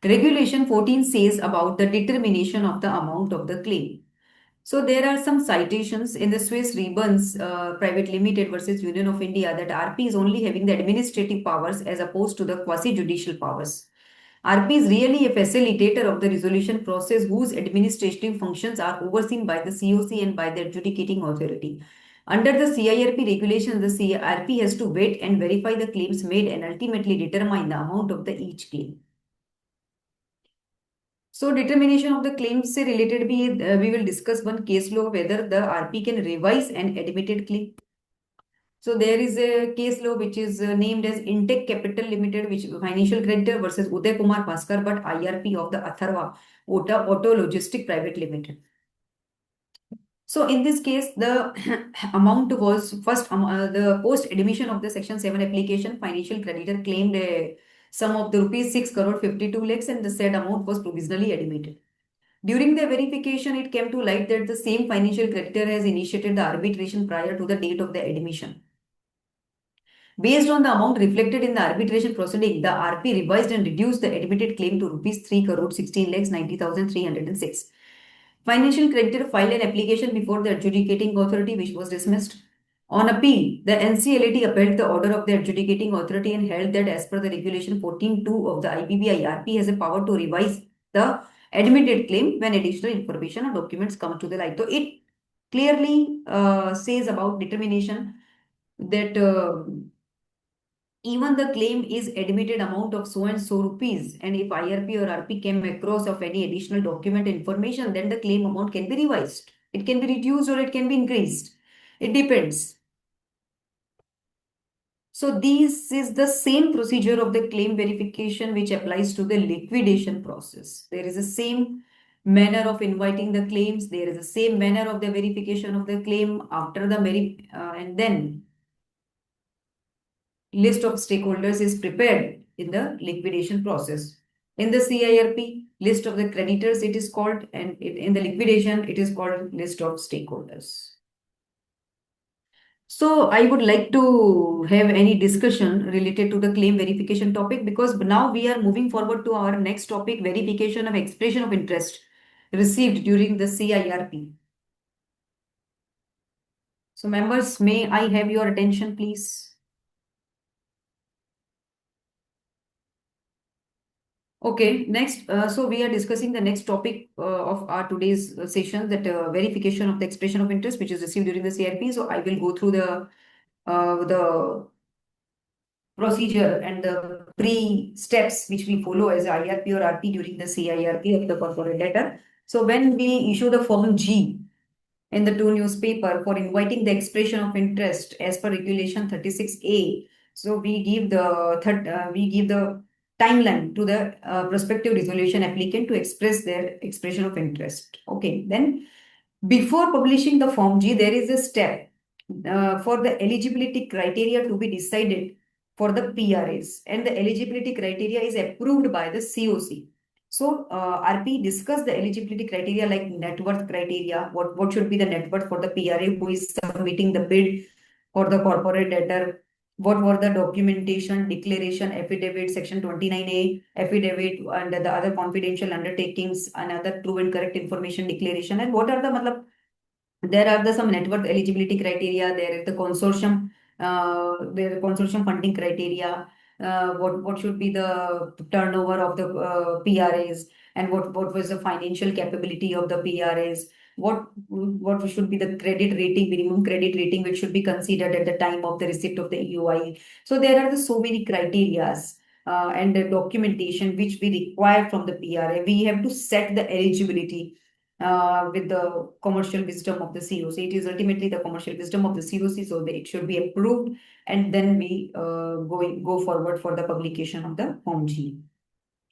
Regulation 14 says about the determination of the amount of the claim. So there are some citations in the Swiss Ribbons Private Limited versus Union of India that RP is only having the administrative powers as opposed to the quasi-judicial powers. RP is really a facilitator of the resolution process whose administrative functions are overseen by the COC and by the adjudicating authority. Under the CIRP regulations, the CIRP has to wait and verify the claims made and ultimately determine the amount of the each claim. So determination of the claims से related भी we will discuss one case law whether the RP can revise an admitted claim. So there is a case law which is named as Intech Capital Limited, which financial creditor versus Uday Kumar Bhaskar, but IRP of the Atharva Auto Logistic Private Limited. So in this case, the amount was first, the post admission of the Section 7 application, financial creditor claimed a sum of the rupees 6 crore 52 lakhs and the said amount was provisionally admitted. During the verification, it came to light that the same financial creditor has initiated the arbitration prior to the date of the admission. Based on the amount reflected in the arbitration proceeding, the RP revised and reduced the admitted claim to rupees 3 crore 16 lakhs 90,306. Financial creditor filed an application before the adjudicating authority, which was dismissed. On appeal, the NCLAT upheld the order of the adjudicating authority and held that as per the regulation 14.2 of the IBB, IRP has a power to revise the admitted claim when additional information or documents come to the light. So it clearly says about determination that even the claim is admitted amount of so and so rupees, and if IRP or RP came across of any additional document information, then the claim amount can be revised. It can be reduced or it can be increased. It depends. So this is the same procedure of the claim verification which applies to the liquidation process. There is the same manner of inviting the claims. There is the same manner of the verification of the claim after the and then list of stakeholders is prepared in the liquidation process. In the CIRP, list of the creditors it is called, and in the liquidation it is called list of stakeholders. So I would like to have any discussion related to the claim verification topic, because now we are moving forward to our next topic, verification of expression of interest received during the CIRP. So members, may I have your attention, please? Okay, next, so we are discussing the next topic of our today's session, that verification of the expression of interest which is received during the CIRP. So I will go through the procedure and the pre-steps which we follow as IRP or RP during the CIRP of the corporate debtor. So when we issue the Form G in the two newspaper for inviting the expression of interest as per Regulation 36A, so we give the timeline to the prospective resolution applicant to express their expression of interest. Okay, then before publishing the Form G, there is a step for the eligibility criteria to be decided for the PRAs, and the eligibility criteria is approved by the COC. So RP discussed the eligibility criteria like net worth criteria. What should be the net worth for the PRA who is submitting the bid for the corporate debtor? What were the documentation, declaration, affidavit, section 29A, affidavit, and the other confidential undertakings, and other true and correct information declaration? And what are the matlab, there are the some network eligibility criteria. There is the consortium, there are consortium funding criteria. What should be the turnover of the PRAs, and what was the financial capability of the PRAs? What should be the credit rating, minimum credit rating, which should be considered at the time of the receipt of the EOI? So there are the so many criterias. And the documentation which we require from the PRA, we have to set the eligibility with the commercial wisdom of the COC. It is ultimately the commercial wisdom of the COC, so that it should be approved, and then we go forward for the publication of the Form G.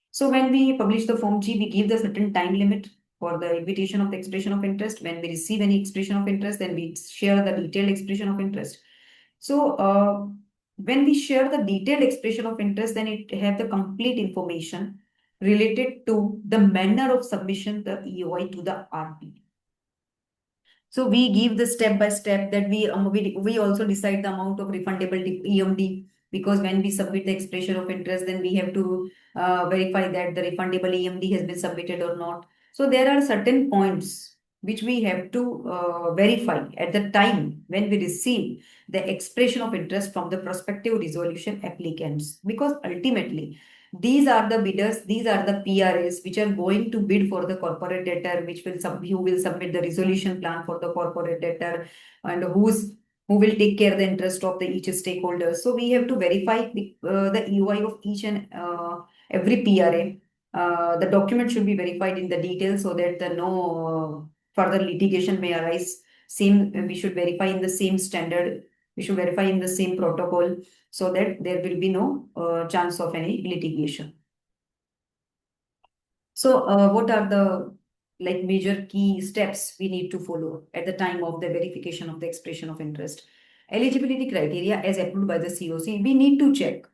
So when we publish the Form G, we give the certain time limit for the invitation of the expression of interest. When we receive any expression of interest, then we share the detailed expression of interest. So when we share the detailed expression of interest, then it have the complete information related to the manner of submission the EOI to the RP. So we give the step by step that we also decide the amount of refundable EMD, because when we submit the expression of interest, then we have to verify that the refundable EMD has been submitted or not. So there are certain points which we have to verify at the time when we receive the expression of interest from the prospective resolution applicants, because ultimately these are the bidders, these are the PRAs which are going to bid for the corporate debtor, who will submit the resolution plan for the corporate debtor, and who will take care of the interest of the each stakeholder. So we have to verify the EOI of each and every PRA. The document should be verified in the detail so that the no further litigation may arise. Same, we should verify in the same standard. We should verify in the same protocol, so that there will be no chance of any litigation. So, what are the like major key steps we need to follow at the time of the verification of the expression of interest? Eligibility criteria as approved by the COC, we need to check.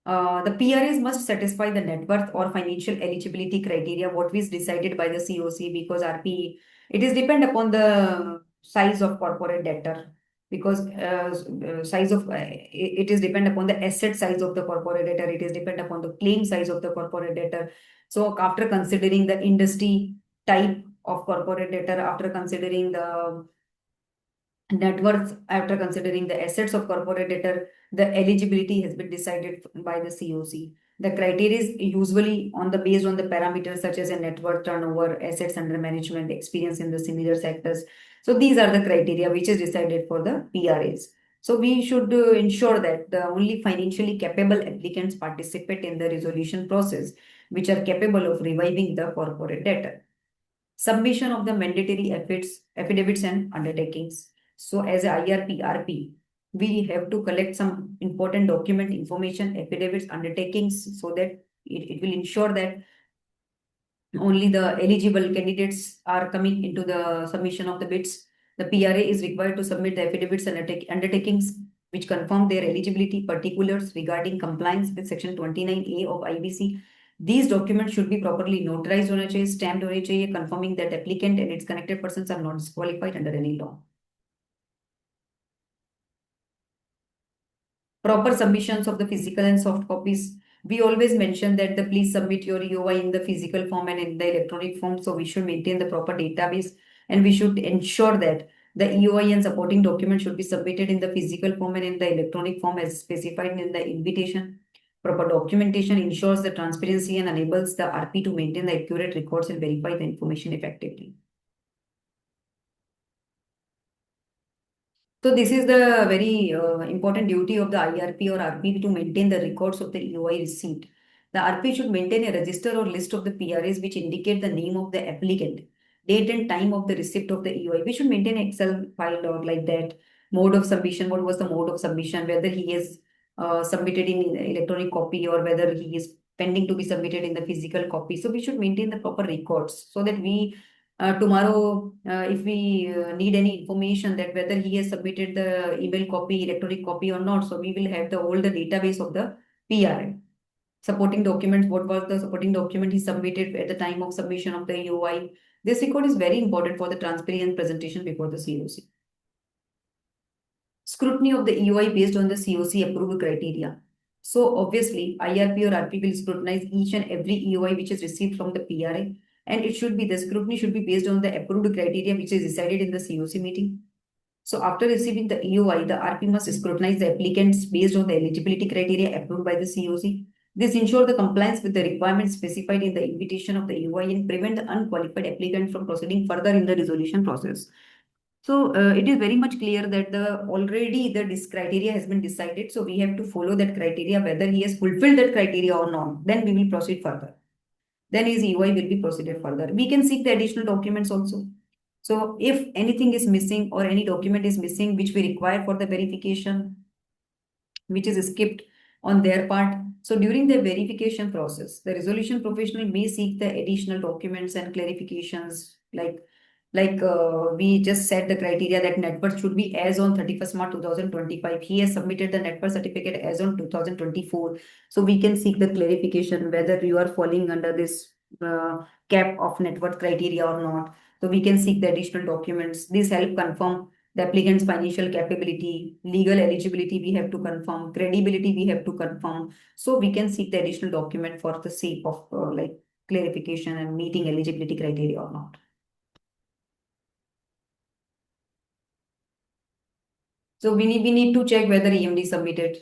The PRAs must satisfy the net worth or financial eligibility criteria, what is decided by the COC, because RP, it is depend upon the size of corporate debtor, because size of it is depend upon the asset size of the corporate debtor, it is depend upon the claim size of the corporate debtor. So after considering the industry type of corporate debtor, after considering the net worth, after considering the assets of corporate debtor, the eligibility has been decided by the COC. The criteria is usually based on the parameters such as a net worth, turnover, assets under management, experience in the similar sectors. So these are the criteria which is decided for the PRAs. So we should ensure that the only financially capable applicants participate in the resolution process, which are capable of reviving the corporate debtor. Submission of the mandatory affidavits and undertakings. So as a IRP, RP, we have to collect some important document information, affidavits, undertakings, so that it will ensure that only the eligible candidates are coming into the submission of the bids. The PRA is required to submit the affidavits and undertakings which confirm their eligibility particulars regarding compliance with section 29A of IBC. These documents should be properly notarized होने चाहिए, stamped होने चाहिए, confirming that applicant and its connected persons are not disqualified under any law. Proper submissions of the physical and soft copies. We always mention that please submit your EOI in the physical form and in the electronic form. So we should maintain the proper database, and we should ensure that the EOI and supporting documents should be submitted in the physical form and in the electronic form as specified in the invitation. Proper documentation ensures the transparency and enables the RP to maintain the accurate records and verify the information effectively. So this is the very important duty of the IRP or RP to maintain the records of the EOI receipt. The RP should maintain a register or list of the PRAs which indicate the name of the applicant, date and time of the receipt of the EOI. We should maintain an Excel file or like that. Mode of submission, what was the mode of submission, whether he is submitted in electronic copy or whether he is pending to be submitted in the physical copy. So we should maintain the proper records so that we tomorrow, if we need any information that whether he has submitted the email copy, electronic copy or not, so we will have the older database of the PRA. Supporting documents, what was the supporting document he submitted at the time of submission of the EOI. This record is very important for the transparent presentation before the COC. Scrutiny of the EOI based on the COC approved criteria. So obviously, IRP or RP will scrutinize each and every EOI which is received from the PRA, and the scrutiny should be based on the approved criteria which is decided in the COC meeting. So after receiving the EOI, the RP must scrutinize the applicants based on the eligibility criteria approved by the COC. This ensures the compliance with the requirements specified in the invitation of the EOI and prevent the unqualified applicant from proceeding further in the resolution process. So it is very much clear that this criteria has been decided. So we have to follow that criteria, whether he has fulfilled that criteria or not. Then we will proceed further. Then his EOI will be proceeded further. We can seek the additional documents also. So if anything is missing or any document is missing which we require for the verification, which is skipped on their part. So during the verification process, the resolution professional may seek the additional documents and clarifications we just set the criteria that net worth should be as on 31st March 2025. He has submitted the net worth certificate as on 2024. So we can seek the clarification whether you are falling under this cap of net worth criteria or not. So we can seek the additional documents. This help confirm the applicant's financial capability, legal eligibility we have to confirm, credibility we have to confirm. So we can seek the additional document for the sake of clarification and meeting eligibility criteria or not. So we need to check whether EMD submitted.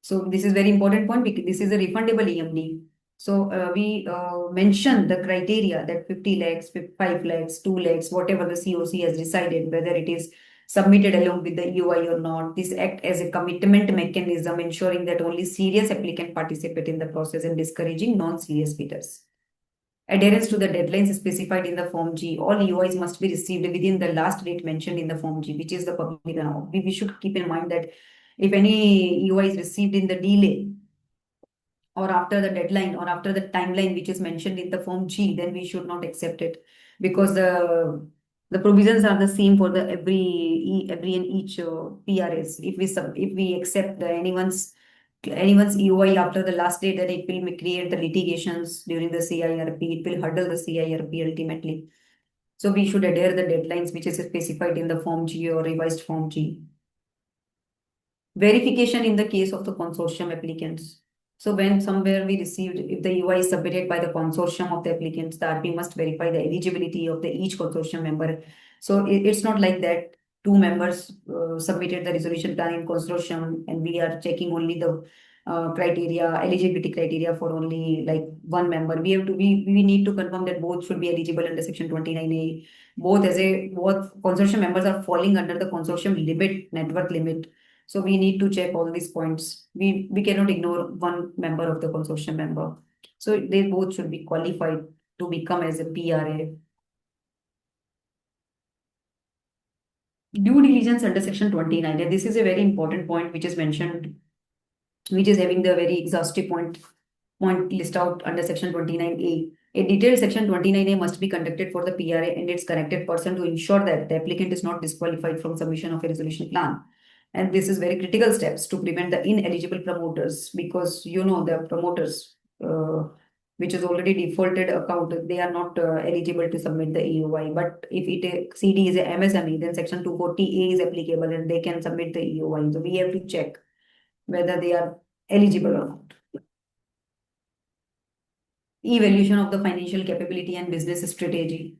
So this is very important point because this is a refundable EMD. So we mention the criteria that 50 lakhs, 5 lakhs, 2 lakhs, whatever the COC has decided, whether it is submitted along with the EOI or not. This act as a commitment mechanism, ensuring that only serious applicant participate in the process and discouraging non-serious bidders. Adherence to the deadlines specified in the Form G. All EOIs must be received within the last date mentioned in the Form G, which is the public announcement. We should keep in mind that if any EOI is received in the delay or after the deadline or after the timeline which is mentioned in the Form G, then we should not accept it because the provisions are the same for the every and each PRS. If we accept anyone's EOI after the last date, then it will create the litigations during the CIRP. It will hurdle the CIRP ultimately. So we should adhere the deadlines which is specified in the Form G or revised Form G. Verification in the case of the consortium applicants. So when somewhere we received, if the EOI is submitted by the consortium of the applicants, the RP must verify the eligibility of the each consortium member. So it's not like that two members submitted the resolution plan in consortium and we are checking only the eligibility criteria for only like one member. We need to confirm that both should be eligible under Section 29A. Both consortium members are falling under the consortium limit, net worth limit. So we need to check all these points. We cannot ignore one member of the consortium member. So they both should be qualified to become as a PRA. Due diligence under Section 29. And this is a very important point which is mentioned, which is having the very exhaustive point list out under Section 29A. A detailed Section 29A must be conducted for the PRA and its connected person to ensure that the applicant is not disqualified from submission of a resolution plan. And this is very critical steps to prevent the ineligible promoters because the promoters which is already defaulted account, they are not eligible to submit the EOI. But if CD is a MSME, then Section 240A is applicable and they can submit the EOI. So we have to check whether they are eligible or not. Evaluation of the financial capability and business strategy.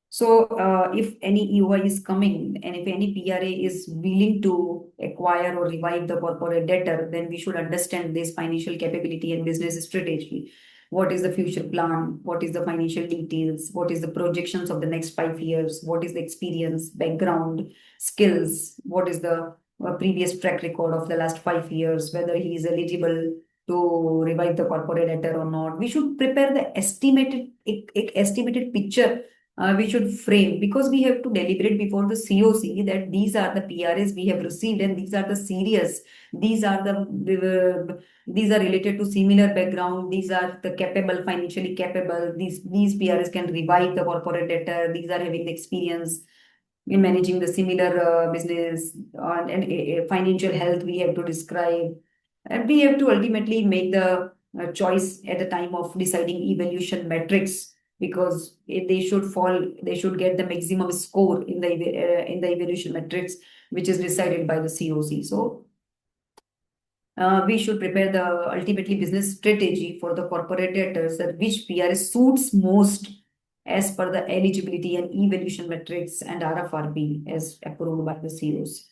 So if any EOI is coming and if any PRA is willing to acquire or revive the corporate debtor, then we should understand this financial capability and business strategy. What is the future plan? What is the financial details? What is the projections of the next 5 years? What is the experience, background, skills? What is the previous track record of the last 5 years? Whether he is eligible to revive the corporate debtor or not. We should prepare the estimated picture we should frame because we have to deliberate before the COC that these are the PRAs we have received and these are the serious. These are related to similar background. These are the financially capable. These PRAs can revive the corporate debtor. These are having the experience in managing the similar business and financial health we have to describe. And we have to ultimately make the choice at the time of deciding evaluation metrics, because they should get the maximum score in the evaluation metrics, which is decided by the COC. So we should prepare the ultimately business strategy for the corporate debtors, that which PRS suits most as per the eligibility and evaluation metrics and RFRP as approved by the COs.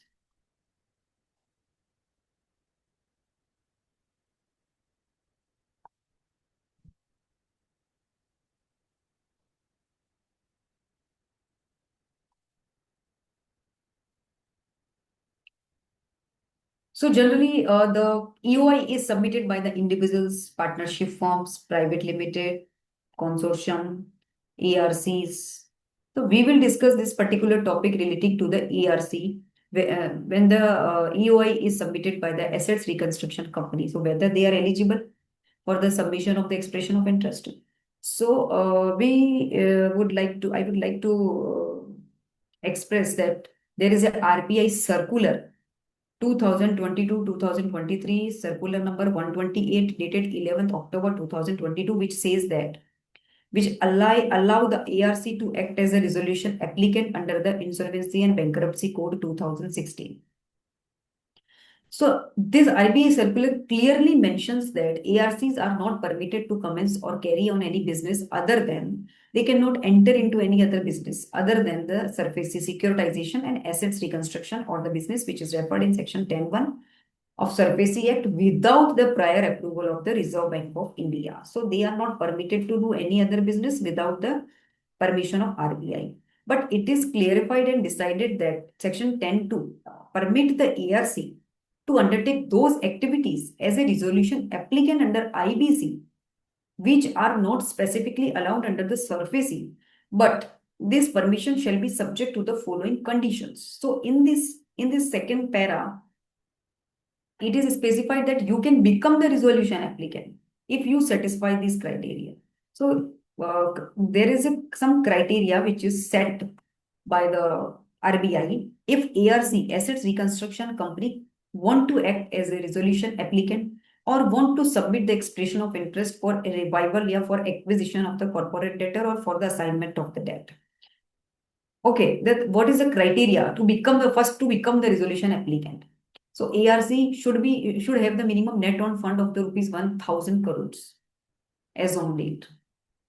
So generally, the EOI is submitted by the individuals, partnership firms, private limited, consortium, ARCs. So we will discuss this particular topic relating to the ARC when the EOI is submitted by the assets reconstruction company. So whether they are eligible for the submission of the expression of interest. So I would like to express that there is a RBI circular 2022-2023, circular number 128 dated 11th October 2022, which says that which allow the ARC to act as a resolution applicant under the Insolvency and Bankruptcy Code 2016. So this IBA circular clearly mentions that ARCs are not permitted to commence or carry on any business other than they cannot enter into any other business other than the SARFAESI securitization and assets reconstruction or the business which is referred in section 10(1) of SARFAESI Act without the prior approval of the Reserve Bank of India. So they are not permitted to do any other business without the permission of RBI. But it is clarified and decided that section 10(2) permit the ARC to undertake those activities as a resolution applicant under IBC, which are not specifically allowed under the SARFAESI, but this permission shall be subject to the following conditions. So in this second para, it is specified that you can become the resolution applicant if you satisfy these criteria. So there is some criteria which is set by the RBI. If ARC, Assets Reconstruction Company, want to act as a resolution applicant or want to submit the expression of interest for a revival or for acquisition of the corporate debtor or for the assignment of the debt. Okay, what is the criteria to become the resolution applicant? So ARC should have the minimum net on fund of the rupees 1,000 crores as on date.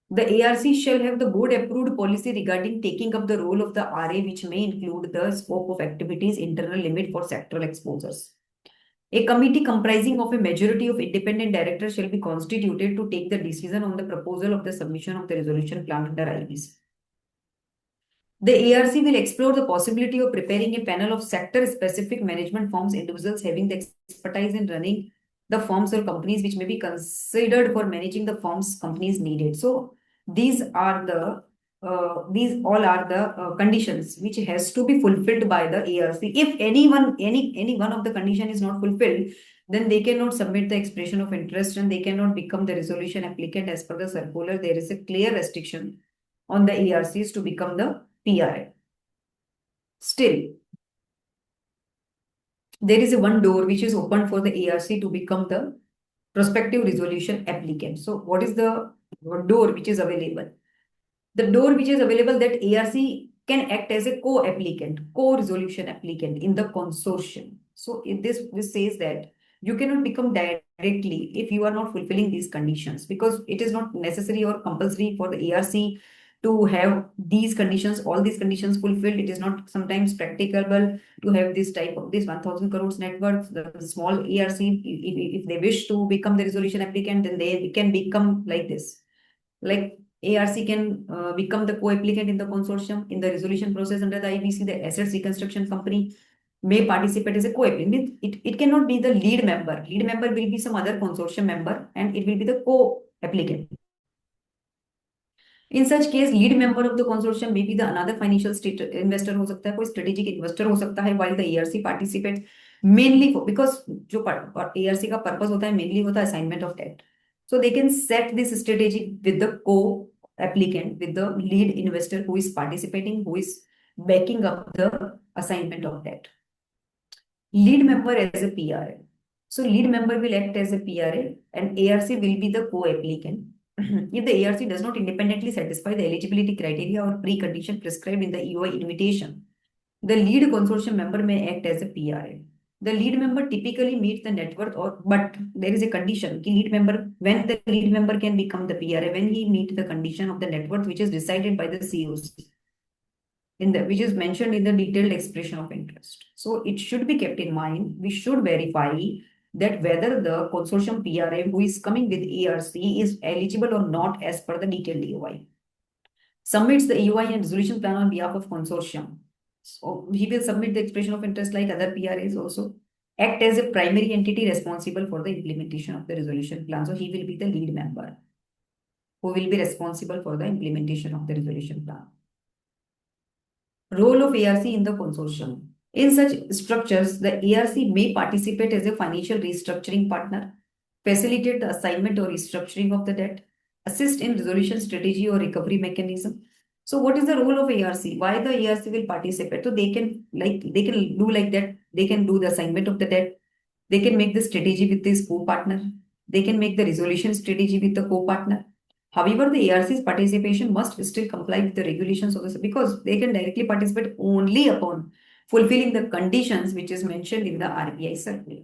The ARC shall have the board approved policy regarding taking up the role of the RA, which may include the scope of activities, internal limit for sectoral exposures. A committee comprising of a majority of independent directors shall be constituted to take the decision on the proposal of the submission of the resolution plan under IBC. The ARC will explore the possibility of preparing a panel of sector-specific management firms, individuals having the expertise in running the firms or companies which may be considered for managing the firms companies needed. So these all are the conditions which has to be fulfilled by the ARC. If any one of the condition is not fulfilled, then they cannot submit the expression of interest and they cannot become the resolution applicant as per the circular. There is a clear restriction on the ARCs to become the PRA. Still, there is a one door which is open for the ARC to become the prospective resolution applicant. So what is the door which is available? The door which is available that ARC can act as a co-applicant, co-resolution applicant in the consortium. So this says that you cannot become directly if you are not fulfilling these conditions, because it is not necessary or compulsory for the ARC to have these conditions, all these conditions fulfilled. It is not sometimes practicable to have this type of this 1,000 crores net worth. The small ARC, if they wish to become the resolution applicant, then they can become like this. Like ARC can become the co-applicant in the consortium in the resolution process under the IBC. The assets reconstruction company may participate as a co-applicant. It cannot be the lead member. Lead member will be some other consortium member and it will be the co-applicant. In such case, lead member of the consortium may be the another financial state investor हो सकता है, कोई strategic investor हो सकता है, while the ARC participates mainly for, because जो ARC का purpose होता है mainly होता है assignment of debt. So they can set this strategy with the co-applicant, with the lead investor who is participating, who is backing up the assignment of debt. Lead member as a PRA. So lead member will act as a PRA and ARC will be the co-applicant. If the ARC does not independently satisfy the eligibility criteria or precondition prescribed in the EOI invitation, the lead consortium member may act as a PRA. The lead member typically meets the net worth, or but there is a condition. When the lead member can become the PRA, when he meets the condition of the net worth, which is decided by the COC, which is mentioned in the detailed expression of interest. So it should be kept in mind. We should verify that whether the consortium PRA who is coming with ARC is eligible or not as per the detailed EOI. Submits the EOI and resolution plan on behalf of consortium. So he will submit the expression of interest like other PRAs also. Act as a primary entity responsible for the implementation of the resolution plan. So he will be the lead member who will be responsible for the implementation of the resolution plan. Role of ARC in the consortium. In such structures, the ARC may participate as a financial restructuring partner, facilitate the assignment or restructuring of the debt, assist in resolution strategy or recovery mechanism. So what is the role of ARC? Why the ARC will participate? So they can do like that. They can do the assignment of the debt. They can make the strategy with this co-partner. They can make the resolution strategy with the co-partner. However, the ARC's participation must still comply with the regulations of this because they can directly participate only upon fulfilling the conditions which is mentioned in the RBI circular.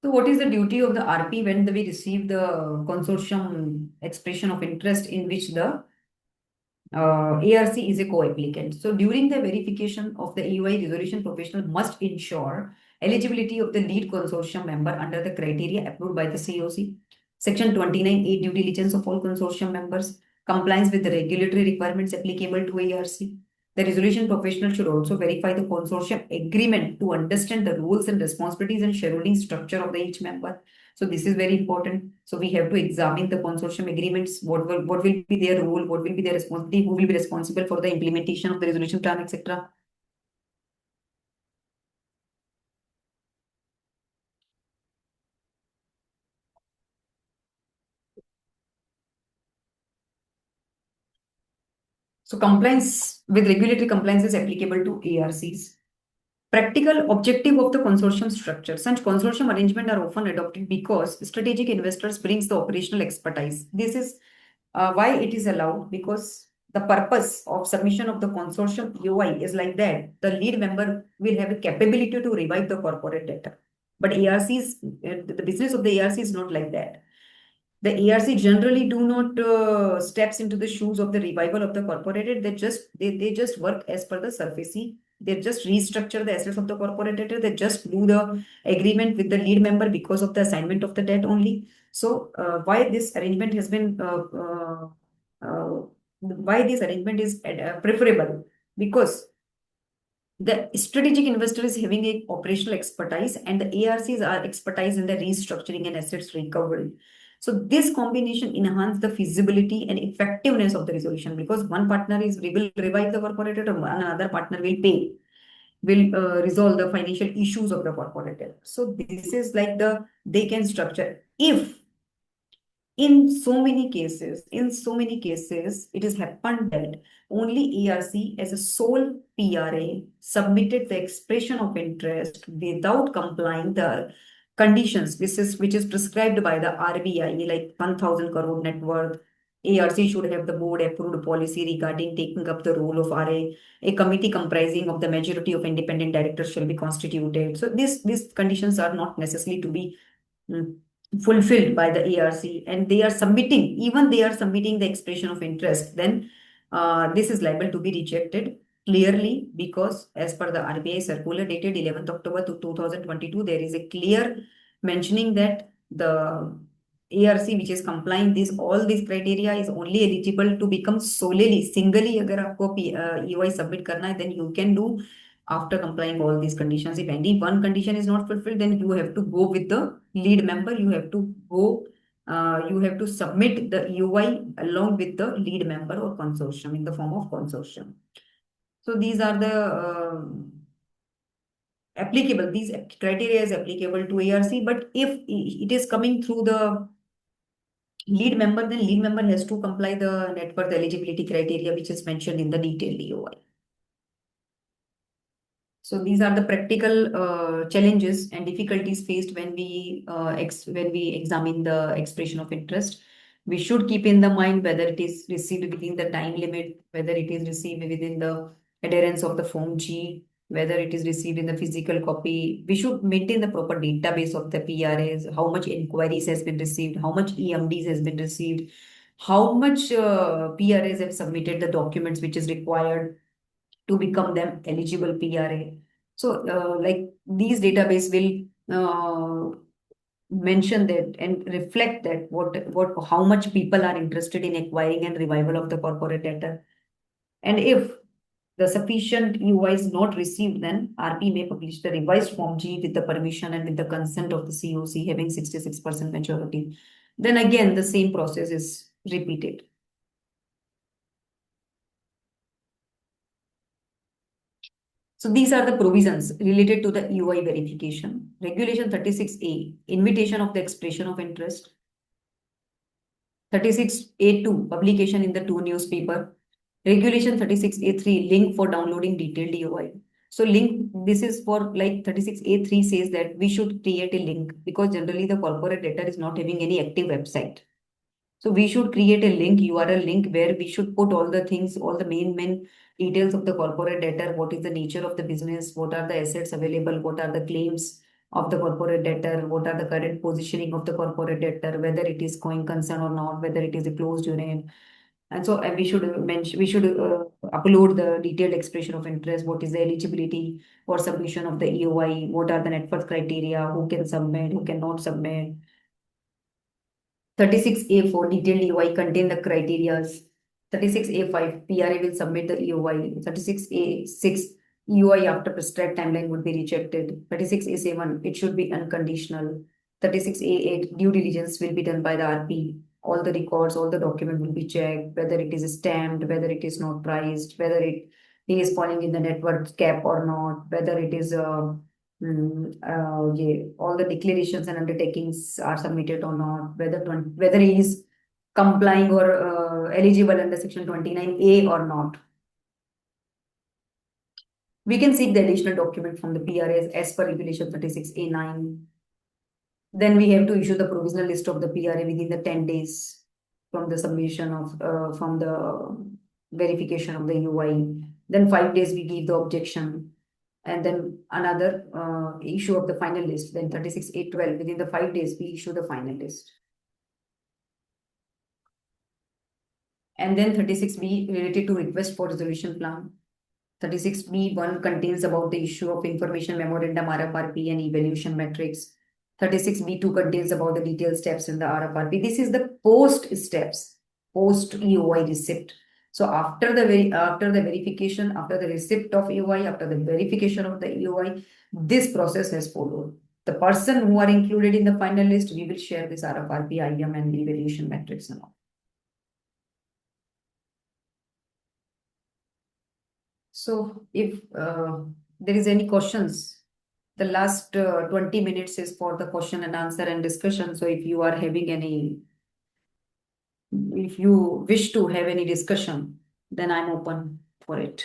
So what is the duty of the RP when we receive the consortium expression of interest in which the ARC is a co-applicant. So during the verification of the EOI resolution, professional must ensure eligibility of the lead consortium member under the criteria approved by the COC. Section 29A, due diligence of all consortium members, compliance with the regulatory requirements applicable to ARC. The resolution professional should also verify the consortium agreement to understand the roles and responsibilities and shareholding structure of the each member. So this is very important. So we have to examine the consortium agreements. What will be their role? What will be their responsibility? Who will be responsible for the implementation of the resolution plan, etc. So compliance with regulatory compliance is applicable to ARCs. Practical objective of the consortium structure. Such consortium arrangement are often adopted because strategic investors brings the operational expertise. This is why it is allowed, because the purpose of submission of the consortium EOI is like that. The lead member will have a capability to revive the corporate data. But ARCs, the business of the ARC is not like that. The ARC generally do not steps into the shoes of the revival of the corporated. They just work as per the SURFACE. They just restructure the assets of the corporated. They just do the agreement with the lead member because of the assignment of the debt only. So why this arrangement has been why this arrangement is preferable? Because the strategic investor is having a operational expertise and the ARCs are expertise in the restructuring and assets recovery. So this combination enhance the feasibility and effectiveness of the resolution because one partner will revive the corporated and another partner will resolve the financial issues of the corporated. So this is like they can structure. If in so many cases, it has happened that only ARC as a sole PRA submitted the expression of interest without complying the conditions, which is prescribed by the RBI, like 1,000 crore net worth. ARC should have the board approved policy regarding taking up the role of RA. A committee comprising of the majority of independent directors shall be constituted. So these conditions are not necessary to be mm, fulfilled by the ARC, and they are submitting the expression of interest, then this is liable to be rejected clearly because as per the RBI circular dated 11th October 2022, there is a clear mentioning that the ARC which is complying all these criteria is only eligible to become solely singly अगर आपको EOI submit करना है, then you can do after complying all these conditions. If any one condition is not fulfilled, then you have to go with the lead member. You have to submit the EOI along with the lead member or consortium in the form of consortium. So these are the applicable. These criteria is applicable to ARC, but if it is coming through the lead member, then lead member has to comply the net worth eligibility criteria, which is mentioned in the detailed EOI. So these are the practical challenges and difficulties faced when when we examine the expression of interest. We should keep in the mind whether it is received within the time limit, whether it is received within the adherence of the Form G, whether it is received in the physical copy. We should maintain the proper database of the PRAs, how much inquiries has been received, how much EMDs has been received, how much PRAs have submitted the documents which is required to become them eligible PRA. So, like these database will mention that and reflect that what how much people are interested in acquiring and revival of the corporate data. And if the sufficient EOI is not received, then RP may publish the revised Form G with the permission and with the consent of the COC having 66% majority. Then again, the same process is repeated. So these are the provisions related to the EOI verification. Regulation 36A, invitation of the expression of interest. 36A2, publication in the two newspaper. Regulation 36A3, link for downloading detailed EOI. So link, this is for like 36A3 says that we should create a link because generally the corporate data is not having any active website. So we should create a link, URL link, where we should put all the things, all the main details of the corporate debtor, what is the nature of the business, what are the assets available, what are the claims of the corporate debtor, what are the current positioning of the corporate debtor, whether it is going concern or not, whether it is a closed unit. And so we should mention, we should upload the detailed expression of interest, what is the eligibility for submission of the EOI, what are the net worth criteria, who can submit, who cannot submit. 36A4 detailed EOI contain the criteria. 36A5 PRA will submit the EOI. 36A6 EOI after prescribed timeline would be rejected. 36A7 it should be unconditional. 36A8 due diligence will be done by the RP. All the records, all the document will be checked, whether it is stamped, whether it is not priced, whether it is falling in the net worth cap or not, whether it is yeah, all the declarations and undertakings are submitted or not, whether he is complying or eligible under Section 29A or not. We can seek the additional document from the PRAs as per Regulation 36A9. Then we have to issue the provisional list of the PRA within the 10 days from the submission of from the verification of the UI. Then 5 days we give the objection, and then another issue of the final list. Then 36A12 within the 5 days we issue the final list. And then 36B related to request for resolution plan. 36B1 contains about the issue of information memorandum RFRP and evaluation metrics. 36B2 contains about the detailed steps in the RFRP. This is the post steps, post EOI receipt. So after the verification, after the receipt of EOI, after the verification of the EOI, this process has followed. The person who are included in the final list, we will share this RFRP, IM, and evaluation metrics and all. So if there is any questions, the last 20 minutes is for the question and answer and discussion. So if you are having any, if you wish to have any discussion, then I'm open for it.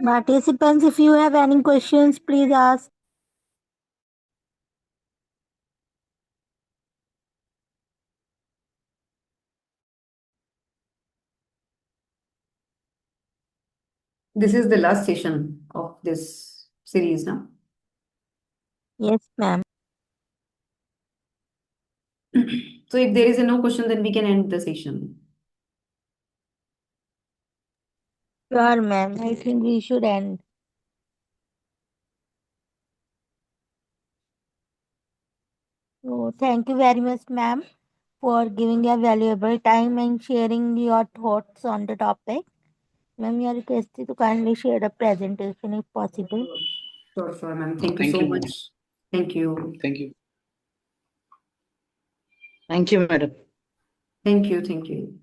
Participants, if you have any questions, please ask. This is the last session of this series now. Yes, ma'am. So if there is no question, then we can end the session. Sure, ma'am. I think we should end. So, thank you very much, ma'am, for giving your valuable time and sharing your thoughts on the topic. Ma'am, you are requested to kindly share the presentation if possible. Sure, ma'am. Thank you Thank so you, ma'am. much. Thank you. Thank you. Thank you, madam. Thank you.